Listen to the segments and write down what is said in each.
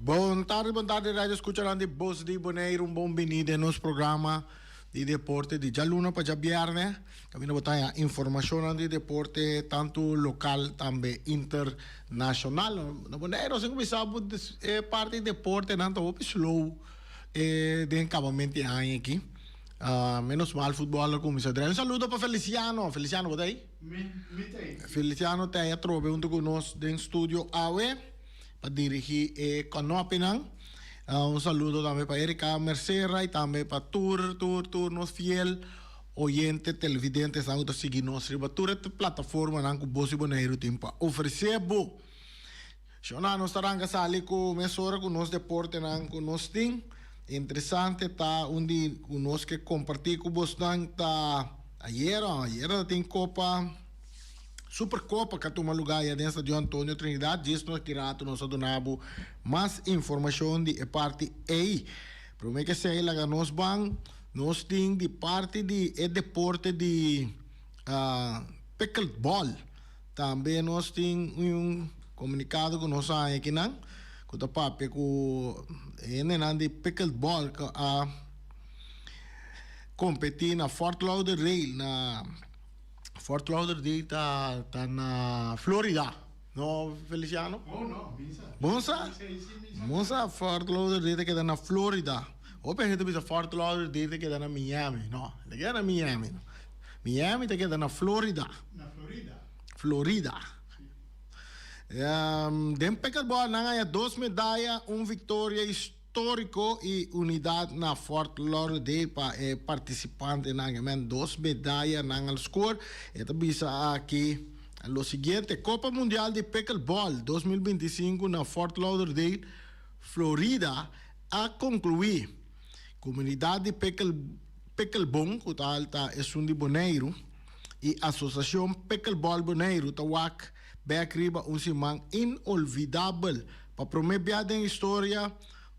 Boa tarde, rádio escucharán de Voz de Bonaire, un bom venido en nos programa de deporte de ya luna para ya viernes. También botar información de deporte tanto local también internacional. No Bonaire, se começamos parte de deporte tanto o slow de acabamento aí aqui. Menos mal futebol começou. Um saludo para Feliciano. Feliciano, bota aí? Feliciano está aí a trobe junto conosco no estúdio AWE para dirigir Canopinang. Saludo também para Erika Mercera e também para nos fiel oyente, televidentes, que estão seguindo nós. Toda a plataforma que você Bonaire tem para oferecer. Shona, nós estamos ali com mesora com nos deporte, com nos ting. Interessante tá onde nós que compartir com vocês tá ayer tem Copa Supercopa que toma lugar aí dentro de Antônio Trinidad. Diz nós que rato nós donamos mais informação de parte aí. Promete que sei lá nós nós tem de parte de deporte de pickleball. Também nós tem comunicado com nós aqui não. Kuta papi ko de pickleball a competir na Fort Lauderdale tá na Florida. No, Feliciano? Oh, no, Monza Fort Lauderdale que tá na Florida. O gente pensa Fort Lauderdale que tá na Miami. No, te queda na Miami. No. Miami te queda na Florida. Florida. Den pickleball hay 2 medallas, vitória histórico e unidade na Fort Lauderdale para participante en 2 medallas en el score. Esto bisa aquí lo siguiente: Copa Mundial de Pickleball 2025 na Fort Lauderdale, Florida, a concluir. Comunidade de Pickleball, que está es un de Bonaire, e Associação Pickleball Bonaire, Tawak, Beacriba, simão inolvidável para promover a história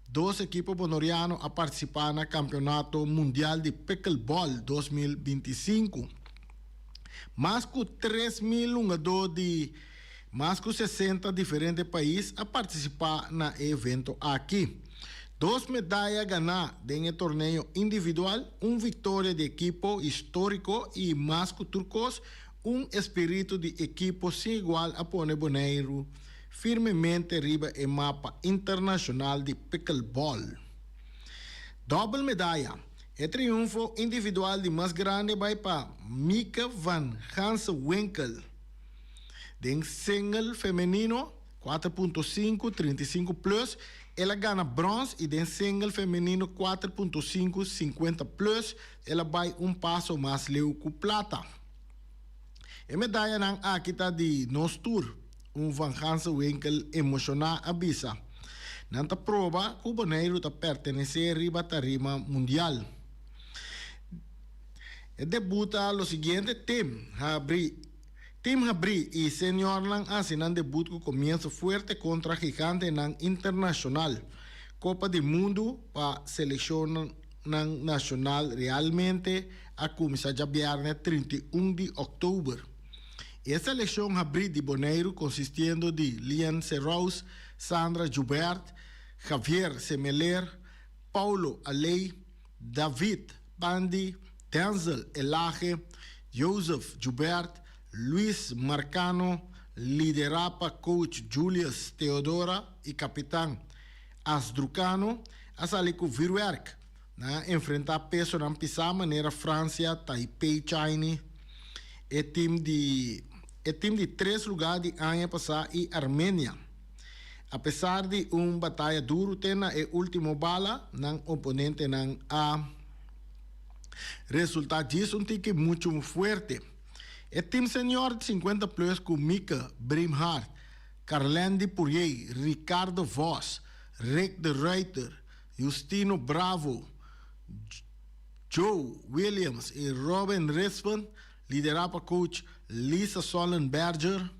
2 equipos bonorianos a participar no Campeonato Mundial de Pickleball 2025. Mais que 3.000 jogadores de mais que 60 diferentes países a participar no evento aqui. 2 medalhas ganadas em torneio individual, vitória de equipo histórico e mais que turcos, espírito de equipo sem igual a pôr Bonaire firmemente riba em mapa internacional de pickleball. Double medalha. O triunfo individual de mais grande vai para Mika van Hansewinkel. De single feminino 4.5, 35 plus, ela ganha bronze, e de single feminino 4.5, 50 plus, ela vai passo mais leu com plata. A medalha ng akita de nos tour, Van Hansewinkel emocional avisa. Nanta prova que o Bonaire ta pertenece riba tarima mundial. E debuta lo siguiente Team Habri e Senior lang asinan debut que comienza fuerte contra gigante ng internacional. Copa do Mundo pa selección nacional realmente a começar já viernes 31 de outubro. Esta eleição abriu de Bonaire consistindo de Lian Serraus, Sandra Joubert, Javier Semeler, Paulo Alei, David Bandi, Denzel Elage, Joseph Joubert, Luis Marcano, liderapa coach Julius Teodora e capitão Asdrukano, a salir com Virwerk, enfrentar peso na pisa maneira França, Taipei, China, e time de 3 lugares de ano passado e Armênia. Apesar de batalha duro, tem a última bala ng oponente ng resultado disso que muito forte. O time senior de 50 plus com Mika Brimhart, Carlande Poirier, Ricardo Vos, Rick de Ruyter, Justino Bravo, Joe Williams e Robin Rispan, liderava coach Lisa Sollenberger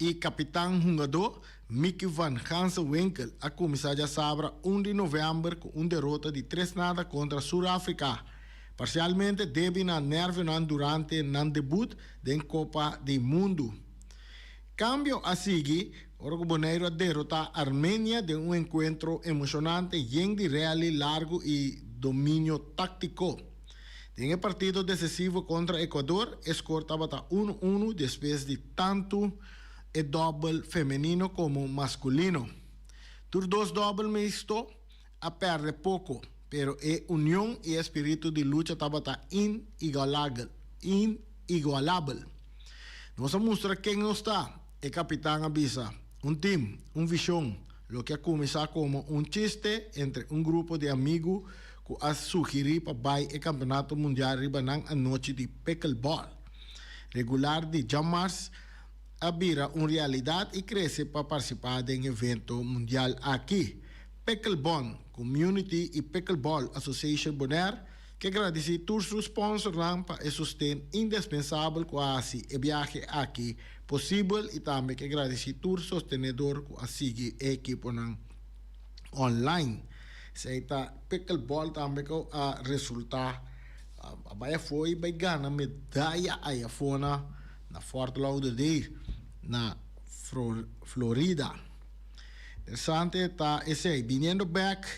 e capitão jogador Mickey van Hansewinkel a começar a sabra 1 de novembro com derrota de 3-0 contra Sudáfrica. Parcialmente deve na nerve durante o debut da Copa do Mundo. Cambio a seguir, Bonaire derrota a Armenia de un encuentro emocionante, lleno de rally largo y dominio táctico. En el partido decisivo contra Ecuador, score estaba 1-1 después de tanto el doble femenino como masculino. Tus dos dobles mixto a perder poco, pero unión y espíritu de lucha estaba inigualable. Nos muestra quién no está. El capitán avisa, un team, un visión, lo que ha comenzado como un chiste entre un grupo de amigos que ha sugerido para el campeonato mundial ribanang a noche de pickleball. Regular de Jamars abira una realidad y crece para participar en evento mundial aquí. Pickleball Community y Pickleball Association Bonaire, que agradece todos os sponsors para el sostén indispensável quase o viaje aqui possível e também que agradece todos os sostenedores que assistem a equipe online. Se está Pickleball também que a resultar vai foi vai ganhar medalha aí fora na Fort Lauderdale na Florida. Interessante está esse vindo back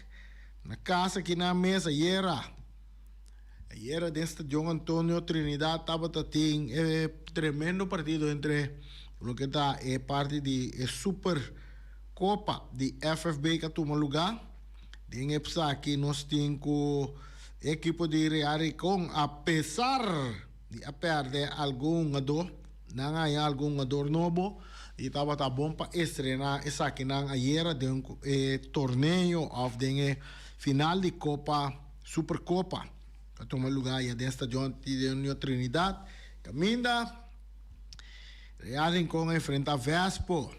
na casa aqui na mesa Ayer deste John Antonio Trinidad estaba teniendo tremendo partido entre lo que está parte de Super Copa de FFB que toma lugar. En esta aquí nos tenemos equipo de Real con a pesar de perder algún jugador, no hay algún jugador nuevo y estaba bom para estrenar esa aquí ayer de un torneo of de final de Copa Supercopa. Que toma lugar ya desta John de Trinidad. Caminda. Real Rincón enfrenta a Vespo.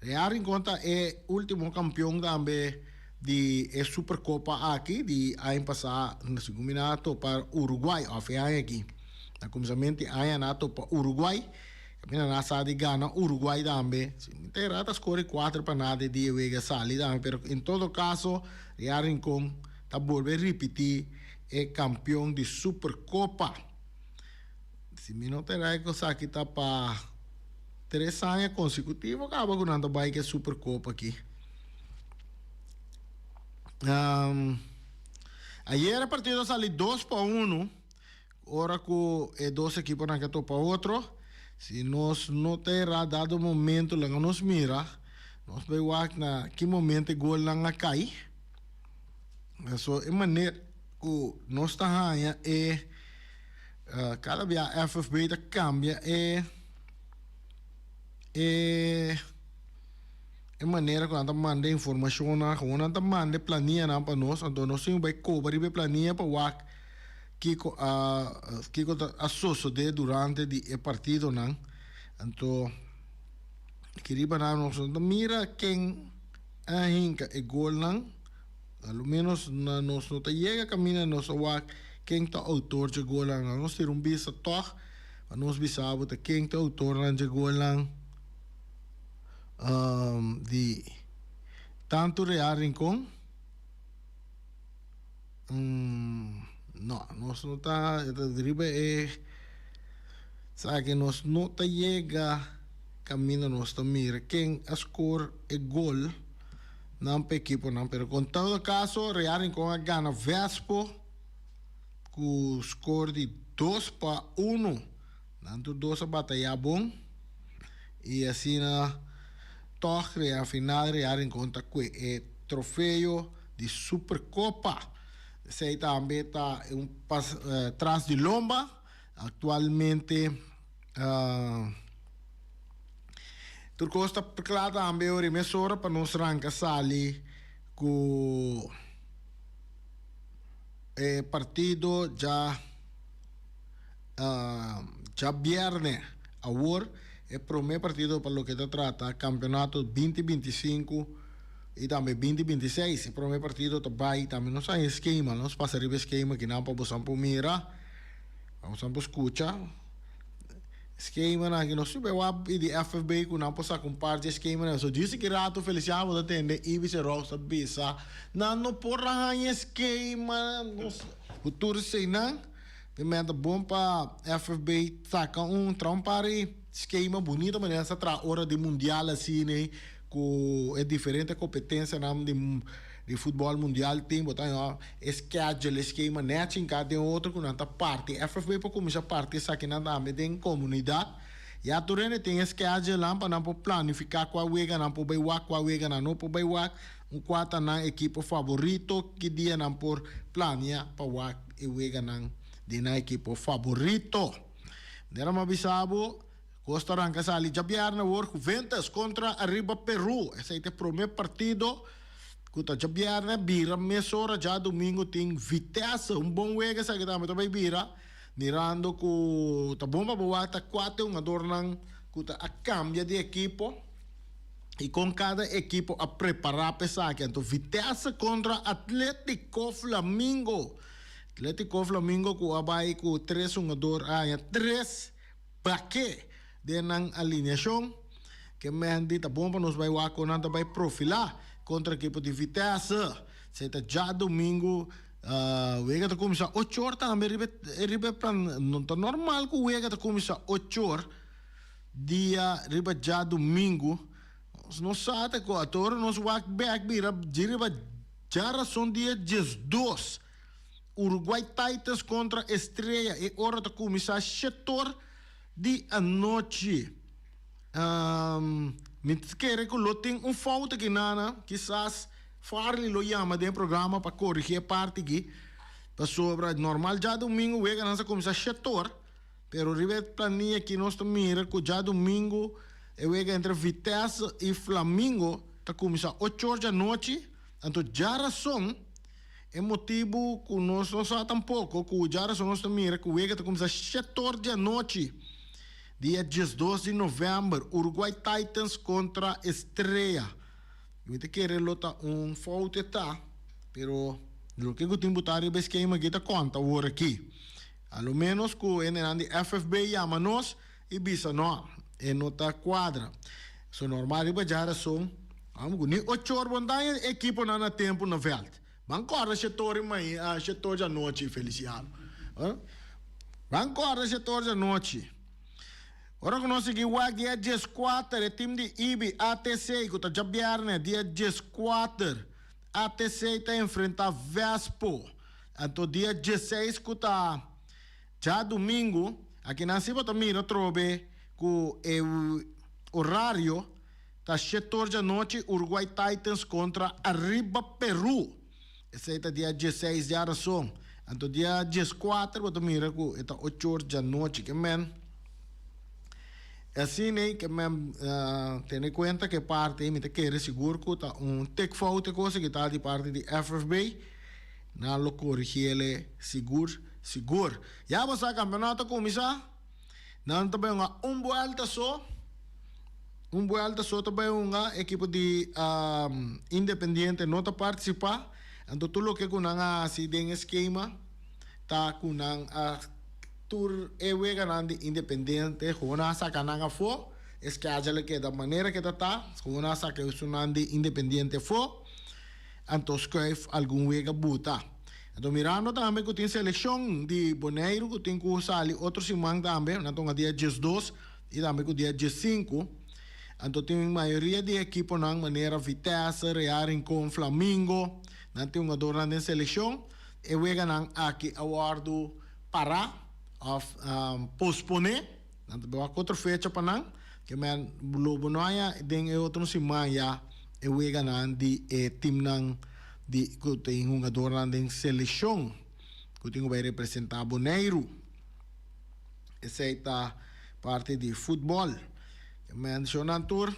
Real Rincón es el último campeón también de Supercopa aquí. De año pasado, no se combinato para Uruguay. O fue aquí. Na começamento año nato para Uruguay. Camina na de gana Uruguay también. Terata score 4 para nada de Vega Sali también. Pero en todo caso, Real Rincón está volver a repetir. É campeão de Supercopa. Se me não terá que aqui está para 3 anos consecutivos, acaba ganhando a bike Supercopa aqui. Ayer a partida saiu 2-1. Agora que 2 equipos não estão para outro. Se nós não terá dado momento lá nos mira, nós vamos na que momento o gol não cai. Isso é maneira. Nós está cada vez a FFB cambia maneira que nós manda informação na nós manda planilha para nós então nós vai cobrir a planilha para o que associo de durante o partido não então queria nós mira quem hinca o gol não Al menos nos não chega caminha nos awak quem está autor de gol lang nós ter bisa toch nós bisabo te quem está autor lang de gol lang de tanto Real Rincón não nós não tá drible sabe que nós não chega caminha nos mira quem a score e gol não para equipo não, pero com todo caso Real Rincón gana Vespo com score de 2-1 tanto 2 a batalha bom e assim na torre a final Real Rincón tá com o troféu de Supercopa se também está atrás de Lomba atualmente Turco está claro também a emissora para nos arrancar sali com o partido já viernes agora é o primeiro partido para o que se trata campeonato 2025 e também 2026 o primeiro partido também não sai esquema não se passa o esquema que não para você mira vamos a escutar esquema na que nós subimos de FFB que não possa comparar esquema na só disse que rato Feliciano da tende e vice rosa bisa não porra esquema futuro sei não de meta bom para FFB saca trampari esquema bonito, mas essa hora de mundial assim, né? Com é diferente competência de futebol mundial tem botar ó schedule esquema net em cada outro com nanta parte FFB para começar parte essa aqui na dame tem comunidade e a turene tem schedule lá para não planificar qual wega não por baiwak qual wega não por baiwak um quarta na equipe favorito que dia não por plania para wak e wega não de na equipe favorito dera mabisabo Costa Rica sali jabiar na work Juventus contra Arriba Peru esse é o primeiro partido Kuta jabiar na bira mesora já domingo tem Vitesse bom wega sa kita também bira mirando ku ta bomba boa ta 4 adornan kuta a cambia de equipo e com cada equipo a preparar pesar que então Vitesse contra Atlético Flamengo ku abai ku 3 jogador 3 baque de nang alineação que mendi ta bomba nos vai wa con nada vai profilar contra a equipe de Vitesse. Será já domingo. Wega tá começar 8 horas também. Ribe plan não tá normal que o Wega tá começar 8 horas. Dia ribe já domingo. Não sabe que a tora nos walk back bira ribe já são dia 12. Uruguai Titans contra Estrela. E hora tá começar 7 horas de a noite. Me quer que lo tem falta que nana, quizás farli lo llama de programa para corrigir a parte aqui, para sobre normal já domingo wega nasa começar 7 horas, pero rivet plania que nós mira que já domingo e wega entre Vitesse e Flamengo tá começar 8 horas da noite, então já razão é motivo que nós não sabe tampouco que já razão nós mira que wega tá começar 7 horas da noite. Dia 12 de novembro, Uruguai Titans contra Estrela. Eu te quero lutar falta tá, pero lo que eu tenho botar é que eu me conta agora aqui. Ao menos que o de FFB chama nós e bisa não, é nota quadra. So normal é já são, vamos nem 8 horas bondade equipe não na tempo na veld. Bancorda setor mai, setor da noite, Feliciano. Bancorda setor da noite. Ora que nós aqui o dia 14 o time de IBI ATC que está jabiarne dia 14 ATC está enfrentar Vespo. Então dia 16 que está já domingo aqui na cima também não trobe com o horário tá 7 horas da noite Uruguai Titans contra Arriba Peru. Esse é dia 16 de razão. Então dia 14 eu mira com está 8 horas da noite que men assim né que me tem em conta que parte me quer seguro que tá tech falta coisa que tá de parte de FFB na lo corrigir ele seguro já você a campeonato começar não também vuelta só também uma equipe de Independiente não tá participar então tudo que com nanga se den esquema tá com nanga tur ewe ganandi Independiente hona sa kananga fo es que ajale que da manera que tá hona sa que sunandi Independiente fo antos scrive algum wega buta então mirando também que tem seleção de Boneiro que tem que sali outro simang também na tonga dia 12 e também que dia 15 então tem maioria de equipo na maneira Vitesse Real com Flamengo não tem uma dor na seleção e wega nang aqui awardo para of postpone nanti bawa outra fecha para nang que men lobo noia den e outro semana e wega nan di tim nang di que tem um jogador nan den seleção que tem vai representar Boneiro essa é a parte de futebol que mencionan tour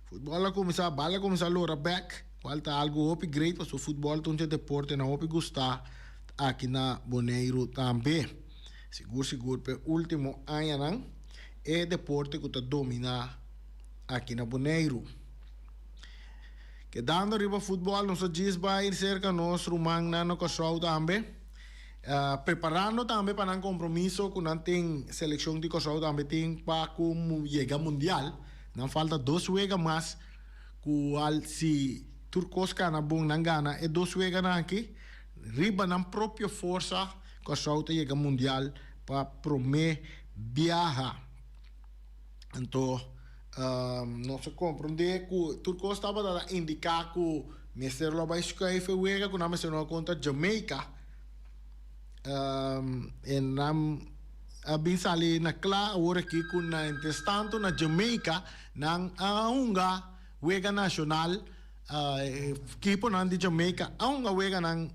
futebol começar bala começar lora back falta algo upgrade para o futebol tunte deporte na op gostar aqui na Boneiro também seguro per último ano nang é deporte que está domina aqui na Boneiro que dando riba futebol nós diz vai cerca nós rumang na no casal também preparando também para um compromisso com não tem seleção de casal também tem para como chega mundial não falta 2 wega mais qual se turcos cana bom nangana e 2 wega na aqui riba na própria força que a chega mundial para promer viajar. Então, nós compreendemos que Turco estava a indicar que o Mr. Loba escreve que o nome se contra Jamaica. E nam abin sali na kla ora ki kun na intestanto na Jamaica nang aunga wega national kipo nan di Jamaica aunga wega nang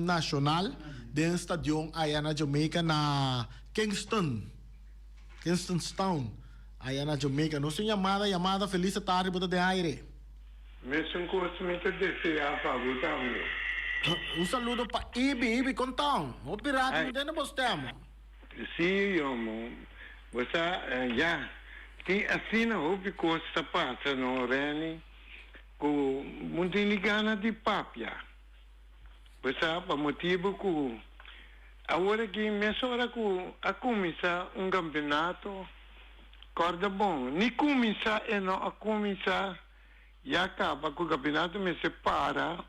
national den stadion aya na Jamaica na Kingstonstown aya na Jamaica no sin llamada feliz tarde bota de aire. Mesmo com o cimento desse afagutando. Un saludo para Ibi Contão. O pirata não tem no postemo. Sim, amo. Você já tem assim na hobby costa passa no Reni com muito ligana de papia. Você para motivo que agora que mesora que a começar campeonato corda bom. Ni começar e não a começar já acaba com o campeonato me separa.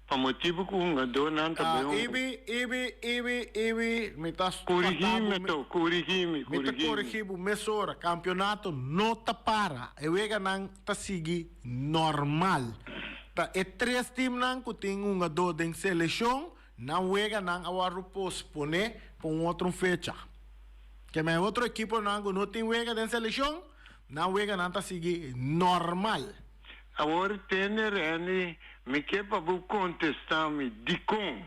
Pa motivo que um dona também Ibi me tá corrigime mesora campeonato não tá para e wega nang tá seguir normal tá e três times nang que tem do den seleção não wega nang awaru pospone para outra fecha que me outro equipo nang não tem wega den seleção não wega nang tá seguir normal. Agora tem Reni me que para contestar me de como.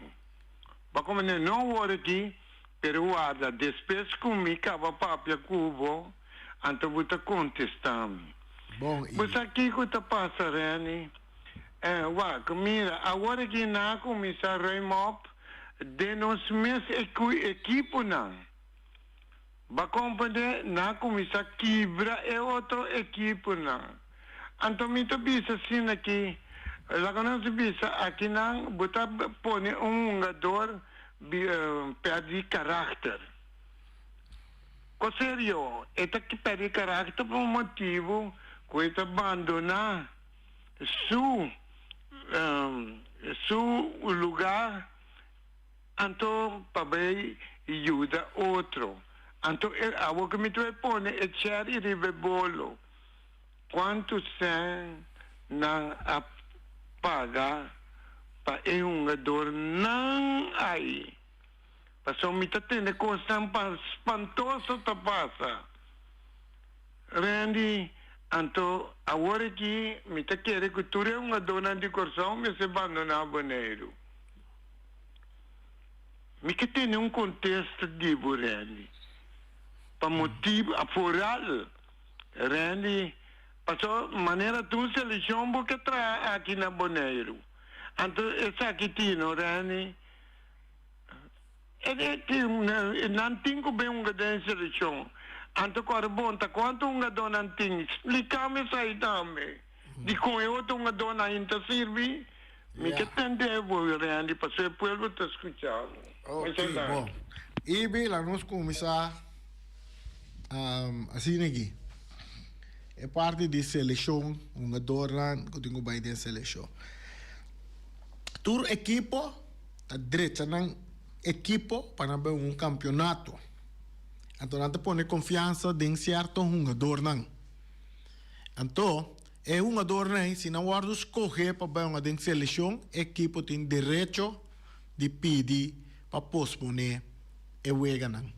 Para como não hora aqui, pero guarda, depois comigo cava papia cubo, então vou te contestar me. Bom, mas aqui que tá passa Reni, mira, agora que na começa remop de nos mes equipo não. Ba compreender na começa quebra é outro equipo não. Então me bisa assim aqui, lá que não se bisa aqui não, botar põe jogador perde caráter. Com sério, é que perde caráter por motivo que ele abandonar seu lugar, então para ajuda outro. Então, o que me põe é cher e ribebolo. Quanto sem não paga para jogador não aí. Passou me tá tendo coisa espantosa tá passa. Randy, então agora aqui me tá querendo que tu é dona de coração me se abandonar boneiro. Me que tem contexto de Randy. Para motivo aforal, Randy passou maneira tu seleção porque traz aqui na Boneiro. Então essa aqui tino Rani é que não tem bem grande seleção. Então quando bom tá quanto dona tem explica-me isso aí também. De com eu tô dona ainda serve me que tendevo Rani passou o povo te escuchando. Ok, bom. Ibi lá nós começar assim aqui. É parte de seleção, jogador que tem que vai de seleção. Tur equipo, a direita ng equipo para ver campeonato. Então, não te põe confiança em certo jogador não. Então, é jogador não, se não guarda escolher para ver uma seleção, equipo tem direito de pedir para posponer e wega não.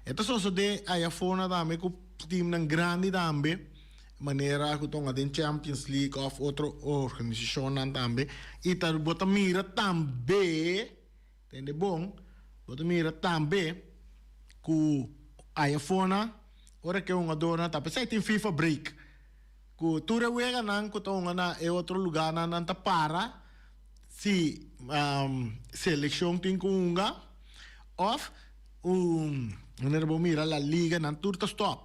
Então, só de aí fora também que o time não grande também. Maneira que estão em Champions League of outra organização também e tá bota mira também entende bom bota mira também que aí fora ora que dona tá pensei tem FIFA break que tu rewega nan que estão na é outro lugar nan tá para se seleção tem kunga of maneira bom mira la liga nan turta stop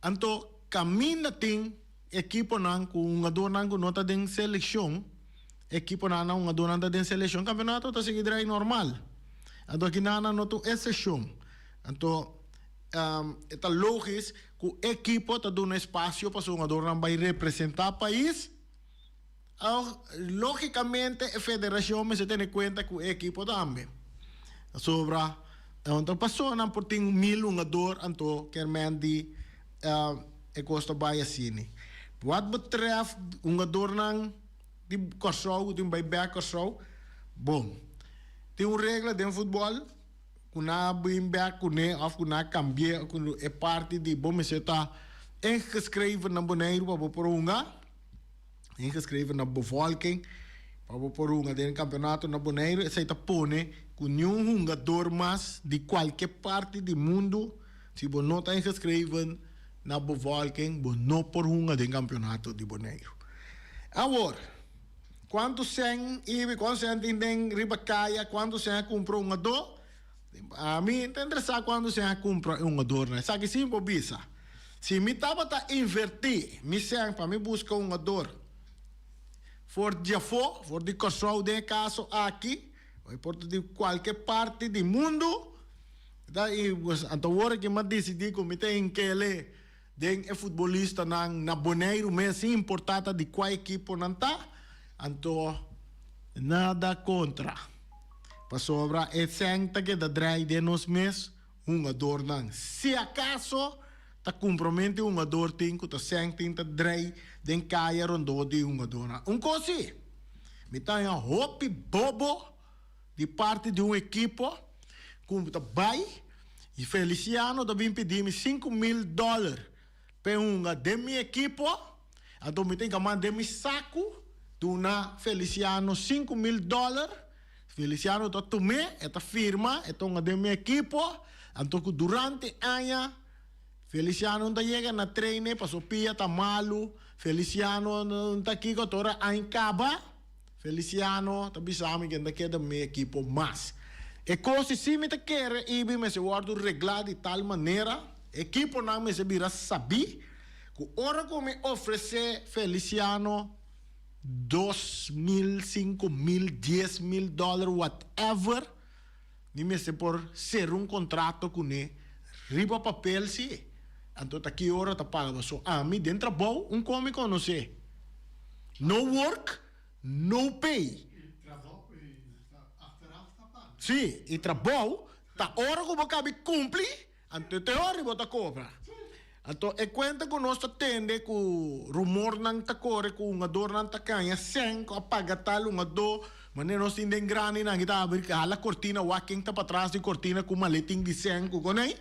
então caminha tem equipo não com dona com nota de seleção equipo não dona de seleção campeonato tá seguindo aí normal então aqui não nota exceção então é lógico que o equipo tá dando espaço para uma dona vai representar o país logicamente a federação me se tem em conta que o equipo também sobra então passou por tem 1000 jogador então quer mendi ik kost bij Sini. Wat betreft een doornang die Korsau, die bij Korsau, boom. Die regelen in voetbal, kuna bij kuna of kuna cambie, kuna een party die boom is het ingeschreven naar beneden, wat porunga, ingeschreven naar bevolking, wat porunga den campeonato naar beneden, het zijn te pone, kunjung hunga dormas die qualquer parte do mundo, si bo nota ingeschreven na bevolking, bo no por hunga den campeonato di Bonaire. Agora, quando sen ibi, quando sen tindeng ribacaya, quando sen compra un ador, a mim interessa quando sen compra un ador, né? Sabe que simple bisa. Se me tava ta invertir, me sen para me buscar un ador. For Jafo, for de Kosovo de caso aqui, ou por de qualquer parte do mundo, daí was antwoord que me decidi que me tem que ler den e futebolista na Bonaire mais importante de qual equipe não tá, então nada contra. Para sobra é senta que da drai de nos mês jogador não. Se acaso tá compromete jogador tem que tá senta tá drai den caia rondo de jogador. Coisa, me tá em hope bobo de parte de equipe como tá vai e Feliciano também pediu $5,000 para uma de minha equipe. Então me tem que mandar meu saco do na Feliciano $5,000. Feliciano tá tomé esta firma, é uma de minha equipe. Então durante ano Feliciano não chega na treine, passou pia tá malo. Feliciano não tá aqui com toda a encaba. Feliciano tá bisami que não quer da minha equipe mais. E coisa se me te quer e me se guardo reglar de tal maneira, equipe não me se vira saber que ora que me oferecer Feliciano $2,000, $5,000, $10,000, whatever, ni me se por ser contrato com ele, riba papel se, então aqui ora tá paga, so a mim dentro bom come conhecer, no work, no pay. Sim, e trabalho, tá hora que você cabe cumprir, então te hora você cobra. Então, é conta que nós tende que o rumor não tá corre, que um ador não tá canha, sem que apaga tal um ador, mas nós temos grande na guitarra, abrir a cortina, walking tá para trás de cortina com maletim de sem, com aí.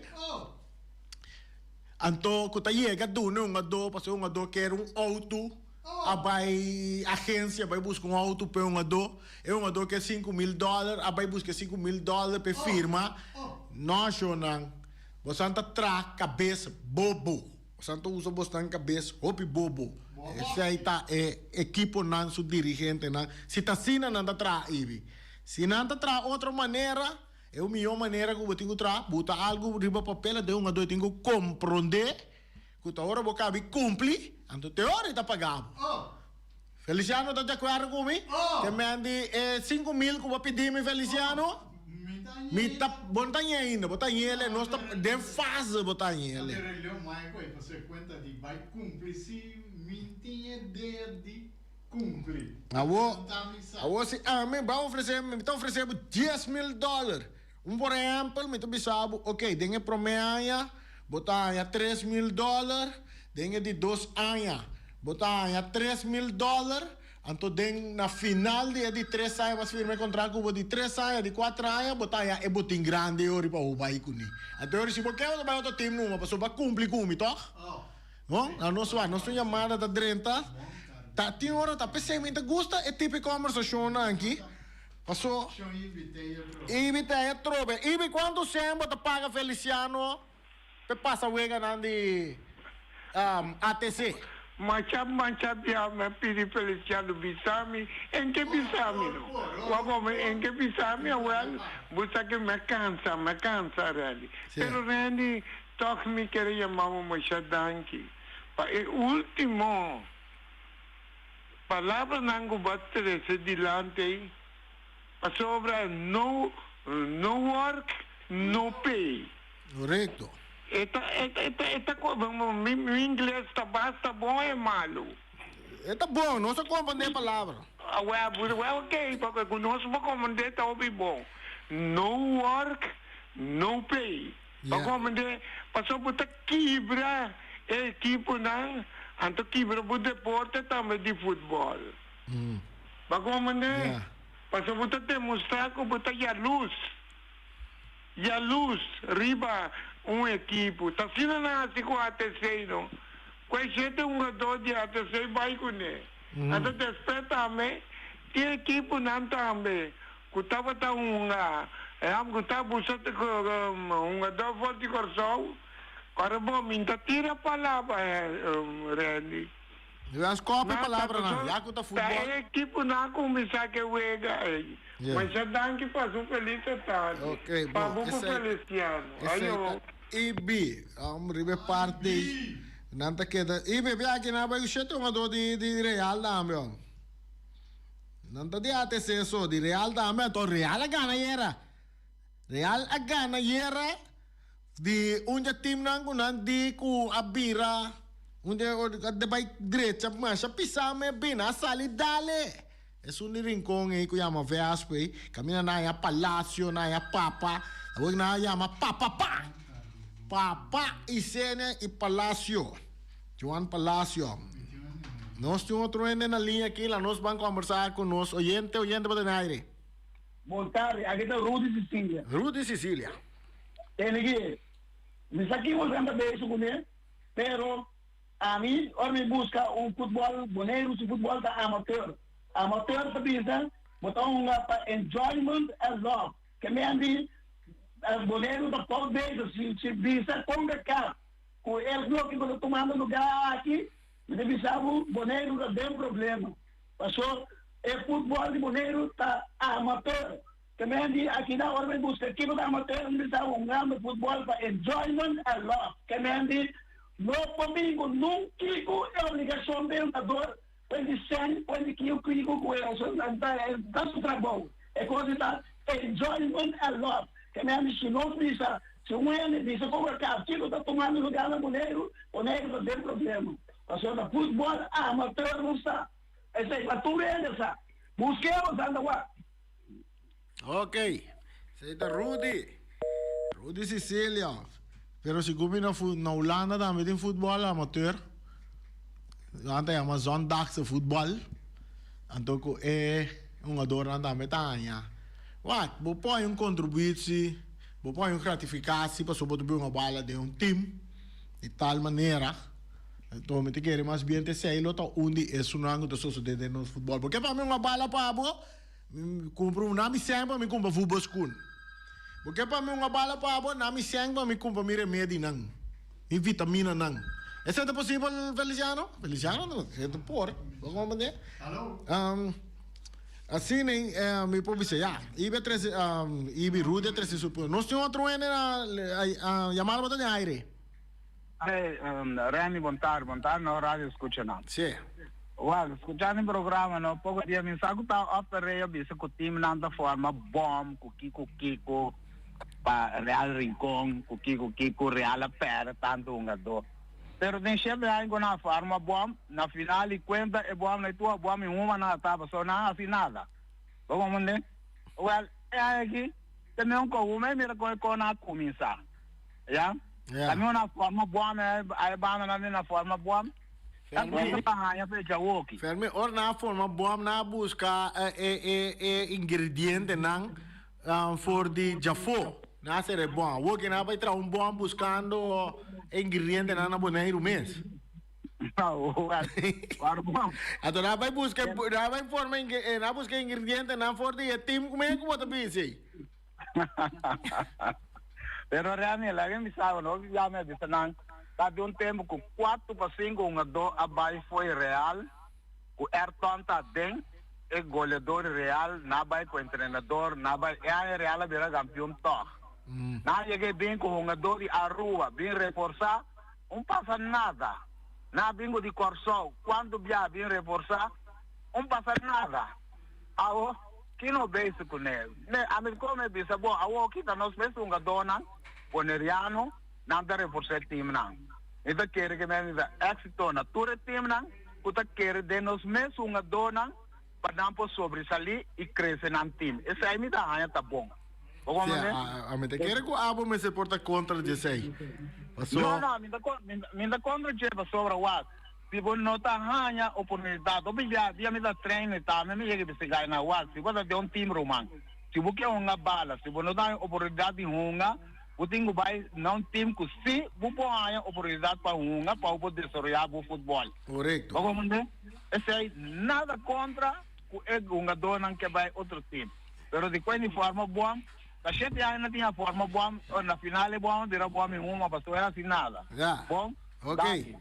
Então, que tá chega do um ador, passou um ador quer um auto. Abai agência vai buscar um auto para um ador, é um ador que é $5,000, abai busca $5,000 para firma, nós não, você não tra cabeça bobo, você não usa bastante cabeça, hopi bobo, esse aí tá equipe não su dirigente não, se tá assim não anda tra ibi, se não anda tra outra maneira, é a melhor maneira que eu tenho que tra, botar algo riba papel, de um ador tenho que compreender, que a hora você cabe cumprir. Então, teoria está pagado. Feliciano está de acordo comigo? Que me ande $5,000 que eu pedi me Feliciano? Me tá botanha ainda, botanha ele, nós tá de fase botanha ele. Eu mais coisa, você conta de vai cumprir se mintinha de cumprir. Se me vai oferecer, me tá oferecendo $10,000. Por exemplo, me tá bisabo, ok, dengue promeia, botanha $3,000. Dengue de 2 anos, botar $3,000, então na final de 3 anos, mas firme contrato de 3 anos, de 4 anos, botar é botin grande ori para o bairro ni. Até hoje se porque eu vai outro time numa, para só cumprir com mi toh. Bom, a nossa chamada da drenta, tá tem hora tá pessimamente gosta é tipo conversação aqui. Passou. Ibiteia trobe. Ibi quando sempre tá paga Feliciano, pe passa wega nandi ATC. Macam ya me pidi Feliciano bisami, en que bisami no. Wago en que bisami well, busa que me cansa Randy. Pero Randy, toch me queria mamo machadanki. Pa e último palavra nango battere se dilante. Pa sobra no work, no pay. Correcto. Esta coisa, meu inglês está bom é malo? Está bom, não se compreende a palavra. Ok, porque nós vamos compreender está bom. No work, no pay. Para compreender, passou por quebra equipo nang anto kibra bu deporte também de futebol. Bagong Yeah. Paso buta demonstrar ko buta ya luz. Ya luz riba equipo. Ta sina na si ko ate seino. Kwai sete jogador de ate sei vai kune. Ata despertame ti equipo nan tambe. Kutaba ta am kutaba busate ko jogador forte corsau. Para bom minta tira palavra Randy. As copy palavra na. Ya kuta Ta futebol. equipo na kumisa ke wega. Yeah. Mas já dan que passou feliz tarde. Okay, Pa bom. buko Feliciano. Esse Ayo. IB, ribe parte. Nanta queda. IB, via que na vai o cheto uma di Real da meu. Nanta di ate seso di Real da meu, to Real a gana yera. Real a gana yera. Di unja team nang kunan di ku abira. Unja de bai direita, mas a pisame bina sali dale. Es un rincón ahí que llama Veaspe, camina na Palacio, na Papa, luego na llama Papa, Papa y Cene y Palacio, Joan Palacio. Nós temos outro na linha aqui, lá nós vamos conversar com nós, oyente para o aire. Boa tarde, aqui está Rudy Sicília. Rudy Sicília. Tem aqui, me saquemos anda bem com ele, pero a mim, ora me busca futebol boneiro, se futebol da amateur. Amateur sabisa, botar para enjoyment and love. Que me andi, boneiro da pau beijo, se bisa com a cá. Com eles não que quando tomando lugar aqui, me devisava boneiro da bem problema. Passou, futebol de boneiro tá amateur. Que me andi aqui na hora me busca, aqui no amateur, me devisava futebol para enjoyment and love. Que me andi, no comigo, nunca é obrigação de dor. Quando sen, quando que eu clico com ela, dá seu trabalho. É coisa da enjoyment and love. Que me ame se não precisa, se um ano precisa conversar, se não está tomando lugar no boneiro, o negro não tem problema. Passou da futebol, amateur não está. Essa é a tua essa. Busquemos, anda lá. Ok, esse é Rudy Sicília. Pero se comi na Holanda também tem futebol amateur. Anta chama zondagse voetbal. Antoko jogador anda metanya. Wat, bo põe contribuitie, bo põe gratificatie para sobre uma bala de team. De tal maneira, então me te quer mais bem te sei lo to undi é sunango do sosso de no futebol. Porque para mim uma bala para abo, compro nami sempre me compra futebol school. Porque para mim uma bala para abo, nami sempre me compra mi remédio nang. Mi vitamina nang. ¿Es esto posible, Feliciano? Feliciano, no, es esto por. ¿Cómo me dice? Hallo? Assim, me pode dizer, Ibi Rude, 13 supõe. Nós temos outro ene a chamar para o aire. Remy, boa tarde, na rádio escuchando. Sim. Well, escuchando o programa, no, pouco dia me saco tá operei bisa com o time nanda forma bom, com Kiko, para Real Rincón, com Kiko, Real Pera, tanto jogador. Pero tem sempre algo na forma bom, na final e conta é bom, na tua bom em uma na etapa, só não assim nada. Vamos ver? Well, é aqui, também um pouco, mas mira com na começar. Já? Também na forma bom, aí vamos na forma bom. Fermi, ora na forma boa na busca ingrediente nang for di jafo. Na ser bom. O que na vai tra bom buscando ingrediente na boneiro mês. Ato na vai busca na vai forma na busca ingrediente na for di team como é que bota busy. Pero realmente la que me sabe no ya me dice nang. Tadi tempo com 4 para 5 jogador abai foi Real, com Ayrton tá dentro, é goleador Real, na vai com treinador, na vai é Real a virar campeão top. Na cheguei bem com jogador de Arrua, bem reforçar, não passa nada. Na bingo de Corsol, quando via bem reforçar, não passa nada. Aô, que não beijo com ele. A mim como é bisa bom, aô que tá nós vemos jogador na, Poneriano, não dá reforçar time não. Então quer que me dá éxito na tua time não, uta quer de nós mesmos jogador não, para não poder sobresair e crescer no time. Esse aí me dá ainda tá bom. Como Sim, né? a mim te quer que o abo me se porta contra de sei. Passou. Não, minda contra je pa sobra wat. Se você não tá ganha oportunidade, dia me dá treino tá, me chega se ganha na wat. Se você tem time romano. Se você quer uma bala, se você não dá oportunidade de runga, você tem que vai não time que se você ganha oportunidade para runga, para poder desarrollar o futebol. Correto. Como né? Esse aí nada contra o jogador não que vai outro time. Pero de qualquer forma boa. A gente ainda tinha forma boa, na final é bom, dirá boa nenhuma, passou era assim nada. Já. Bom? Ok.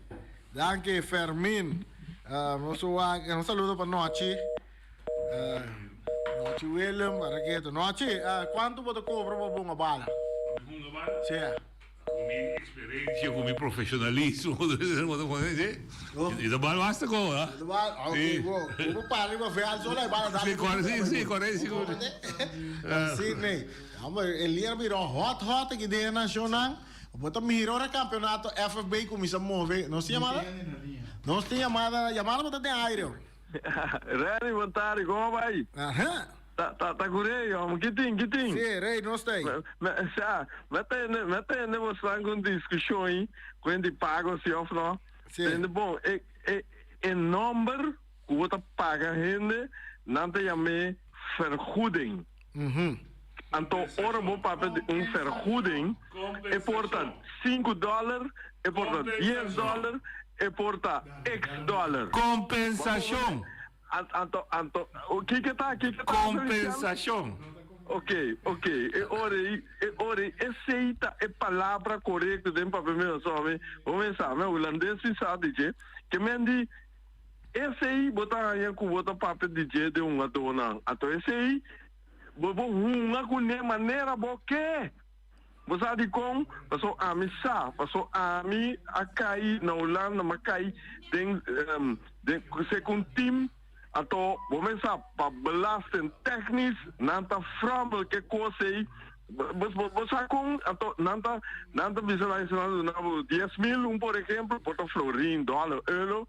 Danke, Fermin. Un saludo para Nochi. Nochi William, Araqueto. Nochi, quanto você cobra para uma bala? Uma bala? Sim. Com minha experiência, com meu profissionalismo, e da bala basta com, né? Ok, vou parar de ver a zona e bala da. Sim, 40 segundos. Sim, né? Ele era virou hot aqui dentro nacional. Bota mirou o campeonato FFB começou a mover. Não se chamada? Não se chamada. Chamada bota tem aire. Reni, boa tarde, como vai? Aham. Tá curei, homem, que tem? Sim, rei, não sei. Mas tem demonstrando uma discussão aí, quando paga se off, não? Sim. Bom, é número que você paga a gente, não tem a me vergoeding. Então, ora vou pagar vergoeding, e porta $5, e porta $10, e porta $X. Compensação. Então, o que tá? Compensação. Ok. Ora, aceita a palavra correta dentro para primeiro só, vamos pensar, o holandês sabe que mendi esse aí botar aí com botar papel de uma dona, então esse aí vou uma com de maneira boque. Você sabe como? Passou a missa, passou a mim a cair na Holanda, mas cair de segundo time. Então, vamos pensar, para belasting technisch, nanta framel que coisa aí, você com, então, nanta visualização na 10 mil, por exemplo, por florin, dólar, euro,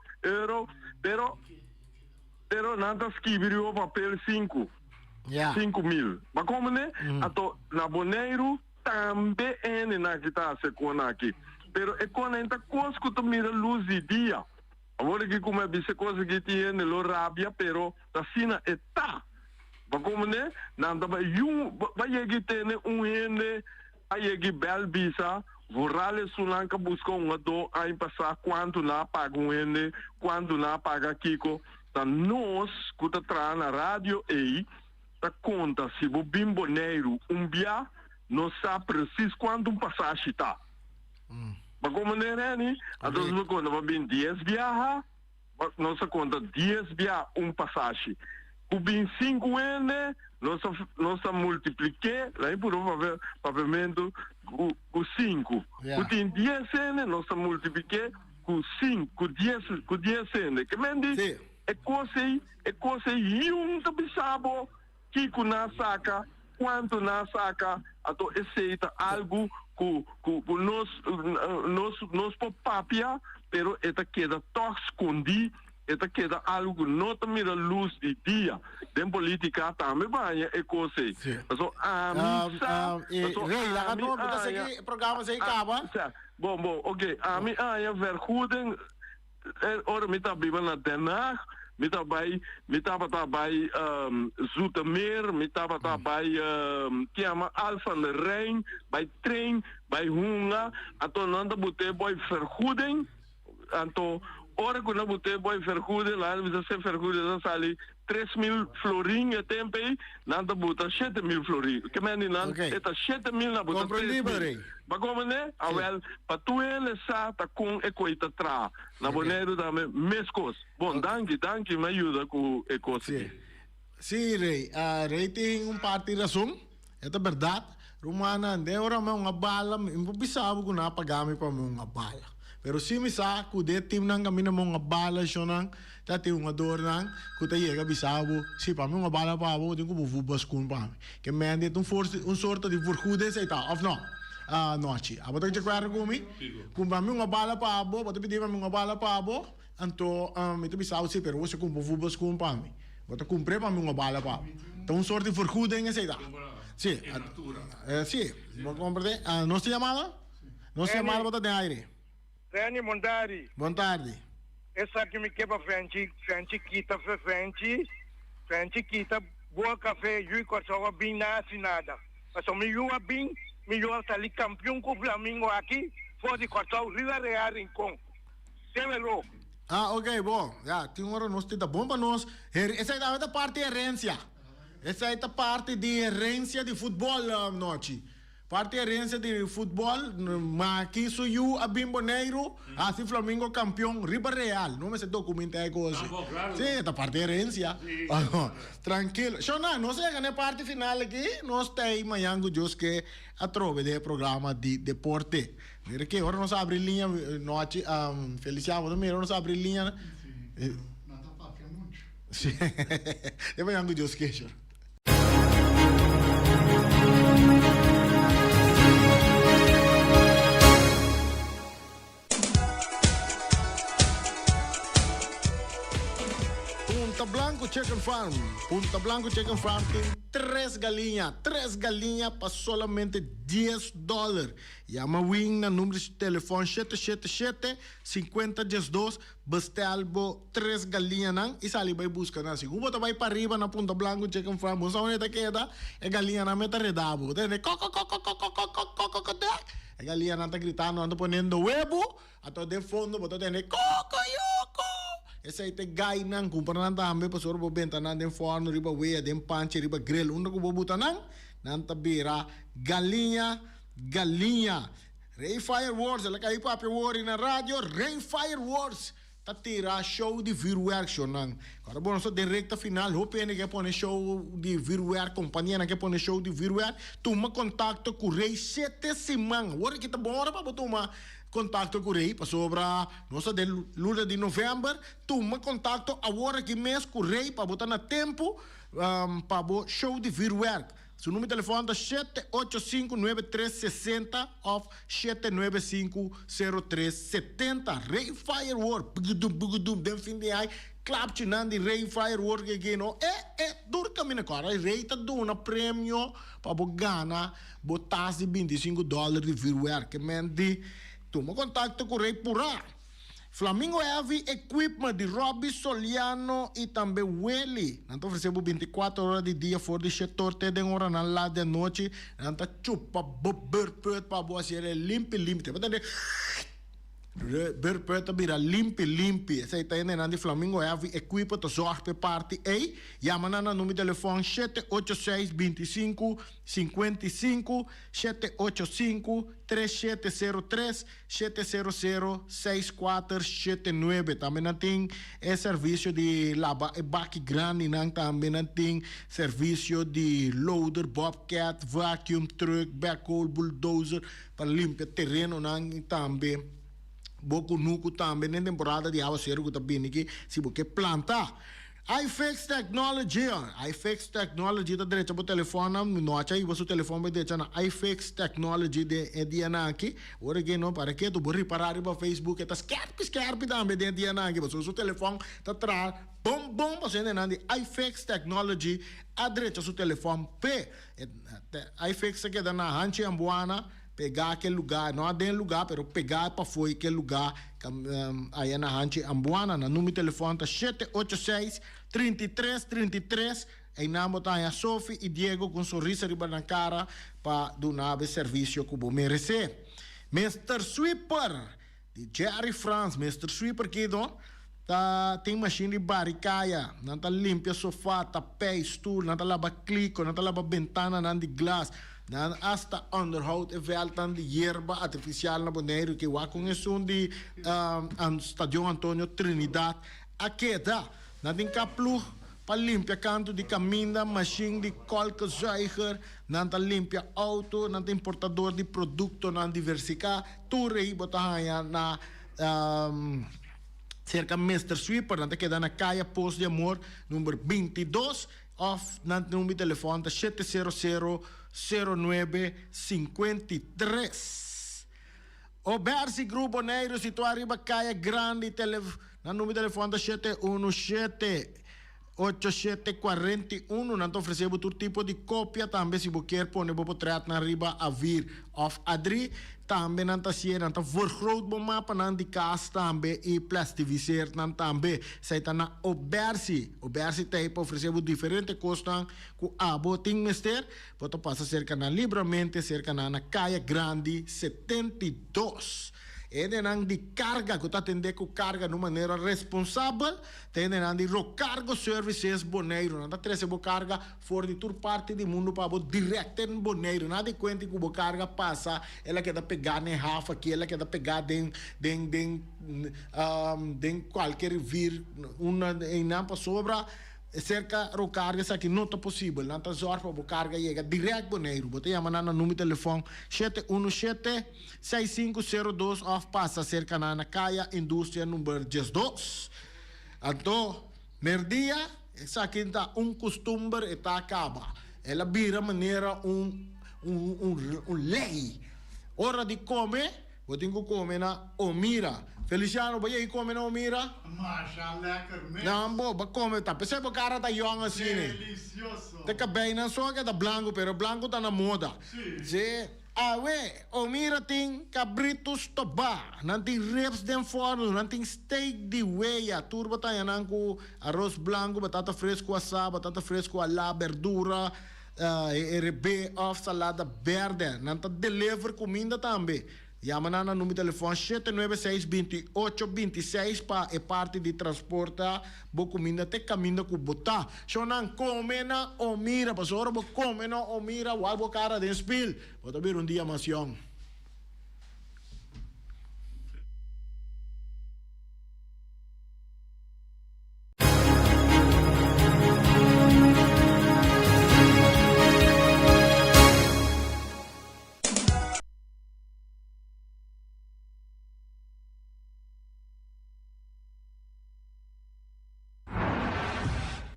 pero nanta escrever o papel 5 mil. Mas como né? Então, na Boneiro, também é na que está se com aqui. Pero é quando ainda coisa que tu mira luz de dia. Agora que como é essa coisa que tem no rábia, pero da sina está. Mas como né? Nanda vai que tem ende, vai que belbisa, vorale sulanca busca do aí passar quanto na paga ende, quanto na paga Kiko. Tá nós que tá tra na rádio aí, tá conta se o bimboneiro dia, não sabe preciso quanto passagem tá. Mas como não é, né? Então, se conta, vai vir 10 viaja, nossa conta 10 viaja passagem. O bem 5 anos, nossa multiplique, lá por um pavimento, com 5. O tem 10 anos, nossa multiplique com 5, com 10 anos. Que mende, é coisa aí, também sabe, que na saca, quanto na saca, então aceita algo que nós papia, pero esta queda tox escondi, esta queda algo que não te mira luz de dia. Dem política também vai é coisa. Então a missa, rei, lá não pode seguir programa sem acaba. Bom, ok. A mim é vergoeding. Ora me tá bem na Den Haag. Me tava bij Zoetermeer, me tava bij Al van der Rijn, bij Trein, bij Hunga, en toen nanda boete bij vergoeding, en toen ora que não bote boy vergoeding, lá você vergoeding sali 3.000 florin e tempo, nanda bota 7.000 florin. Que meni nan, eta 7.000 na bota 3.000. Mas como né? Awel, para tu ele sa ta com e coita tra. Na boneiro da mescos. Bom, danke, me ajuda com e coisa. Sim, rei. Rei tem parte razão. É verdade. Romana, deora me uma bala, impossível que não pagar me para uma bala. Pero se me sa que de tim nang kami na mga bala siya nang dati yung ador nang que te llega bisabo si pa mga bala pa abo din ko bubas kun pa que me ande un sorta de vergoede sei ta of no noche abo te kwara kumi kung pa mga bala pa abo pati pidi pa mga bala pa abo anto ito bisabo si pero se kung bubas kun pa mi bota cumpre pa mga bala pa então um sorte de vergoede nga sei ta Sí. En natura. Sí, ¿vos comprende? ¿No se llamaba? No se llamaba bota de aire. Reni Mondari, Boa tarde. essa que me quebra frente quita frente quita boa café, Yui Corsoa bem na assinada. Mas o meu bem, meu tá ali campeão com o Flamengo aqui, fora de Corsoa, Riva Real Rincon. Sevelo. Ok, bom. Já, tem hora nós temos bom para nós. Essa é a parte de herência. Essa é a parte de herência de futebol, noite. Parte de herência de futebol, mas aqui sou eu, a Bimboneiro, assim Flamengo campeão, Riba Real. Não me se documenta aí coisa. Claro. Sim, esta parte de herência. Tranquilo. Shona, não sei que na parte final aqui, nós temos amanhã que atrove do programa de deporte. Mira que agora nós abrimos linha, noite, Feliciano, também nós abrimos linha. Nada papel muito. Sim. É amanhã que senhor. Punta Blanco Chicken Farm tem 3 galinhas para solamente $10. Llama Wing na número de telefone 777-5012, bestelbo 3 galinhas não e sali vai buscar na se você vai para arriba na Punta Blanco Chicken Farm, você onde tá queda, é galinha na meta redabo, entende? A galinha não tá gritando, não tá ponendo huevo, até de fundo, você tem cocoyoco. Essa aí tem gai nang kumparan também para soro benta nan den forno riba weia den panche riba grill unda ko bobuta nang nan tabira galinha Rain Fireworks ela cai papi wori na radio Rain Fireworks tá tira show de virwerk nang agora bom só directa final hopene que pone show de virwerk companhia na que pone show de virwerk toma contato com Rei 7 semana ora que tá bom ora para tomar contato com o Rei, para sobra, nossa, de lula de novembro, toma contato agora que mês com o Rei, para botar na tempo, para o show de virwerk. Seu número de telefone é 785-9360 ou 795-0370. Rei Firework, bugudum, den fim de ano, clap chinando Rei Firework aqui, não? Duro caminho agora, Rei tá dando um prêmio para ganhar, botar $25 de virwerk, que mente. Toma contato com o Rei Purá. Flamingo Heavy Equipment de Robbie Soliano e também Welly. Nós oferecemos 24 horas de dia fora de setor, até de hora na lá de noite. Nós chupa, berpet para boa ser limpo. Berpet vira limpo. Essa aí tá indo de Flamingo Heavy Equipment, to zorg per parte. Ei, chama na número de telefone 786-25-55, 785-3703, 700-6479. Também não tem serviço de lava e baque grande, não também não tem serviço de loader, bobcat, vacuum truck, backhoe, bulldozer para limpar terreno, não também. Boku nuku também na temporada de água sério que tá bem aqui se você plantar. iFix Technology da direita pro telefone, noite aí você telefone vai deixar na iFix Technology de Diana aqui. Ora que não para que tu vou reparar para Facebook tá scarp também de Diana aqui, você o telefone tá atrás. Bom, você ainda de iFix Technology a direita seu telefone P. iFix aqui da na Hanchi Ambuana. Pegar aquele lugar, não há dentro lugar, mas pegar para fora aquele lugar, aí na Hanchi Ambuana, no número de telefone 786-3333, aí na botar a Sophie e Diego com sorriso riba na cara para donar o serviço que vou merecer. Mr. Sweeper, de Jerry France, Mr. Sweeper que tem machine de baricaia, não tá limpa sofá, tapete, stool, não tá lava clico, não tá lava ventana, não de glass. Dan hasta onderhoud e veltan de hierba artificial na Bonaire que wa com isso de Stadion Antonio Trinidad a queda na din kaplu para limpar canto de caminda machine de kolkenzuiger na ta limpar auto na importador de produto na diversificar tu rei botahaya na cerca Mr. Sweeper na queda na caia Post de Amor número 22 of na número de telefone 700-0953. Obersi Grupo Neiro situado em Caia Grande, na número de telefone 717 8741. Não te oferecemos outro tipo de cópia. Também, se você quer pôr, você pode na riba a vir of Adri. Também não está sendo, não está vergroot o mapa, não de casa também e plastificeer também. Zij está na Obersi. Obersi type oferecemos diferentes costas com a boting mister. Pode passar cerca na Libramente, cerca na Caia Grande 72. E nang di carga, que está atendendo com carga de maneira responsável, tem nang di recargo services Bonaire, não está trazendo carga fora de toda parte do mundo para o direto em Bonaire, nada de conta que a carga passa, ela quer pegar nem Rafa aqui, ela quer pegar den qualquer vir, uma em nampa sobra. Cerca de carga que não é possível. Não está zorra para a carga chega direto para o Bonaire. Você chama no número de telefone 717-6502 ou passa cerca na Caia Indústria número 12. Então, merdia, essa aqui está costume e está acaba. Ela vira maneira lei. Hora de comer, você tem que comer na Omira. Feliciano, ba jij komen na Omira? Masha, lekker man. Não, ba come tá. Pensei que o cara tá young assim, né? Delicioso. Te cabei não só que tá branco, pero branco tá na moda. Sim. Omira tem cabritos toba, não tem ribs de forno, não tem steak de weia, turba tá yanang com arroz branco, batata fresco assada, batata fresco alla verdura, RB of salada verde, não tá deliver comida também. Llama na número de telefone 796-2826 para é parte de transporte bo comida te caminho com botar. So não come na Omira, pastor, bo come na Omira, walbo cara de spill. Pode vir dia mais young.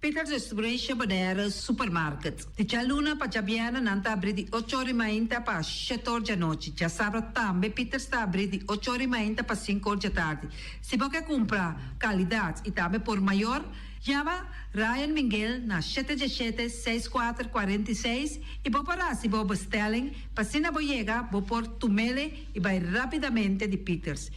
Peter's Restoration Bonaire Supermarket. De Jaluna para Jabiana nanta abri di 8h30 para 7h da noite. Já sabe também Peter's está abri di 8h30 para 5h da tarde. Se você comprar qualidade e também por maior, chama Ryan Miguel na 717-6446 e vou parar se vou bestelling, para se não chega, vou por tumele e vai rapidamente de Peter's.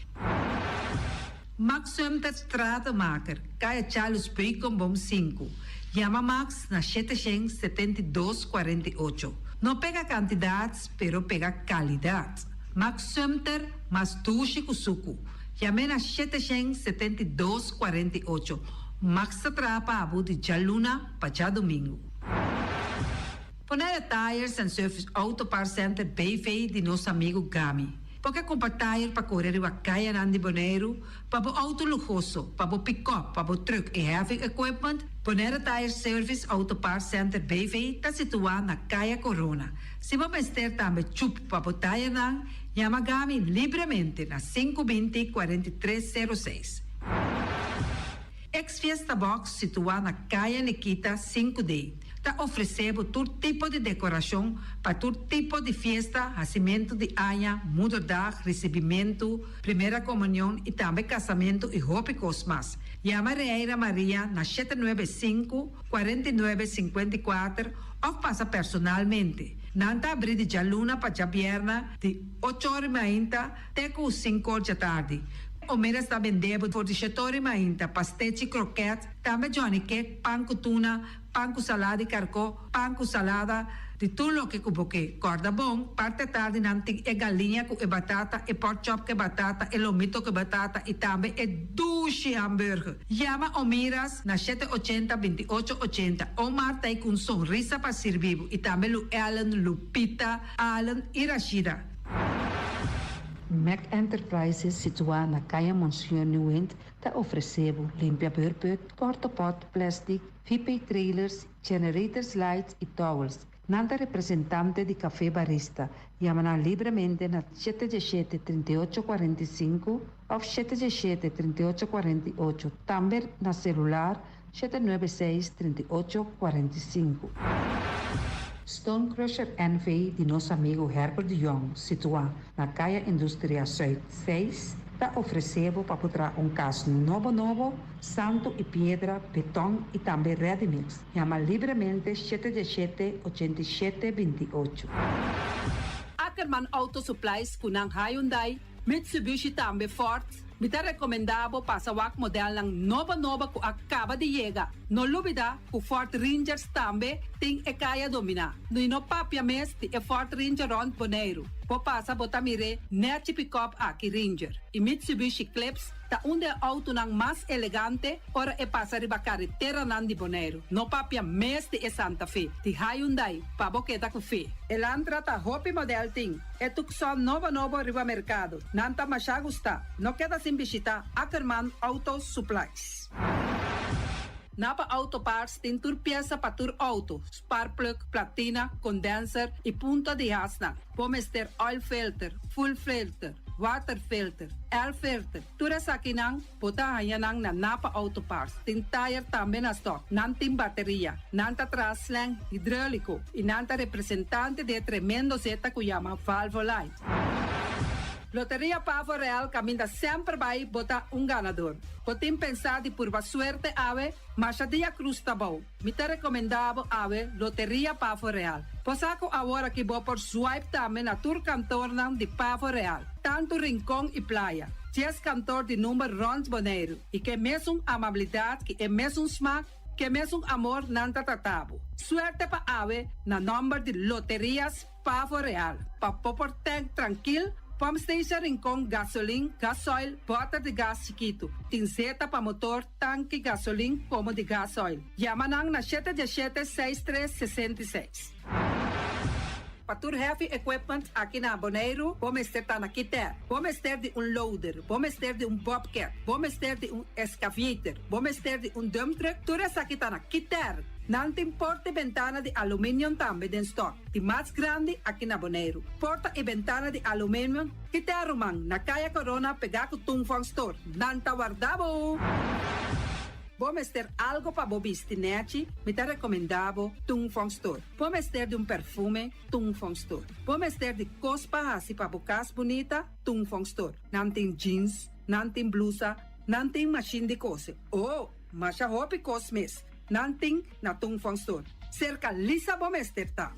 Max Sumter Stratenmaker, Kaya Charles Bricom Bom 5. Chama Max na 772-48. Não pega quantidades, pero pega qualidade. Max Sumter, mas tuxe kusuku. Chame na 772-48. Max Atrapa Abu de Jaluna, para domingo. Ponere Tires and Service Auto Parts Center BV de nosso amigo Gami. Porque comprar tire para correr a caia Nandi Bonaire, para o auto luxuoso, para o pick-up, para o truck e heavy equipment, Bonaire Tire Service Auto Parts Center BV está situado na Caia Corona. Se você ter também chup para o tire nan, chama Gami livremente na 520-4306. Ex-Fiesta Box situado na Caia Nikita 5D. Está oferecendo todo tipo de decoração para todo tipo de festa, nascimento de anha, mudança, recebimento, primeira comunhão e também casamento e roupas mais. Chama Reira Maria na 795-4954 ou passa personalmente. Nanta abrir de Jaluna para Jabierna de 8h30 até 5h da tarde. O Mera está vendendo por 17h30 pastéis e croquetes, também Johnny Cake, pão com tuna, pão com salada e carcó, pão com salada, de tudo o que você corda bom, parte tarde nanti é galinha com batata, e pork chop com batata, e lomito com batata, e também é duche hambúrguer. Chama Omiras na 780-2880, ou Marta aí com sorriso para servir, e também Lu Ellen, Lupita, Alan e Rashida. Mac Enterprises, situado na Caia Monsenhor Nieuwend, está oferecendo limpa-beurput, porta-pot, plastic, VP trailers, generators lights e towels. Nada representante de Café Barista. Chama livremente na 717-3845 ou 717-3848. Também na celular 796-3845. Stone Crusher NV de nosso amigo Herbert de Jong, situado na Caia Indústria Zuid 6, Está oferecemos para poder casa novo, santo e pedra, betão e também ready-mix. Chama livremente 717-8728. Ackerman Auto Supplies kunang Hyundai, Mitsubishi tambe Ford. Mita recomendabo para sa wak model ng nova ko acaba de llegar. No lubida ku Ford Rangers tambe ting ekaya domina. No papia mes ti Ford Ranger Ron Boneiro. Popasa botamire nechi pick-up aki Ranger. I Mitsubishi Eclipse ta unde auto ng mas elegante ora pasa riba carretera nan di Boneiro. No papia mes ti Santa Fe. Ti Hyundai pa boketa ku fe. Elantra ta hopi model ting. Etukson novo riba mercado. Nanta masya gusta. No queda sin visita Ackerman Auto Supplies. Napa Auto Parts tem tur pieza para tur auto, spark plug, platina, condenser e punta de hasna. Pomester oil filter, full filter, water filter, air filter. Tura sa kinang puta hayanang na Napa Auto Parts. Tem tire também na stock, nantim bateria, nanta traslang hidráulico e nanta representante de tremendo zeta que chama Valvoline. Loteria Pavo Real caminha sempre vai botar ganador. Potem pensar de por suerte ave, mas a dia cruz tá bom. Me te recomendava ave Loteria Pavo Real. Posaco agora que vou por swipe também na tour cantor de Pavo Real. Tanto Rincón e Playa. 10 cantor de número Rons Boneiro. E que mesmo amabilidade, que é mesmo smack, que mesmo amor nanta tatabo. Suerte pa ave na number de Loterias Pavo Real. Pa popor tank tranquilo. Pump station Rincón, gasolina, gasoil, bota de gás chiquito. Tinzeta para motor, tanque, gasolina, como de gasoil. Yamanang na 717-6366. Patur heavy equipment aqui na Boneiro, vamos ter na Kiter, vamos ter de loader, vamos ter de bobcat, vamos ter de excavator, vamos ter de dump truck, tudo isso aqui na Kiter. Não tem porta e ventana de alumínio também em stock. De mais grande aqui na Boneiro. Porta e ventana de alumínio que te arrumam na Caia Corona pegar com Tungfang Store. Não tá guardado. Vamos ter algo para bobistinete, me te recomendavo Tungfang Store. Vamos ter de perfume, Tungfang Store. Vamos ter de cospa assim para bocas bonita, Tungfang Store. Não tem jeans, não tem blusa, não tem machine de coser. Oh, mas a roupa cosmes. Nanting na Tungfang Store. Cerca Lisa Bomester ta.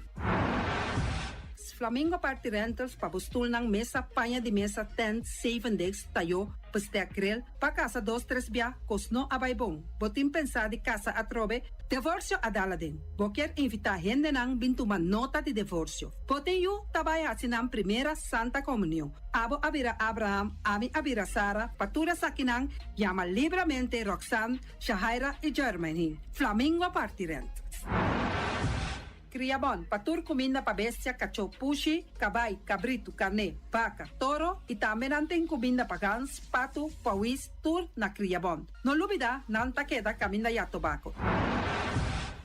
Flamingo Party Rentals pa bustul ng mesa, panha de mesa, tent, 7 days, tayo, pastea grill, pa casa 2-3 bia, kosno abay bong. Botim pensa di casa atrobe, divorcio adala din. Boker invita gente nang bintuman nota de divorcio. Poten yu tabay asinang primera Santa Comunión. Abo abira Abraham, ami abira Sara, patura sakinang, llama libremente Roxanne, Shahaira y Germany. Flamingo Party Rentals. Criabon, patur comida pa bestia, cachorro, pushi, cabay, cabrito, carne, vaca, toro e também nantem comida pa gans, pato, pauis, tur na Criabon. No lubida, nanta queda caminda ya tobacco.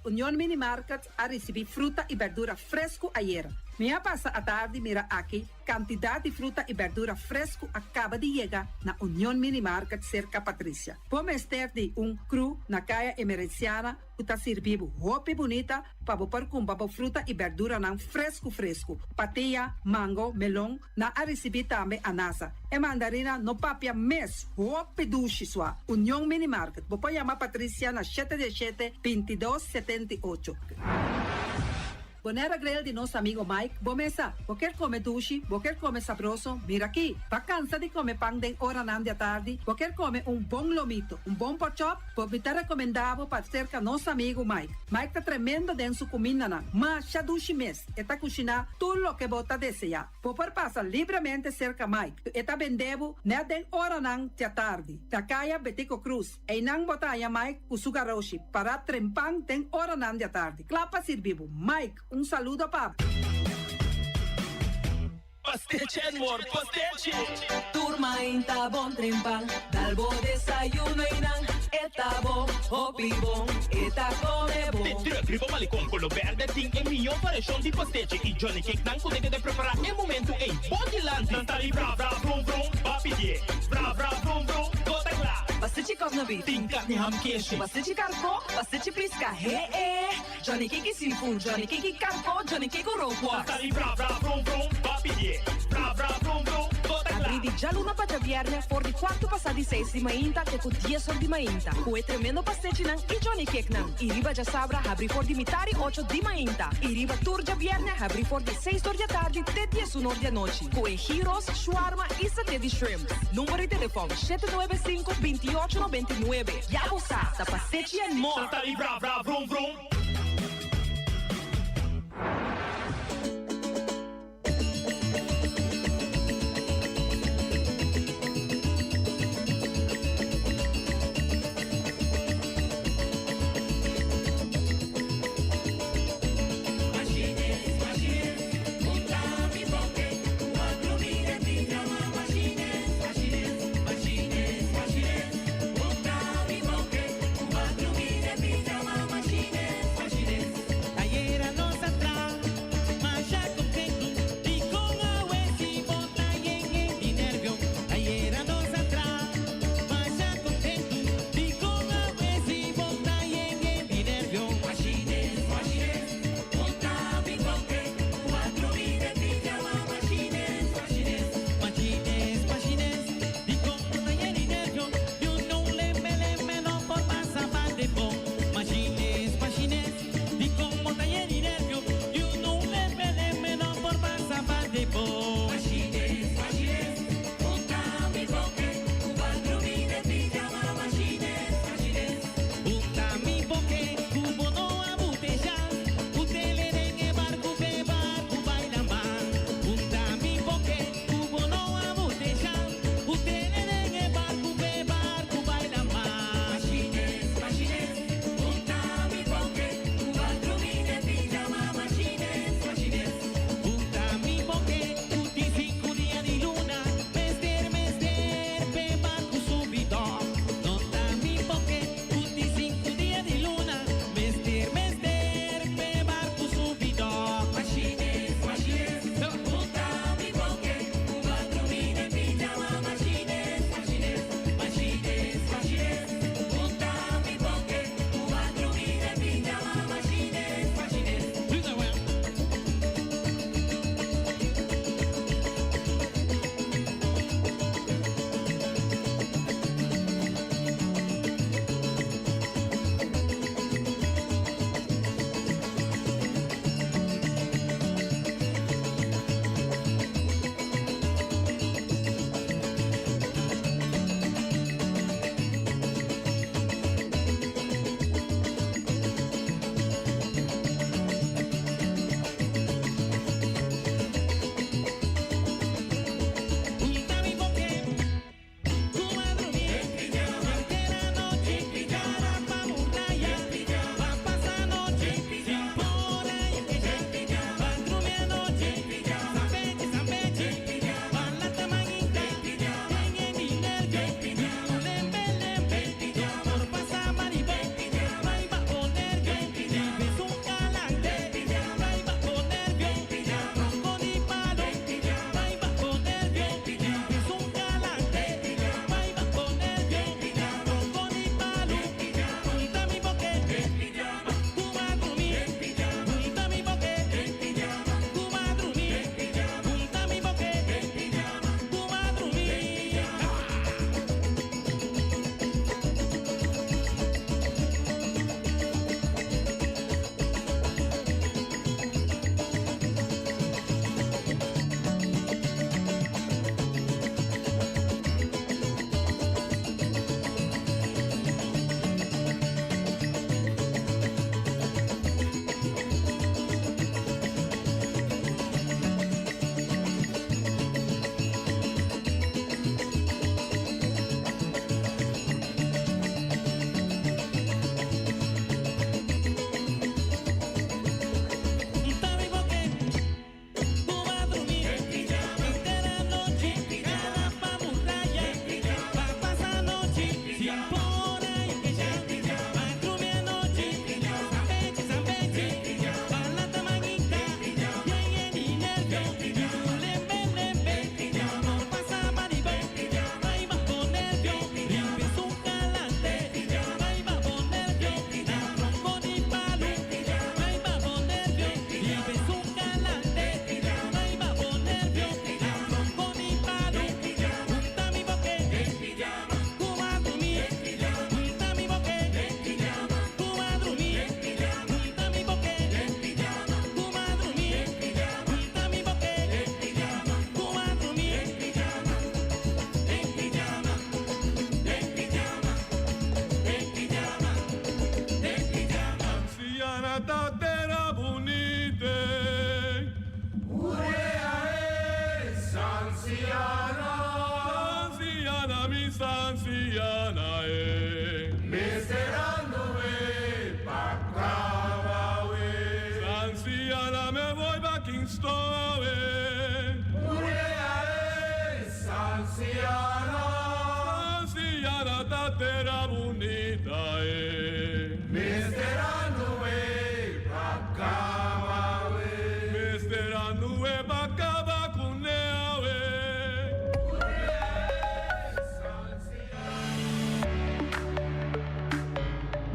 União Mini Market a receber fruta e verdura fresco ayer. Minha passa a tarde mira aqui, quantidade de fruta e verdura fresco acaba de chegar na União Mini Market cerca Patrícia. Vamos ter de cru na caia emergenciana, que está servindo roupa bonita para pôr com fruta e verdura não fresco. Pateia, mango, melão, na a receber também anasa. E mandarina no papia mês, roupa duche sua. União Mini Market. Vou chamar Patrícia na 717-2278. Bonera Grill de nosso amigo Mike, bomesa, quer comer duche, quer comer sabroso, mira aqui, pa cansa de comer pão de hora nan de tarde, quer comer bom lomito, bom porchop, me tá recomendado para cerca nosso amigo Mike. Mike tá tremendo dentro sua comida na, mas já duche mês, tá cozinhando tudo o que bota desejar. Popor passa livremente cerca Mike, tá vendendo né den hora nan de tarde, da caia Betico Cruz, e não botaia Mike com sugaroshi, para trempang den hora nan de tarde. Clapa servivo, Mike, saludo pa. Pastiche, amor, pastiche. Turma inta bom trempang, dalbo desayuno inang, eta bom, hopi bom, eta come bom. Te escribo malicón con lo verde, ting en mi operación de pastiche y Johnny Cake nan con de preparar el momento en Bodyland. Nantali bra bra brum brum, papi die, bra bra brum brum, gota clara. Pastiche cosnobi, tinka ni ham queijo. Pastiche carco, pastiche pisca, Johnny Cake seafood, Johnny Cake carco, Johnny Cake roquois. Nantali bra bra brum brum, papi die, bra bra brum brum, gota clara. abrir de jaluna para viernes por de 4 passar de 6 de manhã até com 10 horas de manhã. Com o tremendo pastete nan e Johnny Cake nan. E riba já sabra abrir por de mitari 8 de manhã. E riba tour de viernes abrir por de 6 horas da tarde até 10 horas da noite. Com gyros, shawarma e satê de shrimp. Número de telefone 795-2899. Já você, da pastete and more. Santa Libra, bra, vrum, vrum. Machines,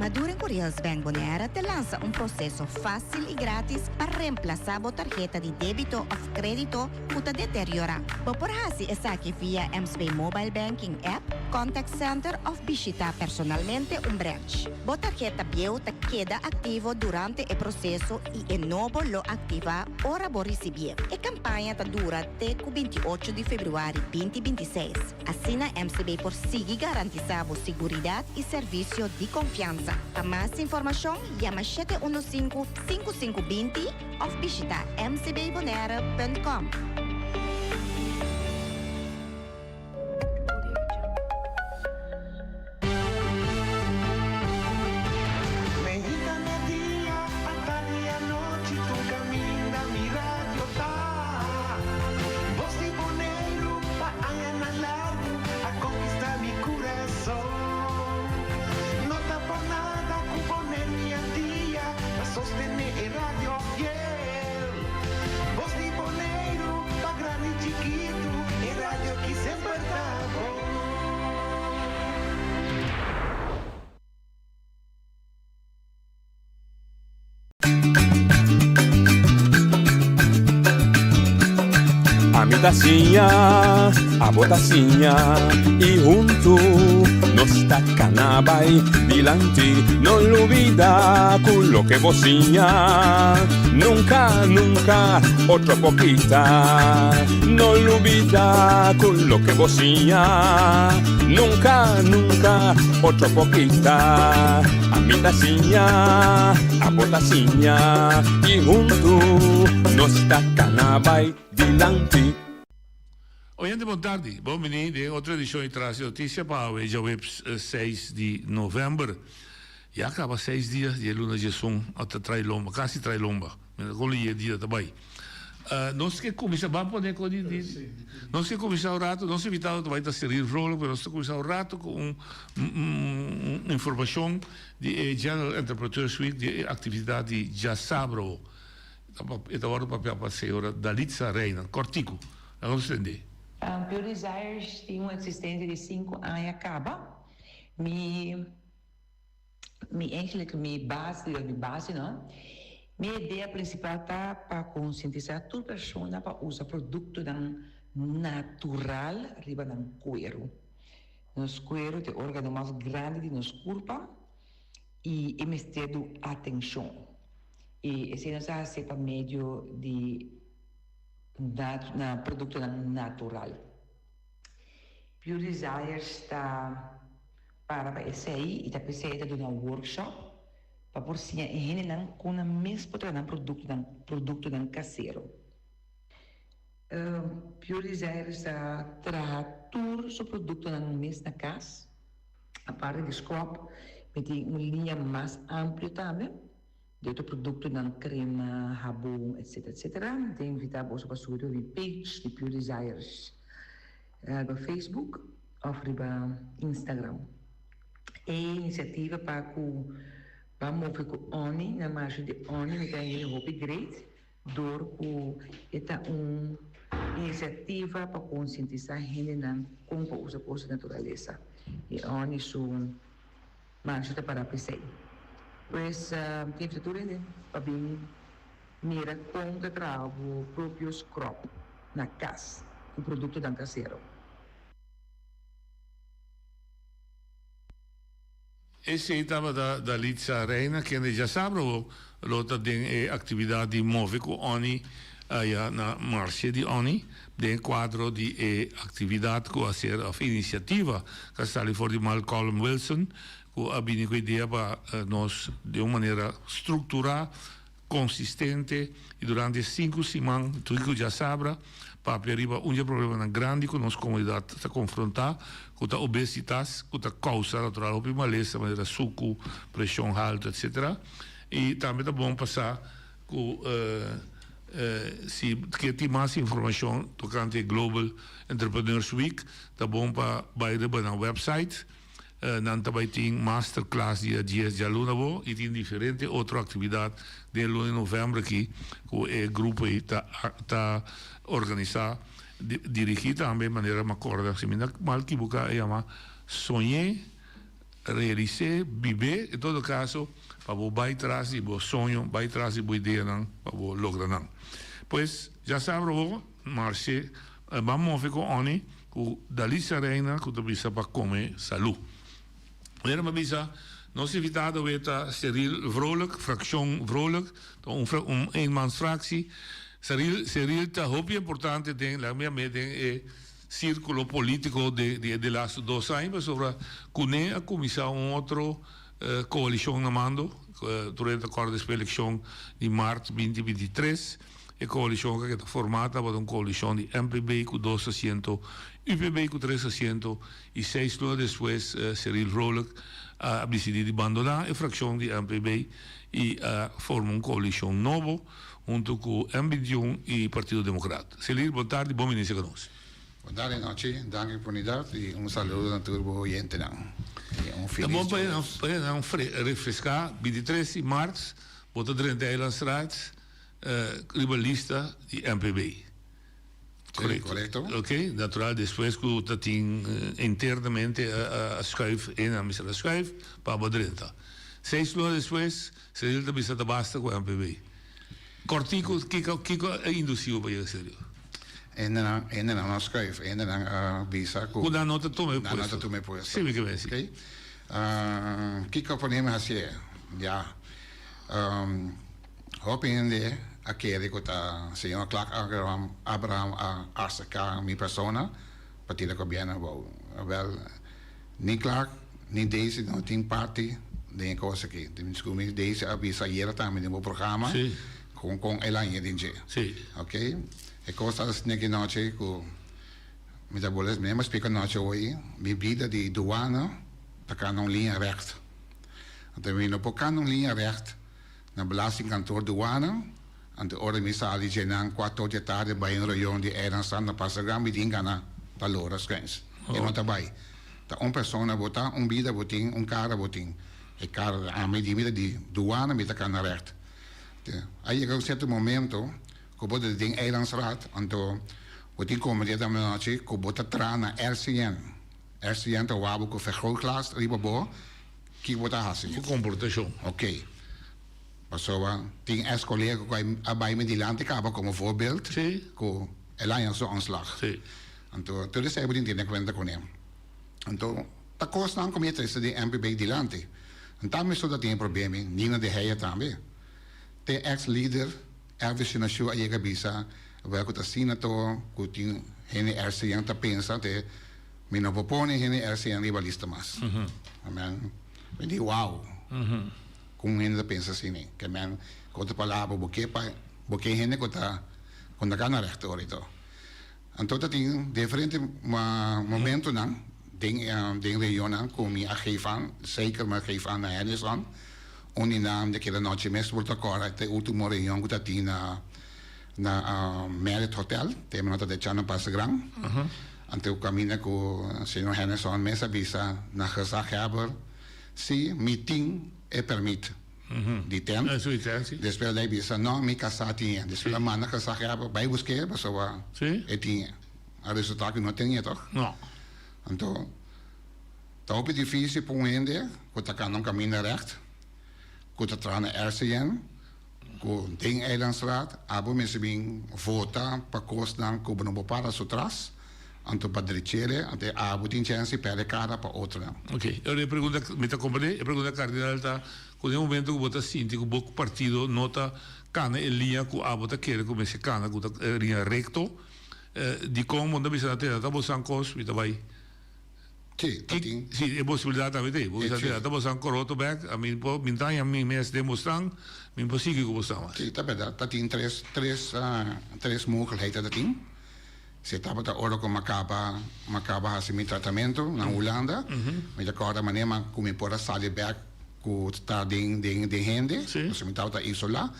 Maduro Correios Bank Bonaire te lança processo fácil e grátis para reemplazar a tarjeta de débito ou crédito que está deteriora. Por hasi essa aqui via MSB Mobile Banking App, Contact Center ou visitar personalmente branch. A tarjeta bio te queda ativo durante o processo e novo lo activa ora por receber. A campanha dura até 28 de fevereiro 2026. Assim a MSB por seguir garantizar a segurança e serviço de confiança. Para mais informação, chama 715-5520 ou visita mcbbonaire.com. Tacinha, a botacinha e junto nos tacanabay dilante, no olvida con lo que vocinha, nunca, nunca, otro poquita, no olvida con lo que vocinha, nunca, nunca, otro poquita, a mi tacinha, a botacinha y junto nos tacanabay dilante. Oyente, boa tarde. Bom, menino, de outra edição de Traz Notícia para hoje, web 6 de novembro. E acaba 6 dias de luna de som até Trailomba, quase Trailomba. Com o dia também. Nós que começamos a poder nós que começamos o rato, nós evitamos também da série rolo, mas nós começamos o rato com informação de General Entrepreneurs Week de atividade de Jasabro. Então agora o papel para a senhora Dalitza Reina, cortico. Vamos entender. Pure Desires tem uma existência de 5 anos acaba. Eigenlijk minha base, não? Minha ideia principal tá para conscientizar toda pessoa para usar produto natural riba do cuero. Nos cuero é o órgão mais grande de nosso corpo e é meio atenção. E esse não se para meio de na produto natural. Pure Desires está para esse aí e está pensando de um workshop para por si a com a mesma produto caseiro. Pure Desires está tratando o produto na mesma casa, a parte de scrub, tem uma linha mais ampla também. De outro produto na crema, sabão, etc. Tem invitar você para subir o page de Pure Desires no Facebook ou no Instagram. É iniciativa para que vamos ver com ONI, na margem de ONI, me tem um upgrade, que é uma iniciativa para conscientizar a gente como usa coisa da natureza. E ONI sua margem para a PC. Pues tem futuro para vir mira contra o próprio crop na casa, o produto da caseiro. Esse estava da Litza Reina, que já sabe, outra tem atividade móvel com ONI, na marcha de ONI, tem quadro de atividade com a iniciativa, que está ali for de Malcolm Wilson, com a ideia para nós, de uma maneira estruturada, consistente, e durante 5 semanas, tudo que já sabe, para arribar problema grande que a nossa comunidade está confrontada, com a obesidade, com a causa natural, de maleza, maneira suco, pressão alta, etc. E também é bom passar com se tem mais informação tocante ao Global Entrepreneurs Week, é bom para ir para o website. Não também tem masterclass dia 10 de aluno e tem diferente outra atividade de luna de novembro aqui que o grupo está organizado dirigido também de maneira me acorda se me mal equivocar é chama Sonhar realizar, viver, em todo caso, para o baitrás e o sonho, baitrás e a ideia, para o lograr. Pois, já sabe, Marche, vamos ver com Oni, com Dalisa Reina, que também para comer saúde. Era uma bisa, nós invitado a Cyril Vrolijk, fracção Vrolijk, eenmansfractie. Cyril está muito importante, la minha é círculo político de las 2 anos, sobre Cune a começar outra coalição na mando, durante a corda de eleição de março 2023. A coalição que está formada por uma coalição de MPB com 2 assentos, UPB com 3 assentos, e 6 anos depois, Cyril Vrolijk ha decidido abandonar a fração de MPB e forma uma coalição nova, junto com o MBD e o Partido Democrata. Cyril, boa tarde e bom início conosco. Boa tarde, noite. Dank u voor e saludo natuurlijk voor je te dan. Bom, para refrescar, 23 de março, bota 30 Eilandsraad, ribalista de MPB. Correcto. Ok, natural, depois que está internamente a schuif, a missa schuif, para 30. 6 anos depois, Cyril também está basta com a MPB. Cortico, que induziu para ele, sério? En dan schrijf, en dan visa. Hoe dan nota tome puesto? Nota tome puesto. Sim, que bem. Ok. Kiko por neme hasie. Ja. Hoop in de akere kota senhor Clark Abraham Arsaka mi persona. Partida que bien wel niet Clark, niet deze, no team party. Den cosa que deze avisa hier também no programa. Sim. Com Elaine Dinge. Sim. Ok. E cosa sneghi noce con metabolismo, ma spiega noce hoje, bebida de douane, para não linha recht. Então, we no para não linha recht, na belastingkantoor douane, aan de orde misali genan 4 de tarde bij een rayon die Eilandsraad na Passagram bidinga na Talora schijns. E não tabai. Ta persona bota, bida boting, cara boting. E cara a medida de douane met kan recht. Aí chega um certo momento que de ding Eilandsraad, anto wat die komen dit dan menatje, ko bota trana RCN. RCN te wabu ko vergrootglas ribabo, ki bota hasi. Hoe comportação. Oké. Pasowa, ting ex-collega ko abay met die landekaba como voorbeeld. Sí. Ko Elaine zo aanslag. Sí. Anto, toen is hij bedient in de kwenta kon hem. Anto, ta kost dan kom je tussen de MPB die lande. En daarmee zo dat die een probleem is, niet naar de heia daarmee. De ex-leader Elvis Sinashu ayega bisa welke ta sinato kutin hene RCN ta pensa te minopopone hene RCN rivalista mas. Amen. Quindi wow. Kung hene ta pensa sini. Que men kota palabo boke hene kota kana recht orito. Anto ta ting differente momento nang ding region kumi a geef aan, zeker maar geef aan naar hennis aan. Oni naam de kele noche mes volta cora te ultimo reunião que tati na Merit Hotel, te nota de Chana Passagram. Ante o caminho com o senhor Henderson mesa visa na gezagheber, si meeting e permite. Die ten. Después de visa no mi casati, después la mana gezagheber bij busque, pues va. Sí. Eti a resultado que no tenía toch? No. Então, tá op difícil para um ende, que tá cá não caminho recht. Que tá trana RCN, que ding Eilandsraad, abo mensen bing vota para costan que não para sutras, anto padricere, ante abo tin chance per cara para outra. Ok, eu pergunta, me tá compreendendo? Eu pergunta cardinal tá, quando é um momento que bota sinti que o partido nota cana e linha que abo tá querer como esse cana que tá linha recto, di como não bisa ter, tá bosan cos, me tá vai. Sì, sì, è possibilità da vedere, voi sapete, dopo San Corotto back, a mi po mintagna mi mes demonstrang, mi po sige como stava. Sì, dat in tres mogelijkheden dat in. Se tava da ora com macaba hasi mi tratamento na Holanda, met de corda manema come pora sale back ku sta ding hende, so mi tava da isola,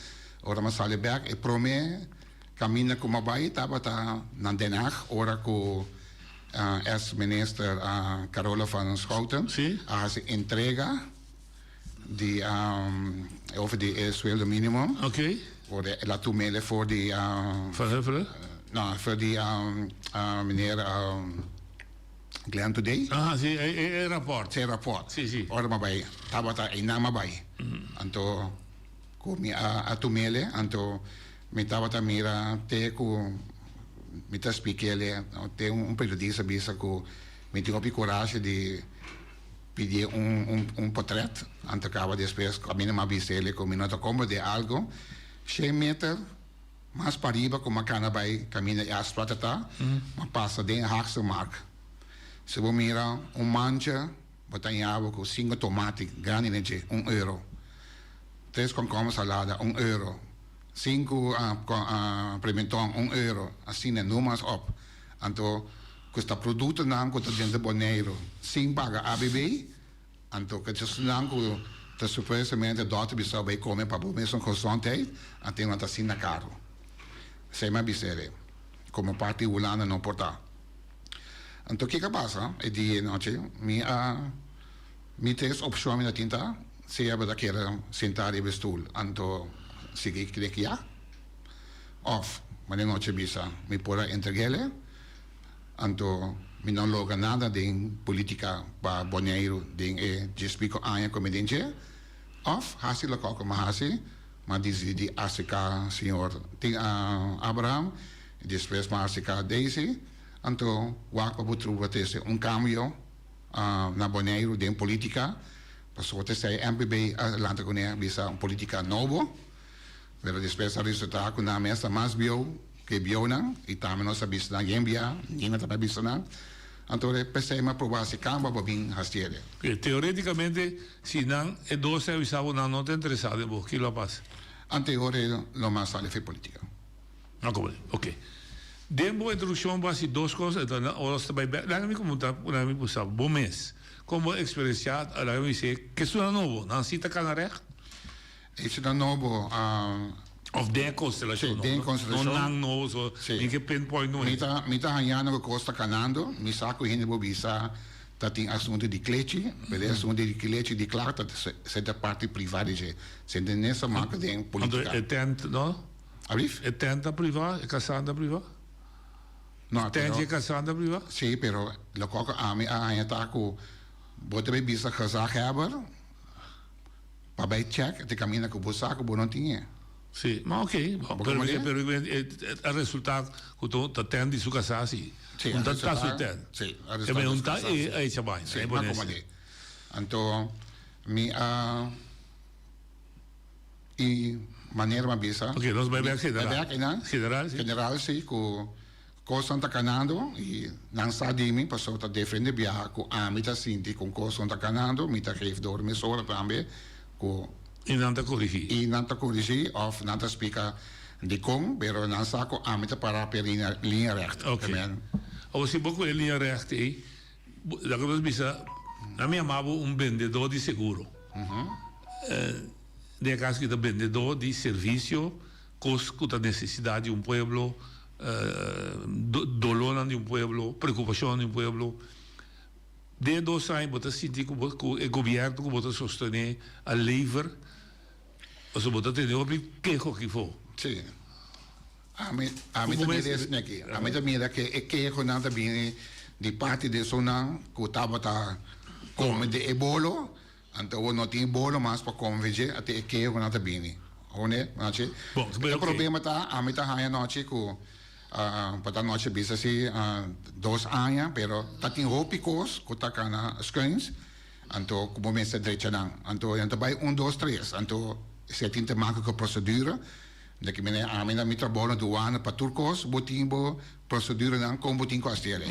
ora ma sale back e prome cammina come vai tava da na Den Haag, ora ku ex-minister Carola van Schouten se entrega over die sueldo minimum. Oké. La toemelen voor die... Van Heuvelen? Nou, voor die meneer... Glenn Today. Ah, sì, è rapport. C'è rapport. Sì. Ora mabai, tabata e na mabai. Anto ko mi a tumele, anto mi tabata mira te ko mi ta spiegele, te un periodista bisa ko mi ti hopi coraggio di pedir un portrait, anto acaba después camina ma bisele ko mi nota como de algo, 100 meter mas para riba como cana vai camina e as platata, ma passa de Haagse mark. Se we mira un mancha, botanhava com 5 tomates grandes, €1. 3 komkommers salada, €1. 5 pimentão, €1. Assim, noem maar op. Anto, questa produto nam com gente boneiro, sem paga ABB, anto que se não com te supostamente dota bisa vai comer para bom mesmo gezondheid, até não tá assim na caro. Sei mais bisere, como parte ulana não portar. Então, o que passa? É de noite, me tens opção na tinta, se eu quero sentar em stoel, então, se eu quero que já, of, mas de noite bisa, me pode entregar, então, me não loga nada de política para boneiro, de explico aia como dinge, of, hasi lo como hasi, mas decidi asicar senhor Abraham, depois mas asicar Daisy. Então, o Acabo trouxe cambio na Boneiro de política. Passou a ser MPB Atlanta com bisa política novo. Pero depois o resultado com a mesa mais bio que biona e também nós sabemos na Gambia, ninguém também bisa na. Então, pensei uma provação cambio para vir hastiere. Teoreticamente, se não é 12 avisado não está interessado em você, que lo passa. Anteriore lo mais sale foi política. Não como, ok. Dentro da introdução, base 2 coisas. Então, nós também, lá me comentar, lá me puxar, bom mês. Como experienciado, lá me dizer que isso é novo, não cita canaré? Isso é novo. Of de constelação. De constelação. Não novo, em que pinpoint não é. Mita hanhando que costa canando, me saco ainda vou bisa, tá tem assunto de cliente, beleza? Assunto de cliente de claro, tá se da parte privada de, se nessa marca de política. Então, é tenta, não? Arif? É tenta privada, é casada privada? No, Tens je casada privada? Sì, però lo coco a me a ta ko bote bisa gezag hebben. Pa bij check, te camina ko busa ko bonon tinge. Sì, ma ok, però il risultato che tu attendi su casa sì. Sì, un sta su te. Sì, e beh un ta e c'è bene, sì, ma come lì. Anto mi i maniera ma bisa. Ok, nós vai ver general sì ko cosa sta canando e non sa di me passò a defende via con amita sinti con cosa sta canando mi ta geef door me sola tambe ko in nanta corrigi of nanta spica di con pero non sa ko amita para per linea recht. Ok. O se pouco in linea recht da cosa bisa a mia mavo un vendedor di seguro. De caso que vendedor de serviço com a necessidade de um pueblo, dolor de um pueblo, preocupação de um pueblo. De 2 anos, você sentir que o governo que você sostener a lever, você você tem o que for. Sim. A mim também é isso aqui. A mim também é que não está bem de parte de zona que estava como de ebolo. Então, não tem bolo, mas para convencer até que eu não está bem. Onde, noche. O problema está, a mim está aí noche que para noche bisa si 2 anos, pero tá tem hópicos que tá kana screens. Então, como me se direita não. Então, vai 1, 2, 3. Então, se tem te maken com procedure. Dat ik a mim mi trabalho douane para turcos, botimbo procedure não como botimbo hastiele.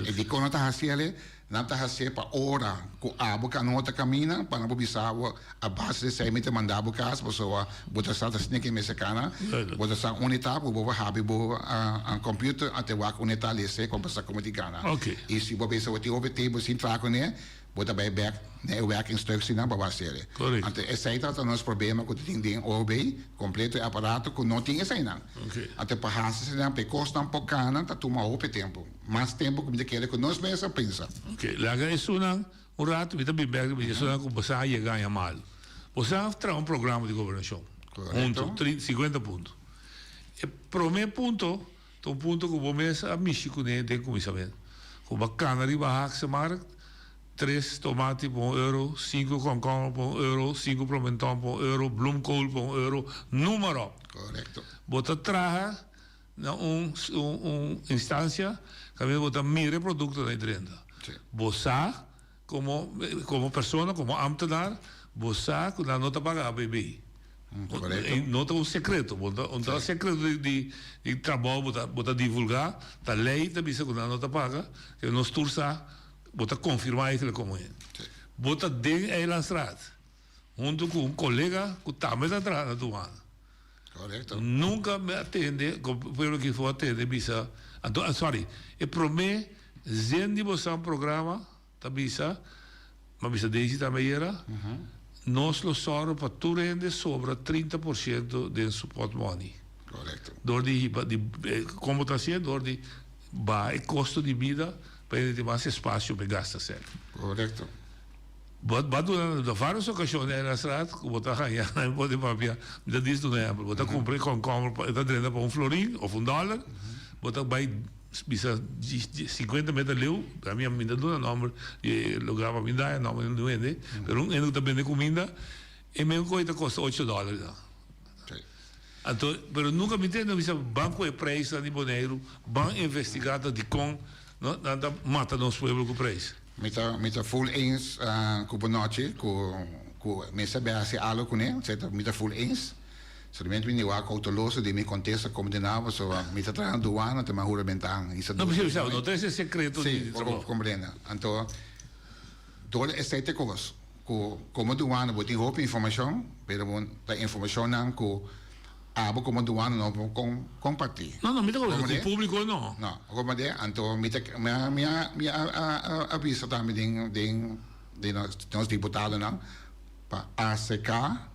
E di kono ta hastiele, não ta hastiele para hora com abo canota camina para não bisavo a base de 6 meter mandabo cas, pessoa bota salta snake mexicana, bota sa unita, bo habi bo a computer até wa unita lese com passa como digana. E se bo bisa o OBT bo sin traco né, bota bij back ne werkinstructie na babasere. Ante essaita ta nos problema com tem OB, completo apparato com não tinha essa não. Até para hasi se pe costa um pouco cana, ta toma o tempo. Mais tempo que me quer que nós mesmo pensa. Ok, laga isso não, rato vi também back, vi isso não com você aí ganha mal. Você tra programa de governação. Ponto 50 pontos. E primeiro ponto, ponto que o mês a México né tem começamento. ku bacana riba haakse markt 3 tomate por euro, 5 komkommer por euro, 5 pimentón por euro, bloemkool por euro, noem maar op. Correcto. Bota traga na instancia que me bota meer productos de renda. Bosa como persona, como ambtenaar, bosa con la nota paga BB. Nota un secreto, un secreto de trabalho bota divulgar, da lei da bisa com a nota paga, que nos tursa bota confirmar aquilo como é. Bota den Eilandstraat, junto com colega que também está atrás na douana. Correcto. Nunca me atende, pelo que for atender bisa. Sorry, eu prometo, zende você um programa, tá bisa, mas bisa desde também era. Nós lo soro para tu rende sobra 30% de support money. Correcto. Door die como está sendo, door die ba custo de vida para ele ter mais espaço para gastar certo. Correcto. Bado na várias ocasiões na estrada, como está ganhando, não pode papia, me diz do exemplo, bota comprei com está dentro para florim ou $1, bota vai bisa 50 metros leu, a minha minha dona nome lugar para minha dá nome não vende, pero eu também vende comida e mesmo coisa custa $8. Então, pero nunca me entendo bisa banco de preço de Bonaire, ban investigado de com, não nada mata nos pueblo com preço. Mita full eens ku Bonaire, ku mensen bij ze alle kunnen, zet mita full eens. Solamente mi wa autoloso de mi contesta como de nada, so mi está trabajando douana, te me juro bentan. No, pero no te ese secreto sí, comprende. Então, todo este cosas, como douana, botin hoop informação, pero a informação não ku abo como douana não compartilhar. Não, me com o público não. Não, como de, então mi avisa também de nós deputados não, para ACK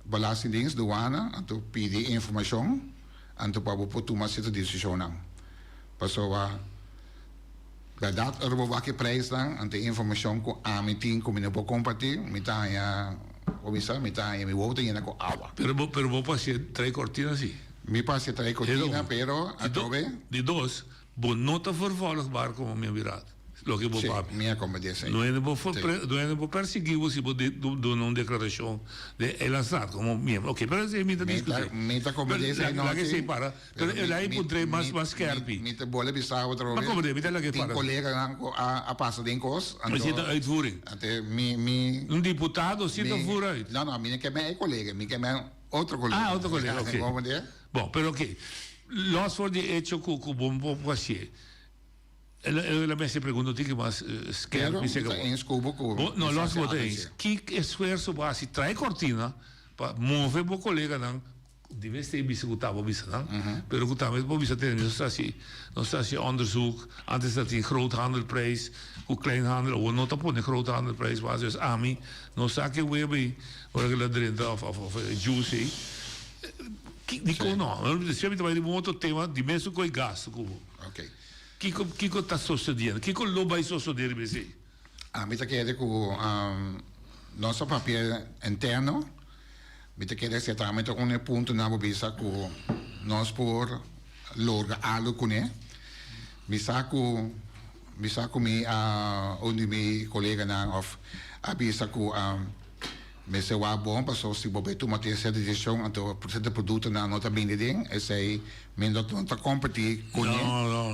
Belastingdienst, douane, untuk PD information, untuk para potuma situ decision nang. Pasowa, dat er bewaken prijs dan, untuk information ko amitin ko minabo kompati, mitanya, komisa, mitanya mi wote yun ako awa. Pero vos pasé 3 cortinas sí. Mi pasé 3 cortinas, pero atrove. De dos, vos no te vervolgbaar como mi virad. Lo que vos papi. Minha como disse. Não é vou perseguir você por uma declaração de Eilandstraat como membro. Ok, pero é minha discussão. Minha como disse não. Lá que se para. Pero lá encontrei mais carpi. Minha bola bisava outra vez. Mas como de, minha lá que para. Tem colega a passa de encos. Mas você está uitvoering. Até um deputado se está voering. Não, minha que é colega, minha que é outro colega. Ah, outro colega, ok. Bom, pero ok. Los for de hecho com bom paciente. Ela me perguntou que mais quer me seguir. Não, nós botamos. Que esforço base trai cortina para mover o colega não. Deve ser biscutava bisa não. Pero que também por bisa ter não está se onderzoek. Antes dat die groothandelprijs, hoe kleinhandel, ou não tá por groothandelprijs was dus AMI. Não está que we bij orgulho dentro of juicy. Die kon não. Se me trabalha de outro tema, de mesmo com gasto como. Ok. Kiko está sucedendo? Kiko lo vai suceder, bem? Me te quede com nosso papel interno. Me te quede certamente um ponto na bobisa com nós por logo algo com ele. Me saco mi onde mi colega na of abisa com me se wa bom passou se bobe tu mate essa decisão então por ser produto na nota bem de ding é sei me não tá competir com ele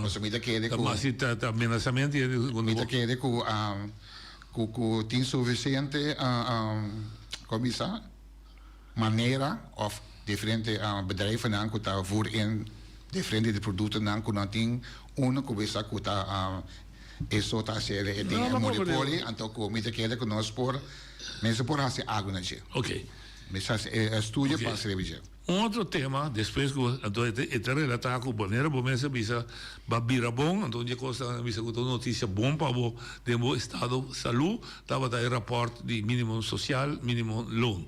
mas me te quede com mas se tá amenazamento e me te quede com tem suficiente comisa maneira of diferente bedrijven aan que tá voor in diferente de produtos aan que não tem uma comisa que tá isso tá ser é tem monopólio então me te quede com nós por mensen por hacer algo na gente. Ok. Mas estudo para ser revisado. Outro tema, depois que então é relatar com Bonaire, bom mesa bisa babira bom, então de costa bisa com notícia bom para o demo estado de saúde, tava da rapport de mínimo social, mínimo loan.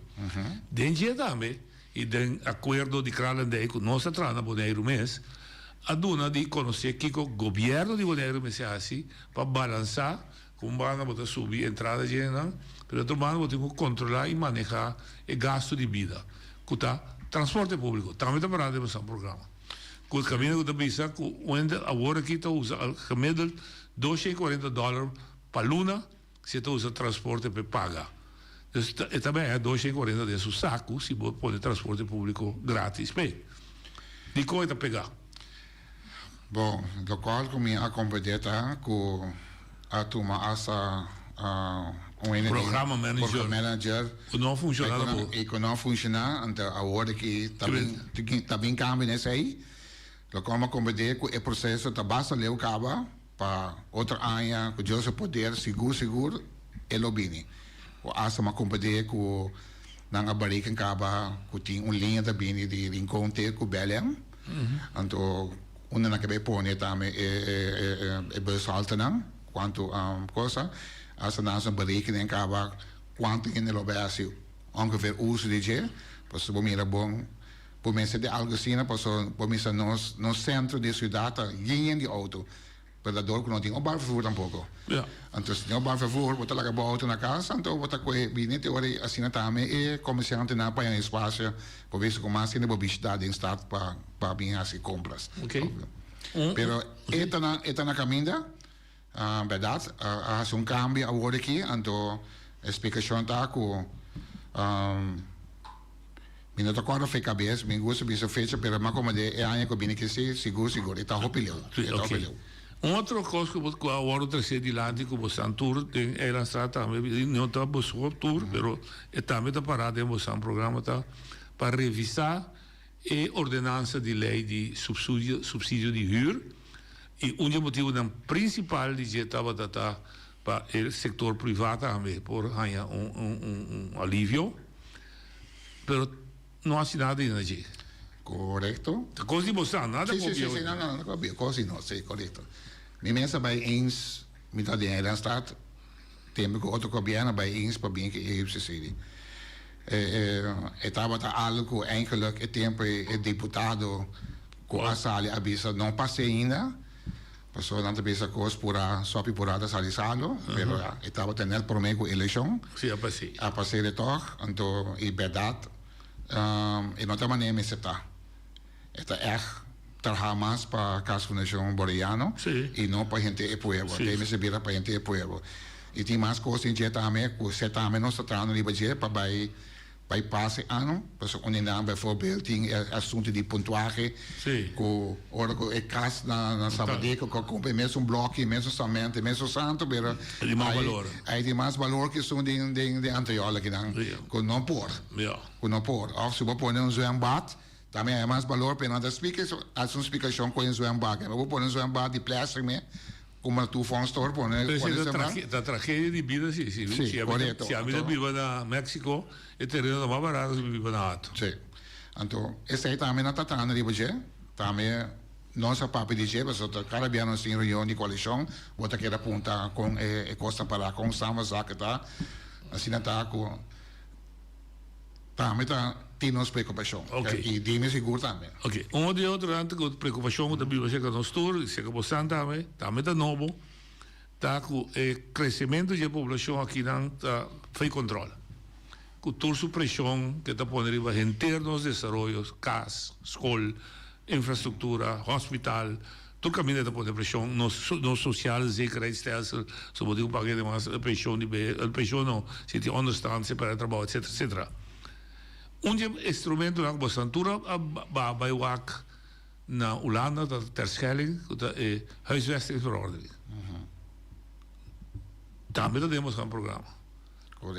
Denje também e den acordo de Kralendijk com nossa trana Bonaire mês, a dona de conhecer que o governo de Bonaire mês assim para balançar com bana botar subir entrada de pero outro lado temos que controlar e manejar o gasto de vida. Cuta transporte público, também está parado de um programa. Com o caminho que está pensando, onde agora aqui está usa gemiddeld $240 para luna, se tu usa transporte para pagar. Dus também é $240 de seu saco, se você pode transporte público grátis. Bem, de coisa pegar. Bom, do qual comigo acompanhar com a turma asa Programa manager. Não funciona. E quando não funciona, então a hora que também cambia nesse aí, do qual acompanhar com o processo da base leu caba para outra área, com o poder seguro e lobini. O asa acompanhar com na barriga caba, com tem linha da bini de encontro com Belém, então una na cabe pone também é besalta não, quanto coisa asa nasa berekening kaba quanto in de lobatie ongeveer uso de je pues bo mira bom por mensen de algecina paso por mensen no centro de ciudad gingen die auto pero daardoor kon ding opbouw vervoer tampoco ja entonces no opbouw vervoer wordt la gabo auto na casa então bota ko binete ori asina tame e comerciante na pa en espacio por ver como assim de publicidade em stad para bem assim compras okay pero eta na caminda verdade, há um cambio agora aqui, então a explicação está com me não toca foi cabeça, me gosta de fecha, mas como é a que bem que se seguro, está hopileu. Outra coisa que eu agora trazer de lá de como Santur tem ela está também não está buscando tour, mas também está parado em um programa tá para revisar e ordenança de lei de subsídio de huur. E um motivo principal de estava para o setor privado também por ganhar alívio, mas não há nada ainda. Correto. Coisa de você nada sim, não, coisa não, sim, correto. Me mensen bij eens met dat in de staat, tem que outro governo bij eens para bem que é subsídio. Estava algo eigenlijk het tempo deputado com a sala avisa não passei ainda. Passou na cabeça coisa pura só pipurada salisalo, pero estava tendo problema com eleição. Sim, a passei. A passei de toch, então e verdade, e não tem nem me aceitar. Está trabalhar mais para a Casa Fundação Boreano e não para a gente e pueblo. Tem me servir para a gente e pueblo. E tem mais coisas em dia também, que você também não está trazendo de budget para vai passe ano, dus onde bijvoorbeeld tem assunto de pontuagem, com ora com caso na sabadeco com mesmo bloco, mesmo somente, mesmo santo, pero de mais valor. Aí de mais valor que são de anterior que não, com não por, com não por. Of se você põe zwembad, também é mais valor para nada explicação, as explicação com zwembad. Eu vou pôr zwembad de plástico, como tu faz store, pôr, da tragédia de vida, sim, correto. Se a vida vive na México, é terreno mais barato se vive na Ato. Sim. Então, esse aí também não está tratando de budget, também nossa papo de jeito, porque cada dia nós temos reunião de coalição, bota que aponta com costa para com sama saca tá, assim não está com também tá tem nossa preocupação. E dime seguro também. Ok. De outro antes que preocupação da biblioteca do tour, se que você também tá novo, tá com o crescimento da população aqui não tá foi controle. Com toda a pressão que está pondo em termos de desenvolvimento, casa, escola, infraestrutura, hospital, todo caminho está pondo pressão no social, zekerheidsstelsel, so moet ik pakken de mas pressão não, se tem onderstand, se para trabalho, etc. Instrumento na Bosantura bij WAC na Hollanda, dat Terschelling, dat is huisvestingsverordening. Daarmee temos een programma.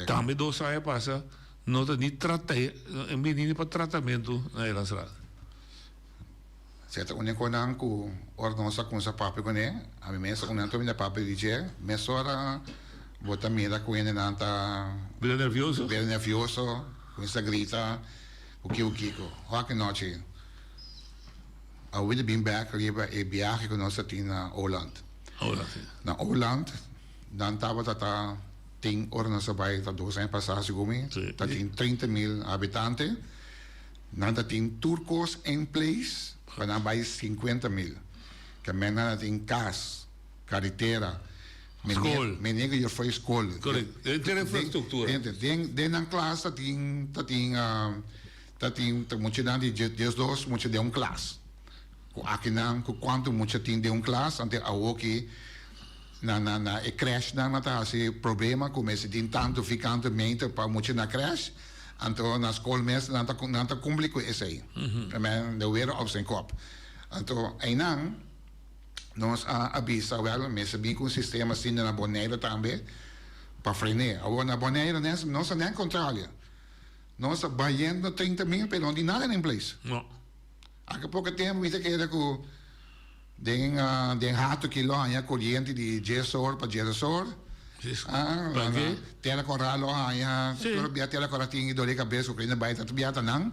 Daarmee door zij passen, dat niet para tratamento na Elandsraad. Certo, unico nanku ornosa com sa papi kone, a mi mesa con nanto minha papi dice, mesora bota mira com ele nanta. Bem nervioso? Bem nervioso. Com essa grita, o Kiko. Qualquer noite, I will be back, riba e viagem com nós aqui na Holland. Na Holland, dan estava tata tem horas sabay ta 2 anos passados gumi, ta tem 30,000 habitantes, dan ta tem turcos em place, para mais 50,000. Que mena tem casa, carretera. Menino je foi escola. Correto. Tem infraestrutura. Tem na classe tem muito de 10 muito de classe. Aqui não quanto muito tem de classe ante a que na e crash na mata si problema come se din tanto ficante mente pa mucho na crash anto na school mes nanta cumpli com esse aí men de weer op zijn kop anto einang nós avisa wel mes bem com sistema assim na boneira também para frenar agora na boneira nós nem controla nós baiando 30.000 pero não tem nada em place no há pouco tempo me que era com den hato kilo anya corriente di Gesor pa Gesor perché? Tela corralo anya però bia tela corratingi dole cabeça que na baita tu biata nang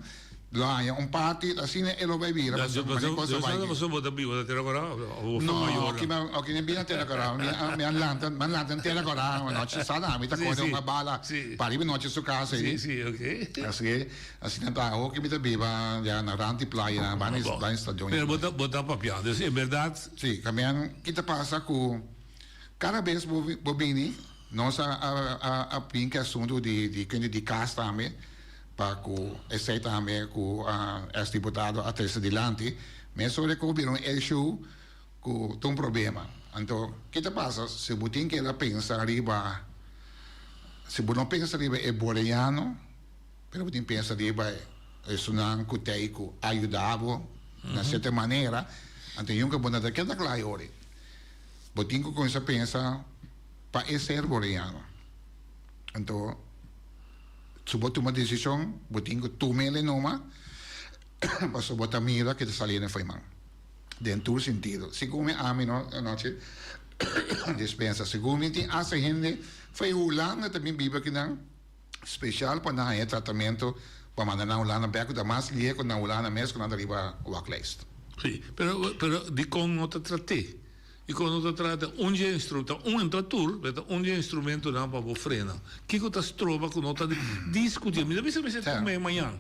lo anya un party assim e lo vai vira mas cosa vai posso botar bigo tela corralo o no che ne bia tela corralo mi anlanta tela corralo no ci sarà mi ta cosa una bala pari no ci su casa sì ok assim tá o que me ta biba ya na ranti playa na van stagione pero botar papiado é verdade sì cambiano che te passa con cada vez bobini nós a pinca assunto di casta também para com esse também com esse deputado a terça dilante mas sobre que viram issue com um problema então que te passa se você que ela pensa arriba se você não pensa arriba é boreano pero você pensa arriba é sunan kuteico ajudava na certa maneira então nunca bona daquela claro você com essa pensa para ser boreano então se você toma decisão você toma ele numa para se você mira que te salir foi mal dentro do sentido se come a mim noite dispensa se come tem essa gente foi o lana também biba que não especial para na tratamento para mandar na ulana beco da mais lie com na ulana mesmo quando arriba o worklist sì però di con nota tratte e quando nota tratta un strumento un entratur vedo un strumento não para frena que tu trova com nota discutir me deve ser também amanhã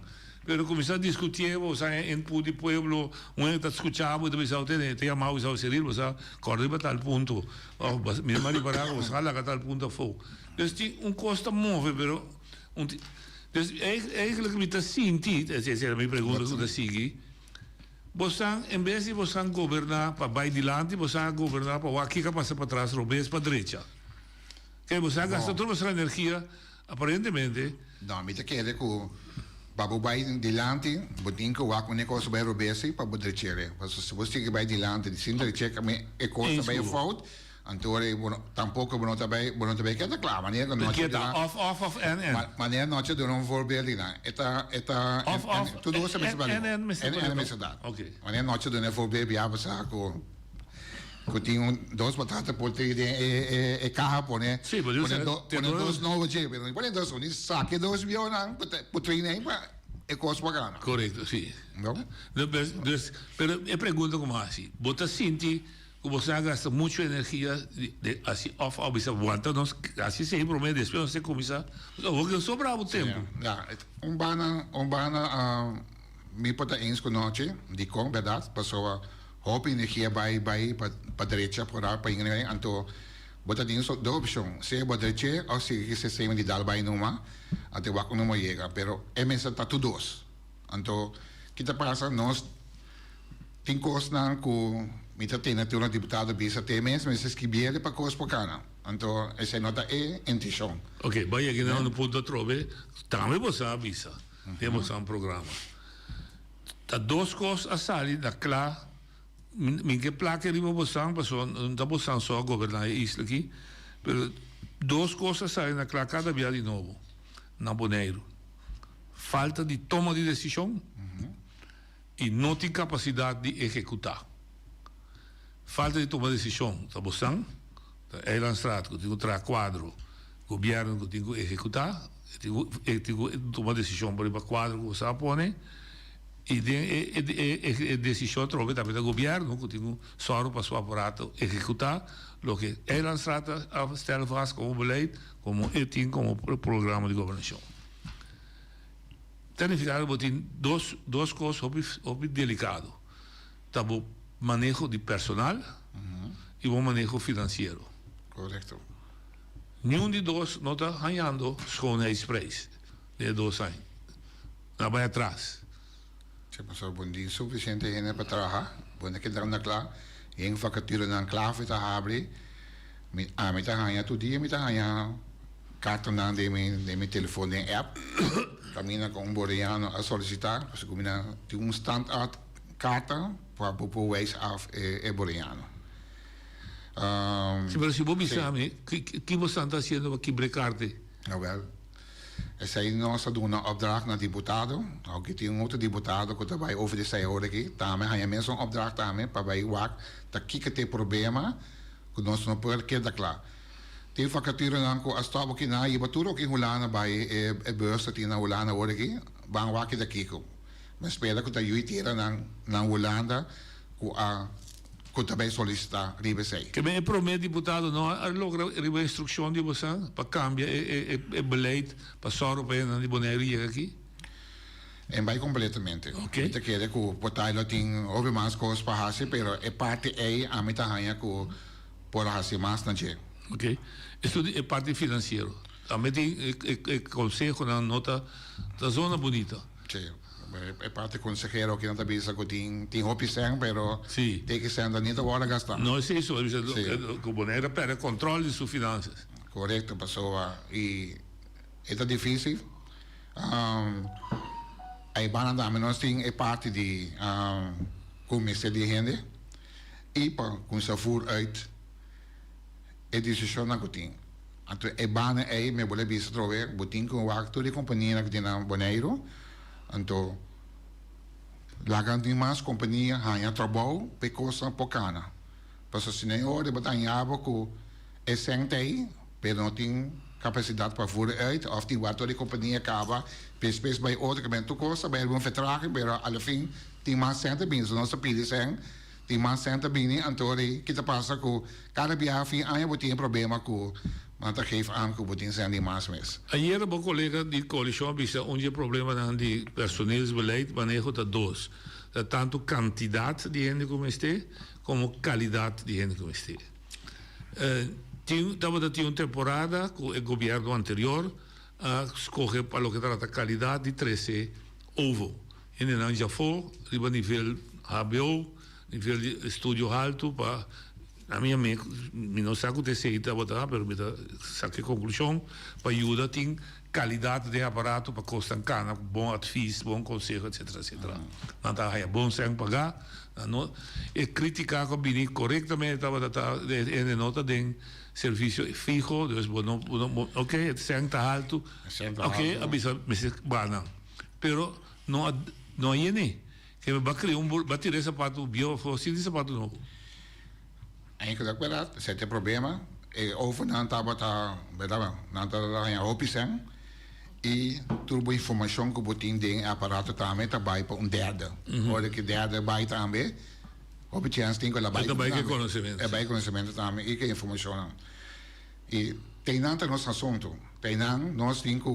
pero começar a discutir você em pude pueblo um está escutando deve ser até te amar usar o cerir você corre para tal ponto me mari para você lá a tal ponto foi então costa move pero eigenlijk me está sentindo essa é a minha pergunta que sigue você em vez de você governar para vai adiante você governar para aqui que passa para trás robês para direita que você gasta toda a sua energia aparentemente não me te quer com para vai adiante botin que o aqui nem coisa vai robês para poder tirar se você que vai adiante de sim direita que é coisa vai fault Antore tampouco não também que é claro maneira não é off and maneira não te dou um voorbeeld na eta tudo isso mesmo ok maneira não te dou um voorbeeld já você que tinha dois batatas por ter e carro por né sim por dois novos jeito mas por dois unis saque dois milhões por treinar para é coisa bacana correto sim não pero eu pergunto como assim bota senti você gasta muita energia assim off você aguenta nós assim sem problema depois você começa o sobra o tempo bana me pode eens com noite de com verdade passou hope energia vai para direita para inglês então bota dentro da opção se para direita ou se se de dar vai numa até o que não chega pero é mesmo tá tudo então que te passa nós tem coisa com Mita tem natuurlijk deputado bisa temes, mas escrever para coisa bacana. Então, essa nota é intenção. Ok, vai aqui no ponto trove, também você avisa. Temos um programa. Tá duas coisas a sair da claro. Minha placa ali para você, não tá você só governar isso aqui, mas duas coisas a sair da claro cada dia de novo. Na Boneiro. Falta de toma de decisão e não tem capacidade de executar. Falta de tomar decisão, tá bom? É lançado, tem que quadro, governo que tem que executar, tem que tomar decisão para o quadro que você põe, e decisão trova também do governo que tem que só para o seu aparato executar, o que é lançado a stellen vast como beleid, como etim, como programa de governação. Significa que tem duas coisas muito delicadas. Tá bom? Manejo de personal e o manejo financeiro. Correto. Nenhum de dois não está ganhando schoonheidsprijs de 2 anos. Não vai atrás. Se passou bom dia suficiente para trabalhar, bom que dar na claro, em vacatura na clave tá abre, Mita hanya tu dia mita hanya karton na de mi telefoon de app. Camina com Boreano a solicitar, dus camina die standaard kaarten para poder wijs af Boreano. Sim, mas se você sabe, que você está fazendo para quebrar carta? Nou wel. Zij nós doen een opdracht naar deputado. Ook die een grote deputado que daarbij over de zij horen aqui. Daarmee gaan je mensen een opdracht daarmee, para wij waak dat kijken te problema, que nós não pode quedar claro. Die vacature dan ko as tabo kina je baturo ki hulana bij beurs dat na hulana horen aqui. Bang waak dat kiko. Maar spelen ko dat jullie tira na Holanda ko ko daarbij solicitar ribe zij. Que bem promete deputado não a logra ribe instrução de você para cambiar beleid para zorgen para na boneria aqui. En bij completamente. Okay. Te quiere que portarlo tin over más cosas para hacer, pero es parte a mí también que por hacer más nadie. Ok. Isso é parte financeira. Também tem conselho na nota da zona bonita. Sim. É parte consejero que não está bisa que tem opção, pero sim. Tem que ser ainda nem agora gastar. Não é isso, o boneiro para controle de suas finanças. Correto, pessoa. E é difícil. Aí van a nós tem é parte de comissão de renda e para com se voer uit é decisão na cotin. Então é bana aí me vou bisa trover, botin com o acto de companhia que tem na Boneiro. Então lagan tem mais companhia hanya trabalho pe coisa pocana. Para se nem hora batalhava com é sentei, pero não tem capacidade para voeren uit, of die waardoor de compagnie acaba, pes bij outra que ben toekost, bij een vertraging, maar alle fin, die man centen binnen, zoals de pili zijn, die man centen binnen, en toen kita passa que cada viagem aí eu tinha problema com, mas tá geef aan que eu tinha zijn die maas mes. Ayer een collega die coalitie bisa onde problema na die personeelsbeleid, manejo dat dois, dat tanto quantidade de gente como este, como qualidade de gente como este. Estava tinha uma temporada com o governo anterior escolher para o que trata qualidade de 13 ovo. E não já foi, a nível HBO, nível de estúdio alto, para a minha não sei o que se estava a mas saquei conclusão para ajudar tem qualidade de aparato para custar cana, bom advies, bom conselho, etc, etc. Não está aí bom sem pagar, não e criticar com bem corretamente estava de nota de serviço fijo, dus ok, het zijn te alto, ok, abisa bana, pero não é nem que vai criar bater esse sapato bio, fossil de sapato novo. Enkel dat wel dat, zet problema, over na tabata, bedava, na tabata hanya opisen, e turbo informação que botin ding aparato também tabai para derde. Olha que derde bai também. Op het chance tem que lá bij conhecimento. É bij conhecimento também e que informação. E tem nada nosso assunto. Tem nós tem que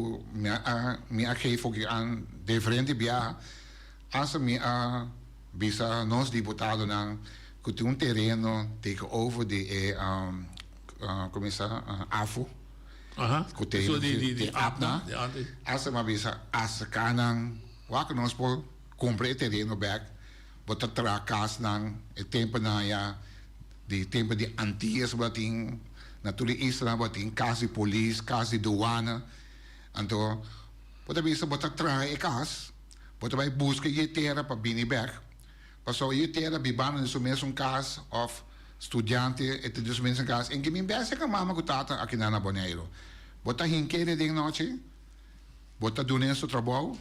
me geven que aan diferente via as me bisa nós deputado nan que tem terreno tegenover de como se AFO. Aha. So die APNA. As maar bisa as kanang wa nós por comprar terreno back. Bota tracas nang tempo na ya di tempo di antigas bating natuurlijk Israël bating kasi police kasi douane anto bota bisa bota trai ekas bota vai busca je terra para bini back paso je terra bibana de mesmo cas of estudiante et dus mensen cas en gemin bese ka mama kutata aqui na Boneiro bota hinkere ding noche bota doen eso trabalho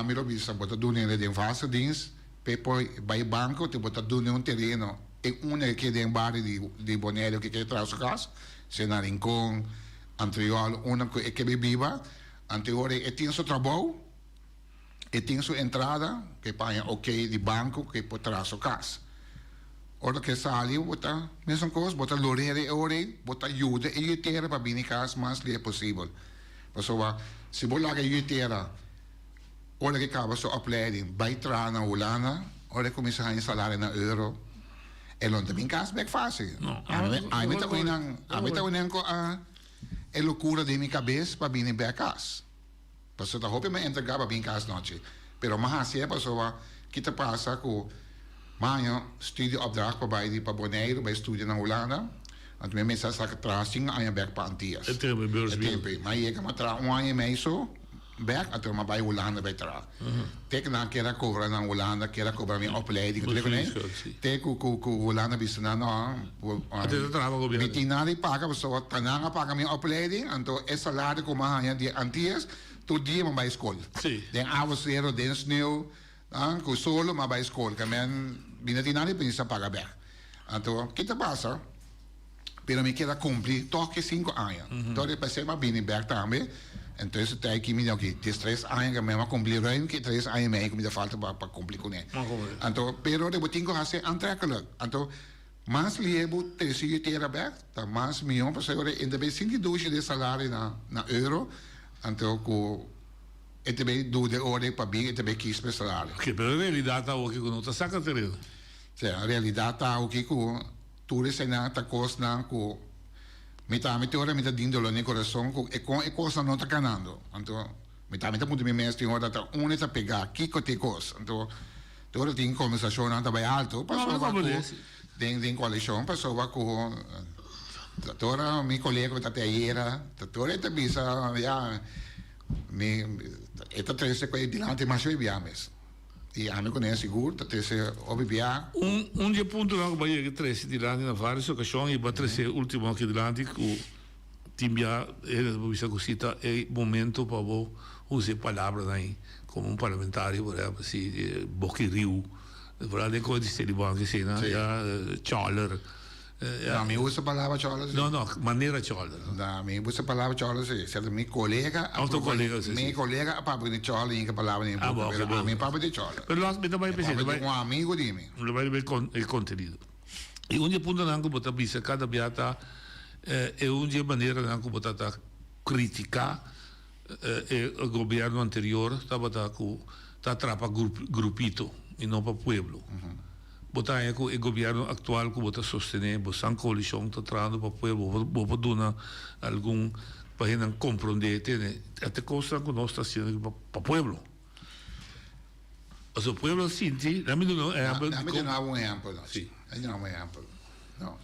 miro bisa bota doen in de vaste dienst poi bij banco te botar doen un terreno e una che den bari di Boneiro che traz gas se na rincon anterior una che bebiva anterior e tinha seu trabalho e tinha sua entrada che paga ok di banco che potrà so gas ora che sali bota mesmo coisa bota lorere ore bota ajuda e terra para bini gas mas li é possível pessoa se bola que terra ora que acaba sua opleiding bijtra na Holanda, ora começa a instalar na euro. E não tem caso bem fácil. A mim tá unendo é loucura de minha cabeça para vir bem casa. Porque eu hope me entregar para vir casa noite. Pero mas se é pessoa que te passa com manhã estudio opdracht para Boneiro, bij studie na Holanda. Want mijn mensen zeggen trouwens 10 aan je werk pa Antilles. Het is bij beursbeeld. Maar je kan maar trouwens aan je mee zo. Werk at maar bij Hollanda bij tra. Teken na kera cobra na Hollanda, kera cobra mijn opleiding. Teken ku Hollanda bis na no. Het is het trabajo bien. Met die nari paga so wat kananga paga mijn opleiding. Anto es salario kom aan die Antilles. Tu dia maar bij school. Sí. Den avocero, den sneeuw. Dan ku solo maar bij school. Kamen binnen die nari pensa paga berg. Anto kita pasa. Pero me queda cumplir toque 5 años. Entonces pasé más bien en berg también. Entonces tijd que me okay, tes 3 años que me va cumplir ruim que 3 años me que me falta para cumplir con él. Entonces, pero de botingo hace aantrekkelijk. Entonces, más liebo te sigue tierra berg, dan más miljoen per euro in de bezingi douche de salario na euro. Entonces, ko ete be do de orde pa bi ete be kies per salario. Okay, pero en realidad está ook con otra saca terreno. En realidad está ook ko toere zijn na ta kos na ko metà ora metà dindolo nel corazon e cosa non sta canando. Anto metà punto mi mesti ora da un'eta pega kiko te cos. Anto ora tin conversazione anda bei alto, passo va con den coalition, passo va con ora mi collega ta iera, ora te bisa ja mi eta trese quei dilante ma sui biames. E a me conhece seguro, dat is OBBA. Un punto não vai que três dilante na várias ocasiões e vai três último que dilante o timbia ele bisa cosita é momento para vou usar palavras aí como parlamentário por exemplo se Boquiriu verdade coisa de ser bom que se na já Charler. Não, me usa a palavra Charles. Não, maneira Charles. Não, me usa a palavra Charles. Se meu colega, meu colega, papo de Charles, em que palavra nem pouco. Meu papo de Charles. Pero nós também pensamos, um amigo de mim. Lo vai ver com o conteúdo. E um ponto não que botar bisa cada biata é maneira não que botar criticar o governo anterior, tá atrapa grupito e não para pueblo. Botar é o governo atual que bota sostener, botar coalição está trazendo para o povo, botar dona algum para não compreender, até coisa que nós está sendo para o povo. O povo sente, dá-me um exemplo. Dá-me um exemplo, sim. Dá-me um exemplo. Não.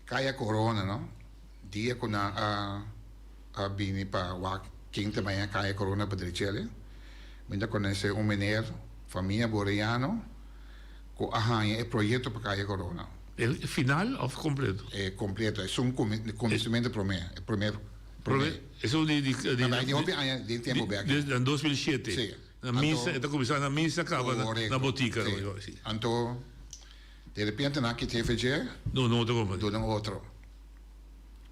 Kaya corona, não? Dia que a bini para o quem também kaya corona para direita, ainda conhece meneer, família boreano. Com o projeto para Caia Corona. É final ou completo? É completo, é um começamento primeiro. Isso é de tempo back. Desde 2007. Sim. Na missa, está começando na missa, acaba na botica. Então, de repente, na que TVG, não outro companhia. Do um outro.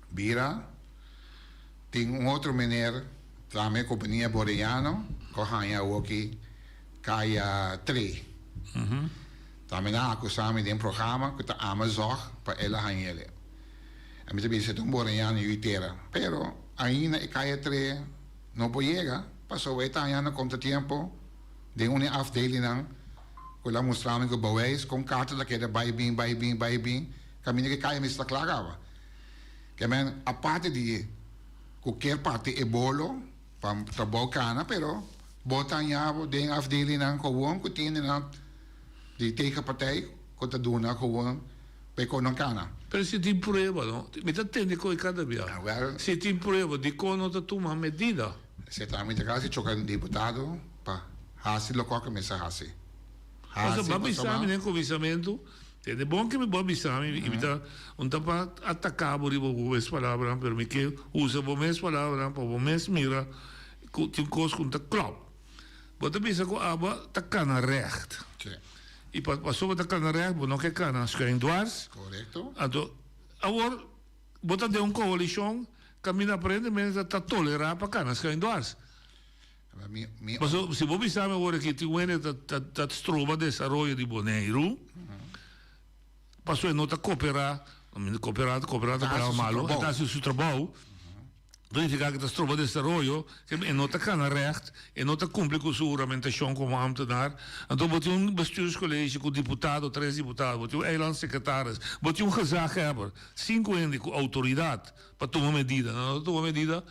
Bira, tem outro meneer, também companhia boreano, com a aqui, Caia 3. Também ako samen in programma que tá Amazon para ela hanhele. A mim também se um boreano uitera. Pero ainda e caia tre não pojega. Passou aí tá ainda conta tempo de uma afdeling com a mostrando que bewijs com carta da que era bij bin. Caminho que caia me está clarava. Que men a parte de qualquer parte é bolo para trabalhar cana, pero botan já de afdeling gewoon que tem die tegenpartij kon dat doen gewoon bij Konankana. Pero se tem prueba, não? Me tá tendo com cada vez. Se tem prueba de como tá tomando medida. Se tá muito grave, choca um deputado para hasi local que me sa hasi. Mas o babisame nem convencimento. É bom que me babisame evita para atacar por as palavras, pero me que usa as palavras para as mira tem coisa com tá claro. Bota pensa com aba tá cana recht. E passou a cana recht, não que cana schuin dwars. Correto. Agora, bota de coalição, caminha aprende, mas está tolerar para cana schuin dwars. Mas se você sabe agora que tem uma trova de desenvolvimento de Bonaire, passou a nota cooperar para malo, está se o trabalho. Verificar que dat trova de desarrollo, que é nota cana recht, é nota cumpre com sua juramentação como ambtenaar. Então, bote bestuurscollege com deputado, 3 deputados, bote eilandsecretaris, bote gezaghebber, 5 com autoridade para tomar medida. Não tomar medida,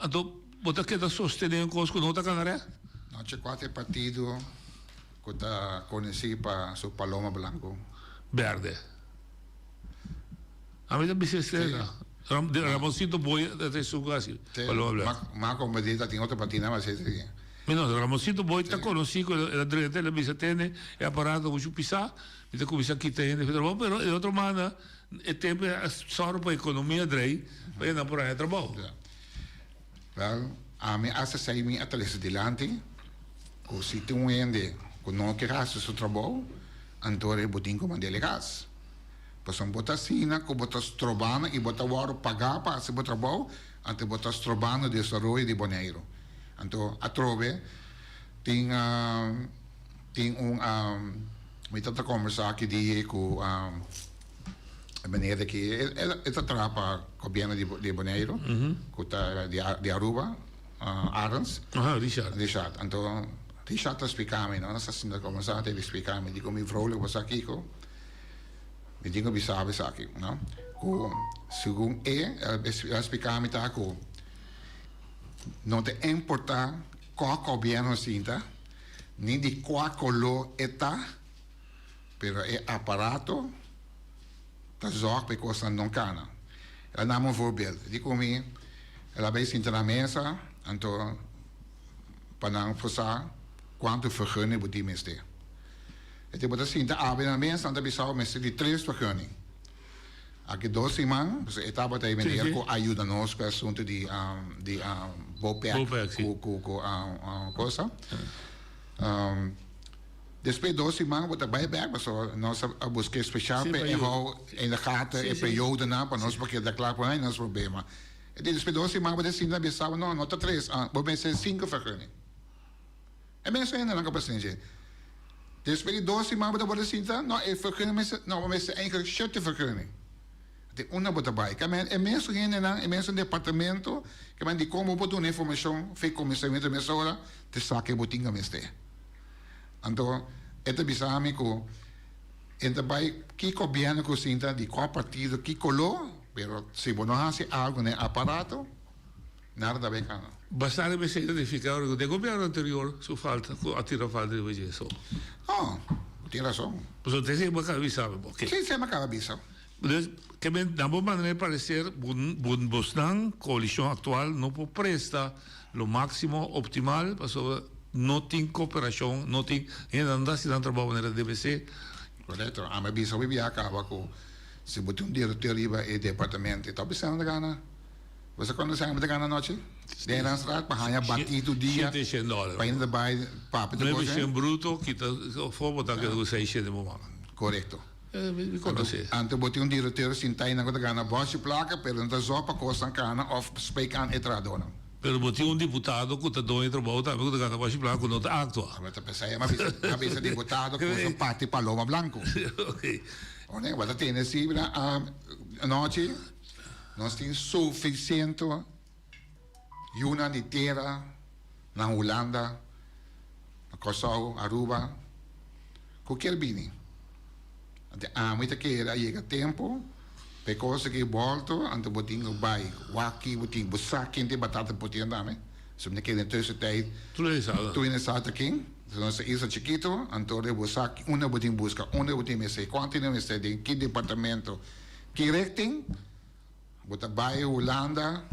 então, bote que está sustentando com nota cana recht? Não, tinha 4 partidos que está conhecido para sua Paloma Blanco. Verde. A mí también se estrella. De Ramoncito Boy de su casa. Más como medida tiene otra patina más ese. Menos Ramoncito Boy está conocido la dreta la bisa tiene el aparato mucho pisar, y te comienza a quitar pero el otro manda el tiempo solo para economía drei, para ir por ahí trabajo. Wel, a mí hace 6 meses atrás delante, o si te muende, con no que hace su trabajo, entonces botín como delegas. Pues son botas sina, con botas trobana y botas waro pagar para hacer bot trabajo, ante botas trobana de desarrollo de Bonaire. Entonces, a trove, tem met dat conversatie die ik meneer de que het atrapa governo de Bonaire, de Aruba, Arens. Richard. Então, Richard explicava-me, não, nessa cima da conversação, ele explicava-me, digo, meu vrolijk was aqui, me digo, me sabe aqui, não? Segundo ele explicava-me, tá, não te importa qual governo sinta, nem de qual color está, pero é aparato da zorg bij kosten non kana. Ela nam een voorbeeld. Die kom hier, ela bij sinta na mesa, en to panang fosa quanto vergunning moet die miste. Het moet sinta abe na mesa, en dat bisau miste die 3 vergunning. Aqui 12 man, dus etapa dat meneer ko ajuda nos com assunto de BOPEC, coisa. Depois 12 man wordt erbij bij, maar zo nós buscar speciaal para in de gaten in periode na, para nós porque da claro para nós problema. E depois 12 man wordt assim na bisau não, nota 3, vou pensar 5 vergunning. É mesmo ainda não capacete. Depois 12 man wordt assim, não é vergunning, não, mas eigenlijk 7 vergunning. De una bota bai. Kamen e meso hene na e meso departamento que man di como botu na informação fe comissamento mesora te saque botinga meste. Anto eta bisami ko enta bai ki governo ko sinta di qual partido ki colo, pero se bono hace algo ne aparato nada becano. Bastarebbe se identificare che del governo anteriore su falta a tiro falta di questo. No, tiene razón. Pues usted se va a avisar, ¿ok? Sí, se me acaba avisar. Dus, que me da uma maneira parecer Bosnan, coalição atual, não pode prestar o máximo optimal, porque não tem cooperação, não tem ainda se dá trabalho na DBC. Correto. A minha visão é acaba com se botar diretor e departamento, está pensando na Gana. Você quando sai da Gana noite? De na estrada para ganhar batido dia. Para ainda vai papo de coisa. Não é bruto que tá for botar que eu sei de momento. Correto. Antes botei diretor sintai na Gana bosse placa, pero não só para costa cana of speak aan etradona. Pero botei deputado que está doendo trabalho também que Gana bosse placa não está atua. Mas pensei, mas a deputado com um parte paloma blanco. Okay. Olha, wat tem assim, noite nós temos suficiente una de terra na Holanda, na Curaçao, Aruba, qualquer bini. Muita que chega tempo, per cosa che volto, ante botinho vai, waki botinho, bussakin de batata botinho também. Se me quer nessa tijd, tu in staat aqui, nós is chiquito, antore bussak, una botinho busca, una botinho me sei, quanto me sei, de que departamento, que recting, bota vai Holanda,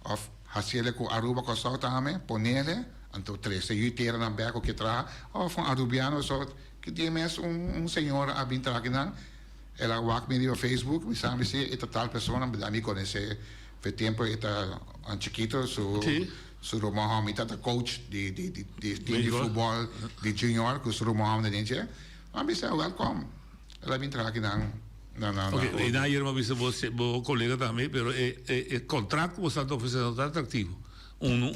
of hasele com Aruba com South também, ponele, anto 13 jutera na berco que tra, of van Arubiano so que tem mesmo senhor a vir trabalhar, ela wak me no Facebook, me sabe se é tal pessoa, me dá me conhecer, foi tempo eta an chiquito, su Romão me tá coach de time de futebol de junior, com su Romão me dentro, mas me sei welcome, ela vem trabalhar Ok, e daí eu visto você, o colega também, pero o contrato que você está oferecendo está atrativo. Não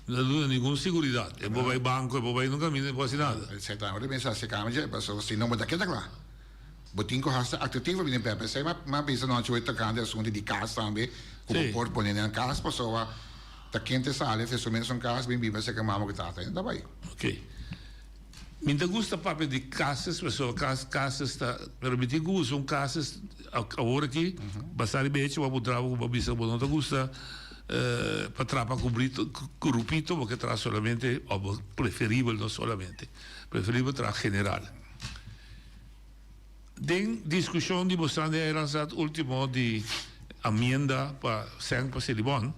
dá nenhuma segurança. Eu vou banco, eu vou no caminho, não posso nada. Certamente, pensa se câmera, mas se não me dá que lá. Botinho hasta atrativo bem para pensar, mas pensa não achou esta câmera assunto de casa também, como pode pôr na casa, pessoa tá quente sale, fez menos um casa bem viva, se que mamo que tá, ainda vai. Ok. Me gusta papel de casas, pessoal, casas está, pero me gusta casas agora aqui, bastante bem, eu vou trabalhar com babisa, não te gusta para trabalhar com grupito, porque traz solamente, ou preferível não solamente, preferível traz general. Den discussão de mostrando era lançado último de amenda para sang para Selibon.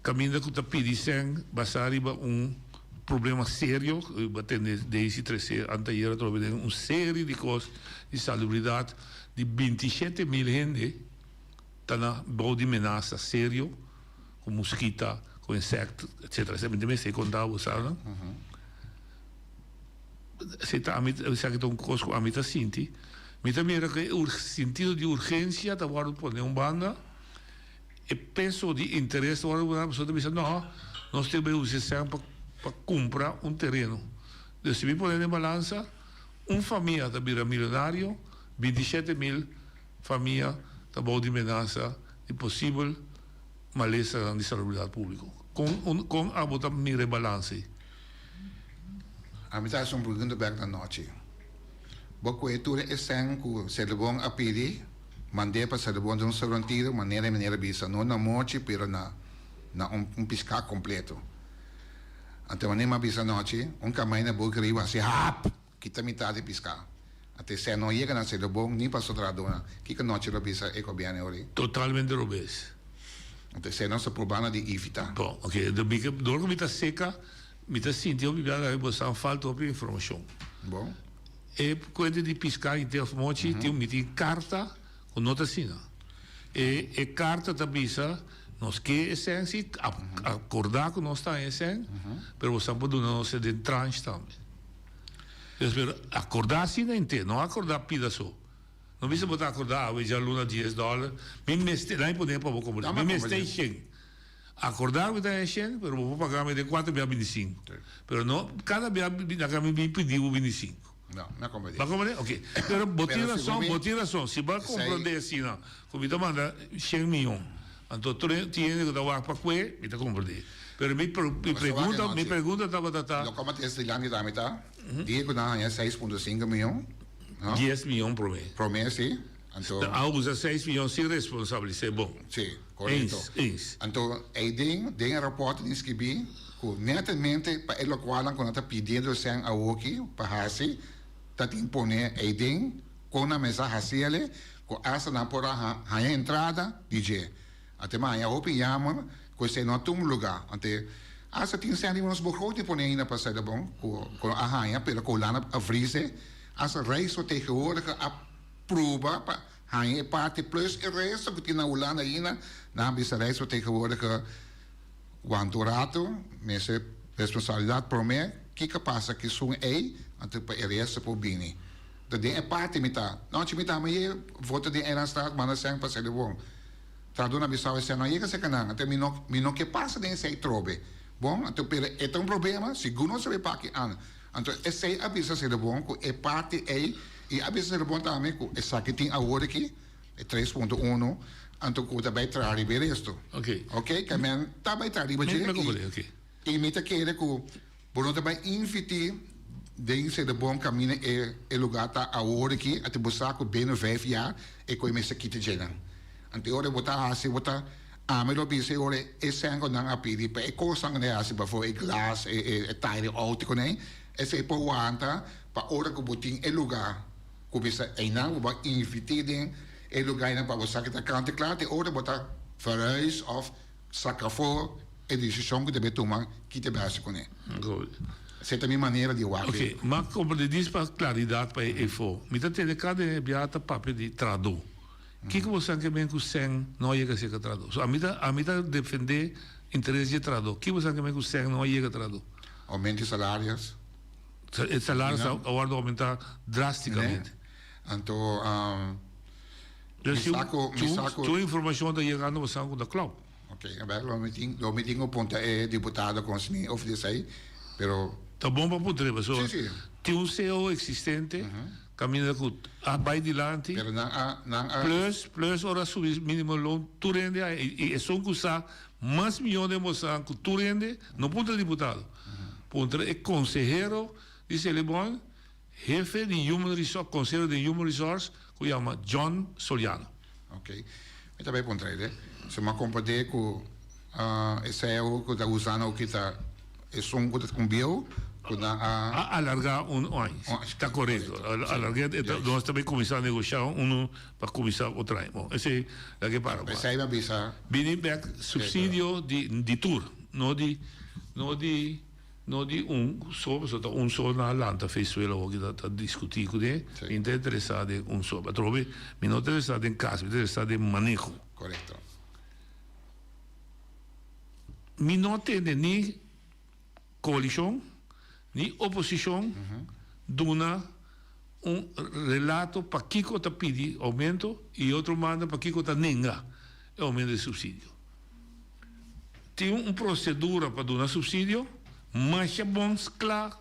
Caminho que tá pedi sang basari ba problema sério, batendo desde 13 anterior trouxe série de coisas de salubridade de 27.000 gente tá na boa de ameaça sério com mosquita, com insecto, etc. Você contava, sabe? Se está a mim, se aqui um coisa a mim tá sinti, me também era que o sentido de urgência tá agora poner banda e peso de interesse agora uma pessoa tá pensando não, nós temos usar para comprar terreno. Então, se me põe em balança, família tá vira milionário, 27.000 família tá boa de ameaça de possível maleza de salubridade pública. Com a botar me rebalance. A mim tá um pergunta back na noite. Boa coisa é sem que se lebon a pedir, mandei para se lebon de sobrantiro, maneira bisa, não na morte, pero na piscar completo. Então, maneira bisa noite, caminho na boca riba assim, kita metade piscar. Até se não chega na se lebon, nem para sotradona, que noite lo bisa é cobiane ori. Totalmente robês. Então, se não se problema de evitar. Bom, ok, doordat me tá seca, me tá sentindo que vai buscar falta de informação. Bom. E coisa de piscar em termos monte, tem carta com nota assina. E carta da bisa, nós que essência acordar que nós está em essência, mas você pode não ser de tranche também. Então, acordar assim não acordar pedaço. Não precisa botar acordar, hoje a luna $10, nem poder para você comprar. Me mestei 100. Acordar me dá 100, mas vou pagar me de 4 via 25. Mas não, cada via me pediu 25. Não é como dizer. Ok. Mas botir razão. Se vai comprar assim, não. Como me manda 100 milhões. Então, tinha que dar para quê? Me comprar. Mas me pergunta, tá. Não como esse lá de dame tá? Digo não é 6.5 milhões. 10 milhões por mês. Por mês, sim. Então, usa 6 milhões sem responsabilidade, bom. Sim, correto. Então, tem aeroporto de escrever, netamente, para ele qual quando está pedindo sem a aqui, para assim, está imponer com a mensagem assim, com essa na porra, a entrada, DJ. Até mais, a opinião, com esse não tem lugar. Até, essa tem sempre uns burros de poner ainda para ser bom, com a rainha, pela colana, a frise, essa reis o tegenwoordig prova para a parte plus e resto que na Holanda ainda na bisa reis o tegenwoordig quanto rato nessa responsabilidade por mim que passa que são até para o resto por bem então é parte mita não te mita mas voto de era estado mas não para ser bom traduz na bisa esse não é que se canang até mino que passa dentro sei trobe bom então é um problema segundo se vai para aqui então esse a bisa ser bom é parte e a bisa ser bom também essa aqui tem agora aqui é 3.1 então que também traz bem resto ok que men também traz bem e mita que ele que por não também invitar dentro ser bom caminho é lugar tá agora aqui até buscar com bem 5 jaar e com esse aqui te genan então ora botar assim botar me lo bisa ora e sangue não a pedir para coisa né assim para foi glass e tire out com né esse por wanta para ora que botin e lugar que bisa não vai invitar dentro e lugar na para você que tá cante claro te ora botar verhuis of sacafo e decisão que deve tomar que te base com né essa é a minha maneira de fazer ok mas como diz para claridade para info me tá tendo cada biata papel de traduz que você quer bem que sem não chega a ser traduz a mim tá defender interesse de traduz que você quer bem que sem não chega a traduz aumento de salários o salário agora aumentar drasticamente então tua informação está chegando você com da cloud ok lo meeting o ponto é deputado com o of this aí pero tá bom para poder pessoa tem um CEO existente caminha com a vai dilante plus ora subir mínimo loan tu rende e são custar mais milhões de moças que tu rende no ponto de deputado ponto é consejero diz ele bom jefe de Human Resource conselho de Human Resource que chama John Soliano ok eu também ponto ele se uma companhia com esse é o que está usando o que está é som que está com bio alargar un año. Está correcto. Alargar, nós também começar a negociar para começar outra. Esse é o que para. Mas aí vai bisa. Binnenberg subsídio de tour, não de um só na lanta fez o que está discutindo com ele. Me interessado em um só. Trove, me não interessado em casa, me interessado em manejo. Correto. Me não tem nem coalição, nem oposição, dona relato para Kiko está pedir aumento e outro manda para Kiko está nega aumento de subsídio. Tem uma procedura para dar subsídio, mas é bom, claro,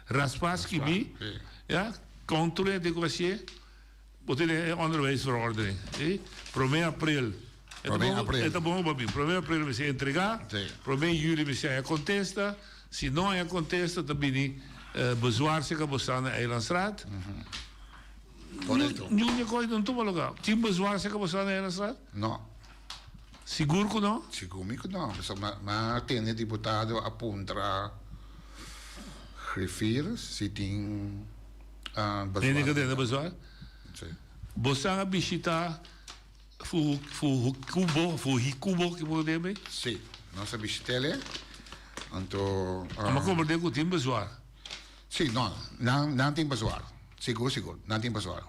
raspas que vi, controle de você, você é onderwijsverordening, para 1 abril. É bom, Babi. 1 abril você entregar, para 1 julho você contesta, se não contesta, também bezwaar que você na Eilandstraat. Correto. Não coisa não toma lugar. Tem bezwaar que você na Eilandstraat? Não. Seguro que não? Seguro que não. Mas tem deputado apontar grifeiros, se tem bezwaar. Nem que tem bezwaar? Sim. Você vai visitar Fu Cubo que pode bem? Sim, nossa bicicleta. Então, mas como tem que ter bezwaar? Sim, não tem bezwaar. Seguro, não tem bezwaar.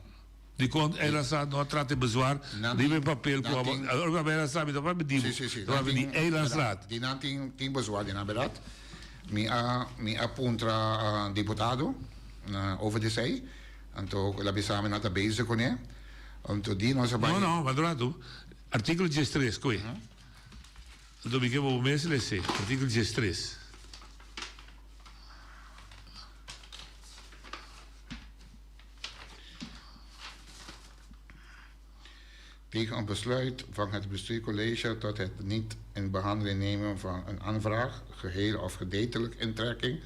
De quando ela sabe não trata bezwaar, dive papel com a ela sabe do papel divo. Sim. Então vai ela sabe. Die não tem bezwaar, die na verdade. Me aponta deputado over de sei. Então, ela sabe não está bezig com ele. Não, Madrado. Artigo 13, coi. Do que vou mesmo ler, artigo 13. Tegen een besluit van het bestuurcollege tot het niet in behandeling nemen van een aanvraag, geheel of gedeeltelijk intrekking,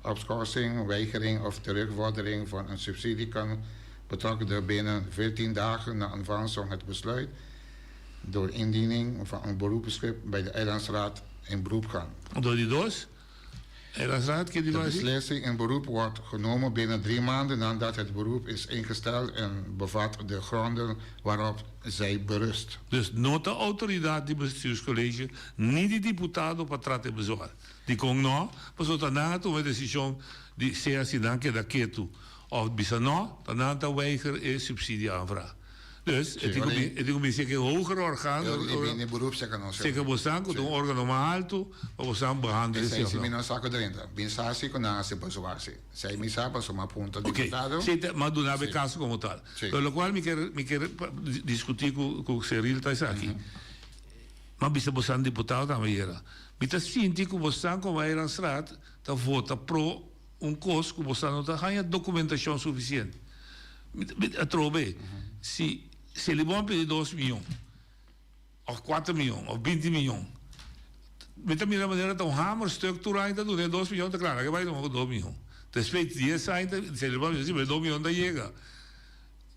afschorsing, weigering of terugvordering van een subsidie kan betrokken binnen 14 dagen na aanvang van het besluit door indiening van een beroepsschrift bij de Eilandsraad in beroep gaan. Door die doos? Eilandsraad, de beslissing in beroep wordt genomen binnen 3 maanden nadat het beroep is ingesteld en bevat de gronden waarop zij berust. Dus not de autoriteit die bestuurscollege, niet die deputado para tratar bezwaar. Die kon nou, pas wat daarna toen we decisão die seja se dan que daqui tu. Of bisa no, dan ta weiger is subsidieaanvraag. Dus het is een zeker hoger orgaan. In beroep zeker nog. Zeker bosan com órgão mais alto, para bosan behandelen. Esse é o saco dentro. Pensar-se que não se persuarse. Se me sabe para uma ponta de deputado. Sim, mas do nave caso como tal. Pelo qual me quer discutir com o Cyril tá aqui. Mas bisa bosan deputado também era. Me tá sentindo que bosan como a Eilandstraat tá vota pro costo que você não tem documentação suficiente. Trove, se ele vai pedir 2 milhões, ou 4 milhões, ou 20 milhões, de uma maneira tão hammer estruturar ainda do 2 milhões, tá claro, que vai tomar 2 milhões. Depois 10 ainda, se ele vai dizer, 2 milhões da chega.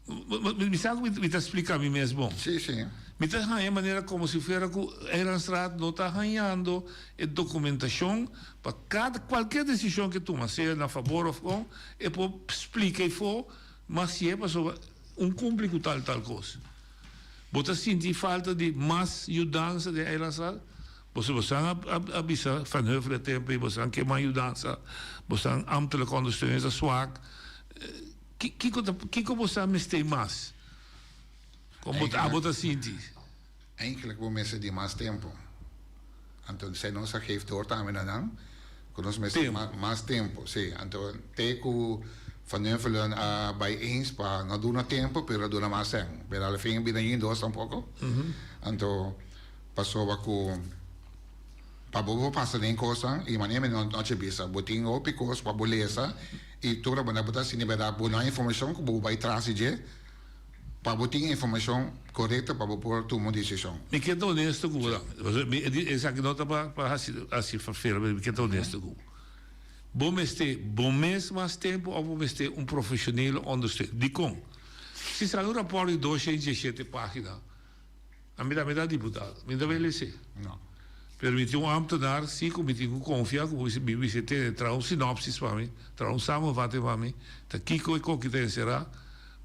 Me sabe me tá explicar a mim mesmo? Sim. Me está ganhando maneira como se fosse que a Eilandstraat não está ganhando a documentação para qualquer decisão que toma, seja a favor ou não, e para explicar mas se é para cumprir com tal coisa. Você sente falta de mais ajudança de Eilandstraat? Você avisa Van Heuvel tempo, você quer mais ajudança, você ambtelijke ondersteuning zwak. Que você me tem mais? Eigenlijk wil mensen die maar tempo. Então, se não se geeft door aan dan, kunnen mensen maar tempo. Sim, então teco Van Heuvel bij eens pa na doen tempo, pero doen maar sen. Pero al fin binayin dos tampoco. Então, passou a com pa bobo passa nem coisa e maneira não te bisa. Botin o picos pa boleza e toda banda botar se liberar boa informação que bobo vai trazer para botar informação correta para pôr tomar decisão. Me quer tão honesto com você. Essa aqui não está para assim fazer, me quer tão honesto com. Bom mesmo mais tempo ou bom ter profissional ondersteuning. Die kom. Se sai rapport de 217 páginas, a metà deputado, me deve ler. Não. Permitiu um ambtenaar, sim, committee com confia, como você tem, traz sinopsis para mim, traz samenvatting para mim, tá Kiko e Coque tem será,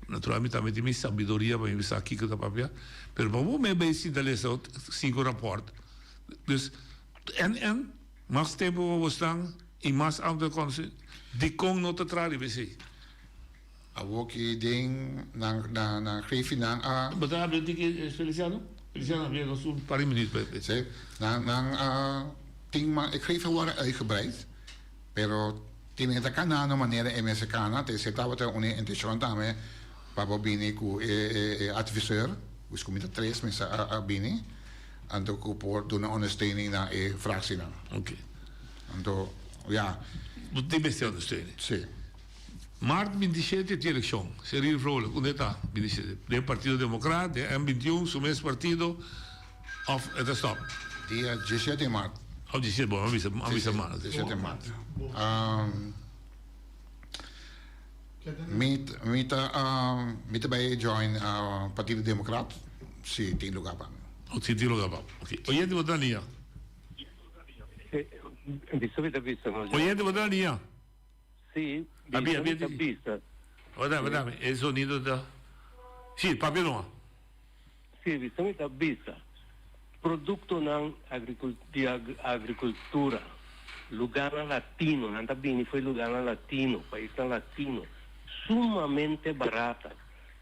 naturalmente também tem minha sabedoria para mim, sabe Kiko da papel, pero vamos me bem se dar esse 5 rapport. Dus, en, mais tempo vamos estar, e mais ambtenaar, die kon não te trali, você. Awoki ding na krefi nang But I don't think it's Feliciano. Feliciano, we hebben zo'n paar minuten bij. Zeg, ting ik geef worden uitgebreid, pero ting het kan na maniera MS kana, te se tava te une intention tame, papa bini ku adviseur, us comita 3 mensa bini, anto ku por doen ondersteuning na fractie na. Oké. Anto ja. Moet die beste ondersteuning. Sì. Maart 27 de eleição. Seria vrolijk. Onde está? 27. De Partido Democrata, de M21, su mesmo partido. Of het is stop. Dia 17 maart. Of 17, bom, avisa maart. 17 maart. Mita bij join Partido Democrata. Sì, ti lugar pa. Sì, ti lugar pa. Ok. Oyente votar linha. Oyente votar linha. Sì, Abbiamo visto. Guarda, è il sonido da... Sì, il papillon. Sì, visto vista. Prodotto di agricoltura, Lugano latino, non bene, foi Lugano latino, paese latino, summamente barata.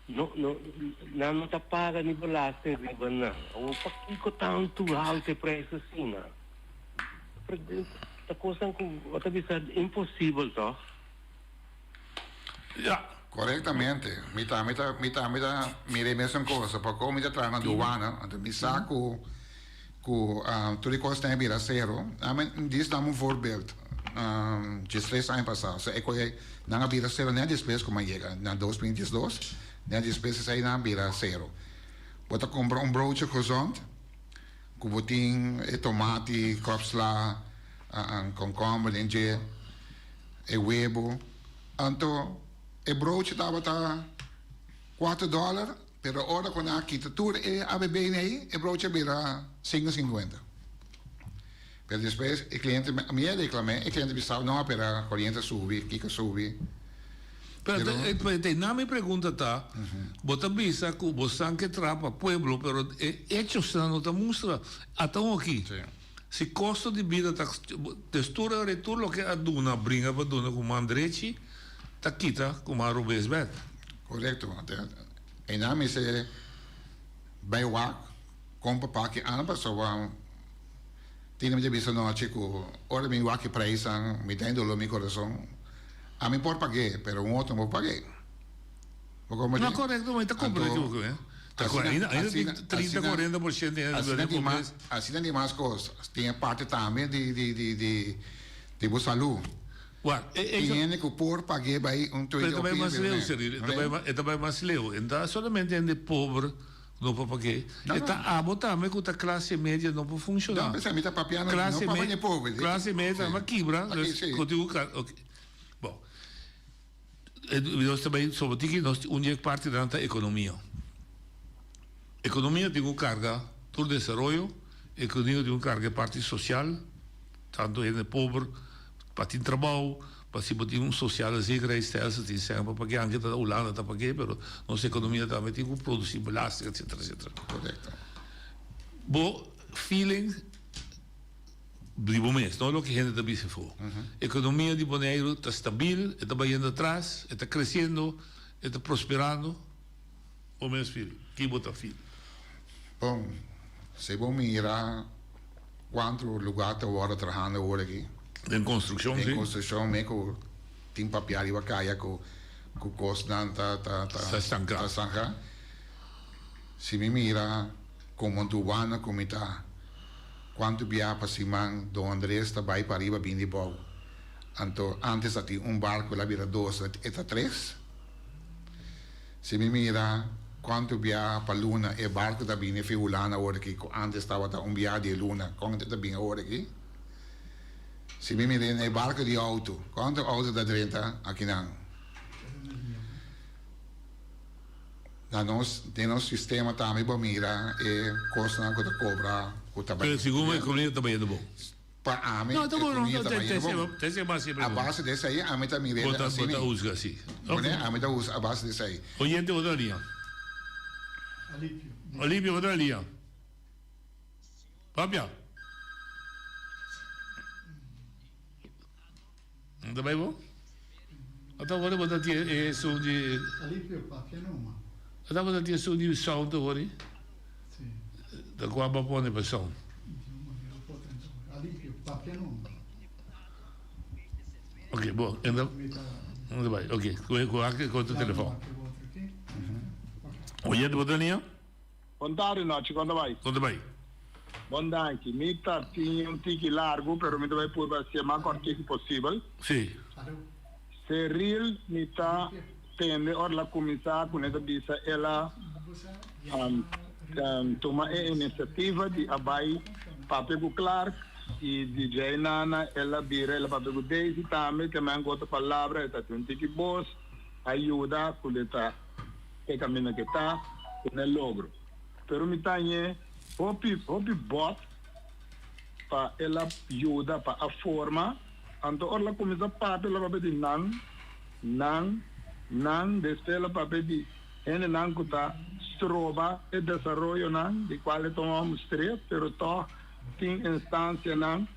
Non ti paga ni belaste in Ribana, o pachico tanto alto prezzo sina. La cosa è impossibile, toch? Ja. Correctamente. Mire mesmo coisa, porque como mita traz na aduana, então me saco tudo que custa é zero. Diz dá um voorbeeld. De 3 anos passados, eu conheci na bira zero nem despesa como chega na 2022, nem despesa aí na bira zero. Bota comprar broodje gezond, com botin, tomate, kopsla, komkommer, dentje, huevo, então e broodje estava tá $4, pero ora com a quitatura e a bebê nei e broodje vira 5,50. Per depois o cliente me reclame, o cliente pensava não para corrente subir, que subir. Pero na minha pergunta tá, bota bisa que você que trapa pueblo, pero hechos não te mostra até aqui. Se custo de vida tá textura retorno lo que a duna brinca para duna com mandrechi tá quita com a rubes bet. Correto. E na me se bij wak compra pa que ana pessoa tinha me visto no chico, ora me wak preisan, me tem dolor no coração. A mim por paguei, pero um outro não paguei. Não, correto, mas tá comprando, né? Ainda tem 30-40% assim tem mais coisas. Tem parte também de boa saúde. Tiene que por pagar vai Pero também mais leu, seria. Também mais leu. Então, solamente é de pobre não pode pagar. Então, a botar também que a classe média não pode funcionar. Não, pensa, tá papiando, não pode pobre. Classe média, mas quebra. Bom, nós também, sobretudo, nós temos parte da economia. Economia tem uma carga do desenvolvimento, economia tem uma carga parte social, tanto é pobre, para ter trabalho, para se ter um social zekerheidsstelsel, tem sempre para pagar, anche da Holanda para pagar, mas nossa economia também tem que produzir belasting, etc. Correto. Bom, feeling de bom mês, não é o que a gente também se for. Economia de Bonaire está estável, está indo atrás, está crescendo, está prosperando. O meu filho, que bota filho? Bom, se vamos mirar quanto lugar está agora trabalhando agora aqui. Em construção, sim. Em construção, meio tem papel e vacaia com custo tá estancar. Se me mira como Duana, como está, quanto via para Simão, do Andrés está vai para arriba bem de bom. Então, antes tinha barco, lá vira 2, eta 3. Se me mira quanto via para Luna, e barco da bem de Ulana agora aqui, antes estava via de Luna, quanto está bem agora aqui. Se me mira e barco de auto, quanto auto da 30 aqui não. de nos sistema também mira e costa na conta cobra conta bem. Segundo a comunidade também é bom. Para a mim, não, tá bom, tem base a base desse aí, a mim também mira assim. Bota usa assim. A mim usa a base desse aí. Oyente outra linha. Olívio outra linha. Fábio. Tá bem bom? Até agora vou dar é som de Alívio Fábio não. Até agora tem som de sound agora. Sim. Da qual para pôr para som. Alívio Fábio não. Ok, bom, então onde vai? Ok, com o telefone. Oyente outra linha. Boa tarde, noite, quando vai? Quando vai? Bom dia, mita tinha tique largo, pero mita vai por ser mais curto que possível. Sim. Se real mita tende or la começar com essa bisa ela toma a iniciativa de abai Papego Clark e DJ Nana ela vira ela Papego Daisy também que me outra palavra esta tem tique boss ajuda com esta que caminho que tá com el logro. Pero mita Hopi bot para ela ajuda para a forma, então ela começa a papel ela vai de nan desde ela papel de nan que tá stroba e desenvolvimento nan de qual tomamos três, pero tó tem instância nan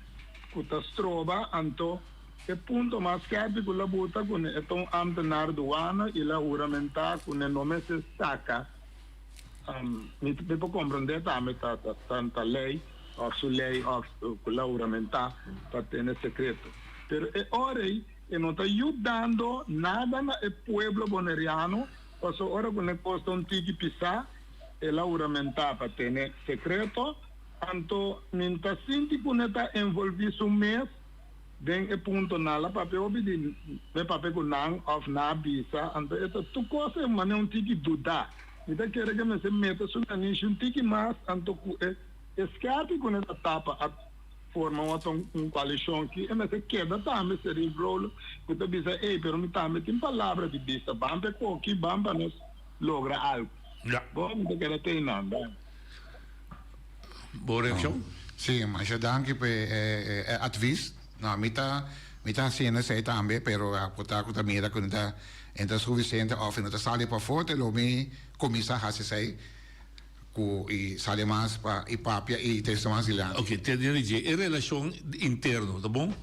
que tá stroba, então o ponto mais caro que ela bota com então amtenar doana e ela uramentar com o nome se saca. Mi può comprendere tanta lei o su lei o quella uramentar per tenere segreto. Pero ora non sta aiutando nada al pueblo boneriano, perché ora con le costa un tiki pisa e la uramentar per tenere segreto, anto non sta senti con sta involvi su mes den e punto nala pape obi di me pape con nang of na bisa anto ito tu cosa ma ne un tiki duda. Mi da chiede che mi si mette sulla nisce un tiki mas anto e scapi con la tapa a forma un coalition che e mi si chiede tambe se il ruolo che tu bisa però mi tambe in palabra di bisa bambe chi bamba nos logra algo. Ja. Bom, mi da chiede te in anda. Boa reação? Sim, mas eu danke per advies. No, mita cena sei também, pero a puta mira con da enta suficiente of in da sali pa forte lo mi commissa hasi sei cu i sali mas pa i papia i texto mas ilante. Ok, te dirige e relação interno, tá bom?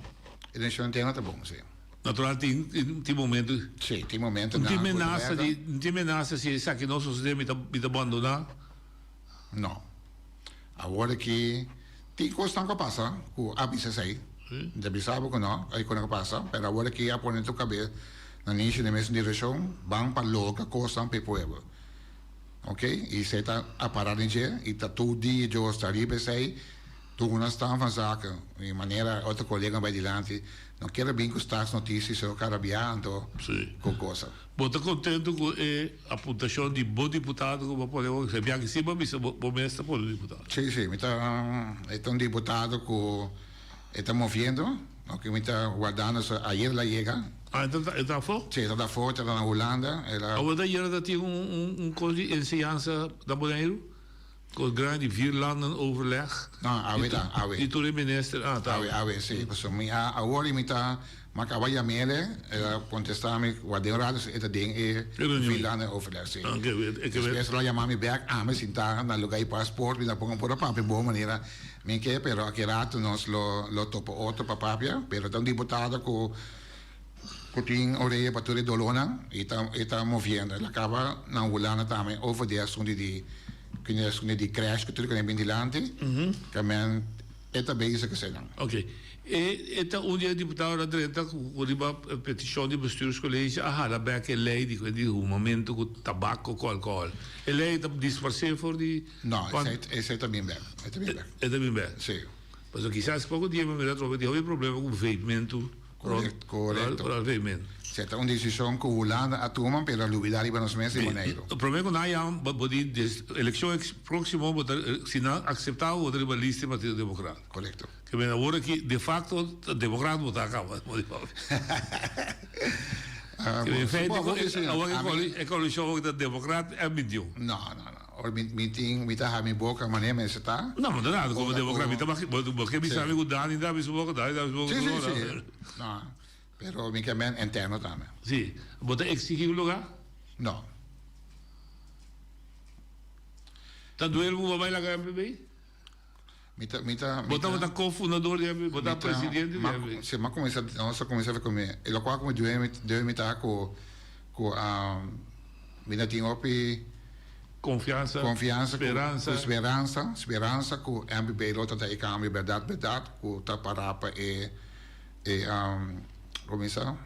Relação interna tá bom, sim. Natural tem momento. Sim, tem momento não tem menaça se sa que nosso sistema está abandonar. Não. Agora que tem coisa que passa, com abisa sei. Deve saber que não, aí quando passa, pero agora que a pôr na tua cabeça na nicho de mesma direção, vão para logo coisa para o povo. Ok? E você está a parar em dia, e está todo dia, eu estaria para sei, tu não está fazendo de maneira outra colega vai adiante, não quero bem gostar as notícias, eu quero abiando com coisa. Você está contente com a apontação de bom deputado que pode ser bem acima, mas bom mestre por deputado. Sim, então deputado que está movendo, que me está guardando, ayer la llega. Ah, está fora? Sim, está fora, está na Holanda. Agora ayer tinha curso de ensinança da Bonaire, com grande 4 landen overleg. Não, awe. E tu minister, awe, sim. Agora me está, mas acaba de mele, contestar-me, guarda-me, esse ding é 4 landen overleg, sim. Depois ela chama-me back, me sentar na lugar de passport, me dá por uma papel, boa maneira. Minke, pero aqui rato nós lo topo outro papapia, pero tão deputado que tem orelha para tudo dolona e tá movendo. Ela acaba na Holanda também over de assunto de crash que tudo que é bem dilante, que men é bezig que não. Ok. E dia deputado da direita com a petição de bestuurscollege daarbij que lei de momento com tabaco com álcool. E lei está disfarçado por de não, esse está bem bem. Está bem bem. Sim. Mas quizás pouco dia me retrovo de houve problema com veimento. Correto. Veimento. Certo, uma decisão que a Holanda a tomar pela luvidade para os meses de Bonaire. O problema com nós é a eleição próxima, se não aceitar o lista do Partido Democrático. Correto. Que vem agora que, de facto, o democrata está acabando. In feite, Ami- ik kan zo dat democrat en medium. No. Or meeting, mita hami boka mane me seta. No, maar daarna komen democrat, mita bakit bisa mi kudan inda bisu boko dai da bisu Sí, boko. sí. No. Pero mi kemen interno tame. Sí, bota exigir lugar. No. Dat duel mo ba la MPB? Mita. Bota cofundador de MPB, bota presidente de MPB. Se ma começa, nossa começa a comer. E lo qua come due mita ko mina tinha opi Confiança, esperança ku MPB lo tata ikami verdade ku ta parapa começa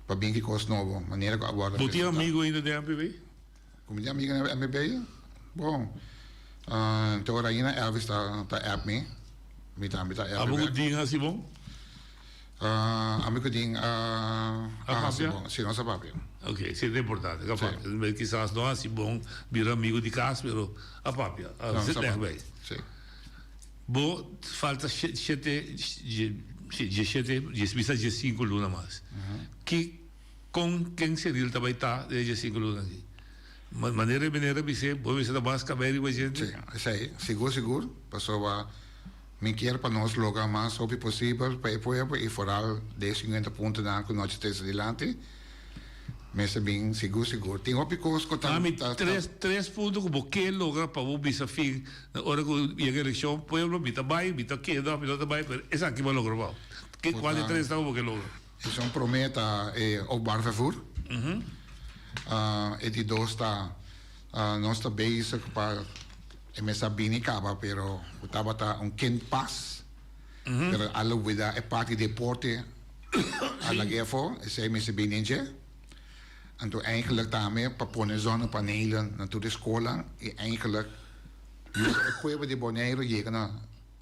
para bem que costa novo maneira que agora Você é amigo ainda da MPB? Como é amigo da MPB? Bom, então ainda Elvis tá app me mita Elvis. Amigo dinga assim bom? Amigo dinga sim, nossa papel. Ok, isso é importante. Quizás não assim bom vir amigo de casa, pero a papel, é bem. Sim. Bom, falta 7 luna mais. Que com quem seria ele também tá de 5 luna aqui? Maneira você pode ser da mais cabelo e gente. Sim, seguro. Passou a me quer para nós logo mais o possível para apoiar e foral de 50 pontos na que nós temos adiante. Mas bem seguro. Tem outras coisas que também três pontos que você logra para o desafio na hora que chega a eleição, pueblo bita vai, bita queda, bita vai, mas essa aqui vai lograr. Que qual de três está o que logra? Isso prometa openbaar vervoer. E die doos está nós está bezig para começar bem acaba, pero estava tá kindpas. Pero alle vida é parte deporte. Alle geval, zij mensen binnenje. En toen eigenlijk daarmee paponnen zonnepanelen naar de school en eigenlijk ik gooi die Bonaire je naar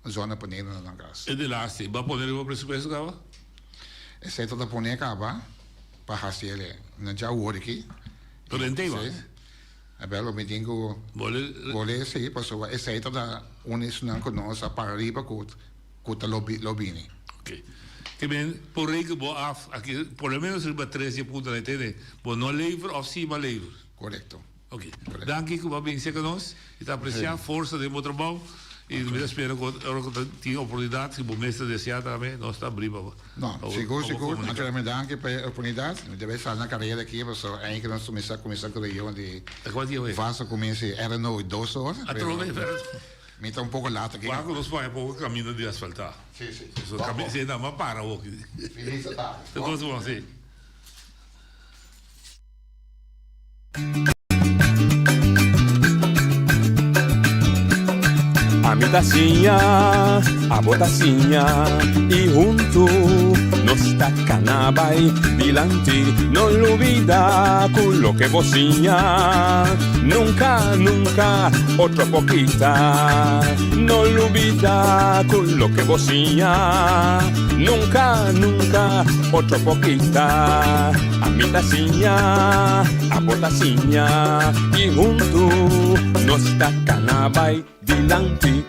zonnepanelen naar gas. En de laatste, wat poner op presupuesto gava? E sei dat poner cava para hasiele. Não já hoor ik. Torrente was. É belo me digo. Vole sei, passou. E sei dat unis não conosco para arriba com a lobbying. Ok. Que bem, por aí que vou af, aqui, pelo menos riba 13 pontos na entende, vou não lever ou sim mas lever. Correto. Ok. Danke que vai bem ser conosco, e tá apreciar força de outro trabalho e me espero que tenha oportunidade, que o mestre desejar também, nós está abrindo. Não, seguro. Naturalmente, danke pela oportunidade. Deve estar na carreira aqui, mas ainda nós começar com eu de faça começo era no 2 horas. Me está pouco lato aqui. Claro que nós vamos pouco caminho de asfaltar. Sim. Isso caminho se ainda mais para o que. Feliz tarde. Depois vamos assim. A mitacinha, a botacinha e junto nos tacanabay dilante, no olvida con lo que vocinha. Nunca, otro poquita, no olvida con lo que vocinha. Nunca, otro poquita. A mitacinha, a botacinha y junto nos tacanabay dilante.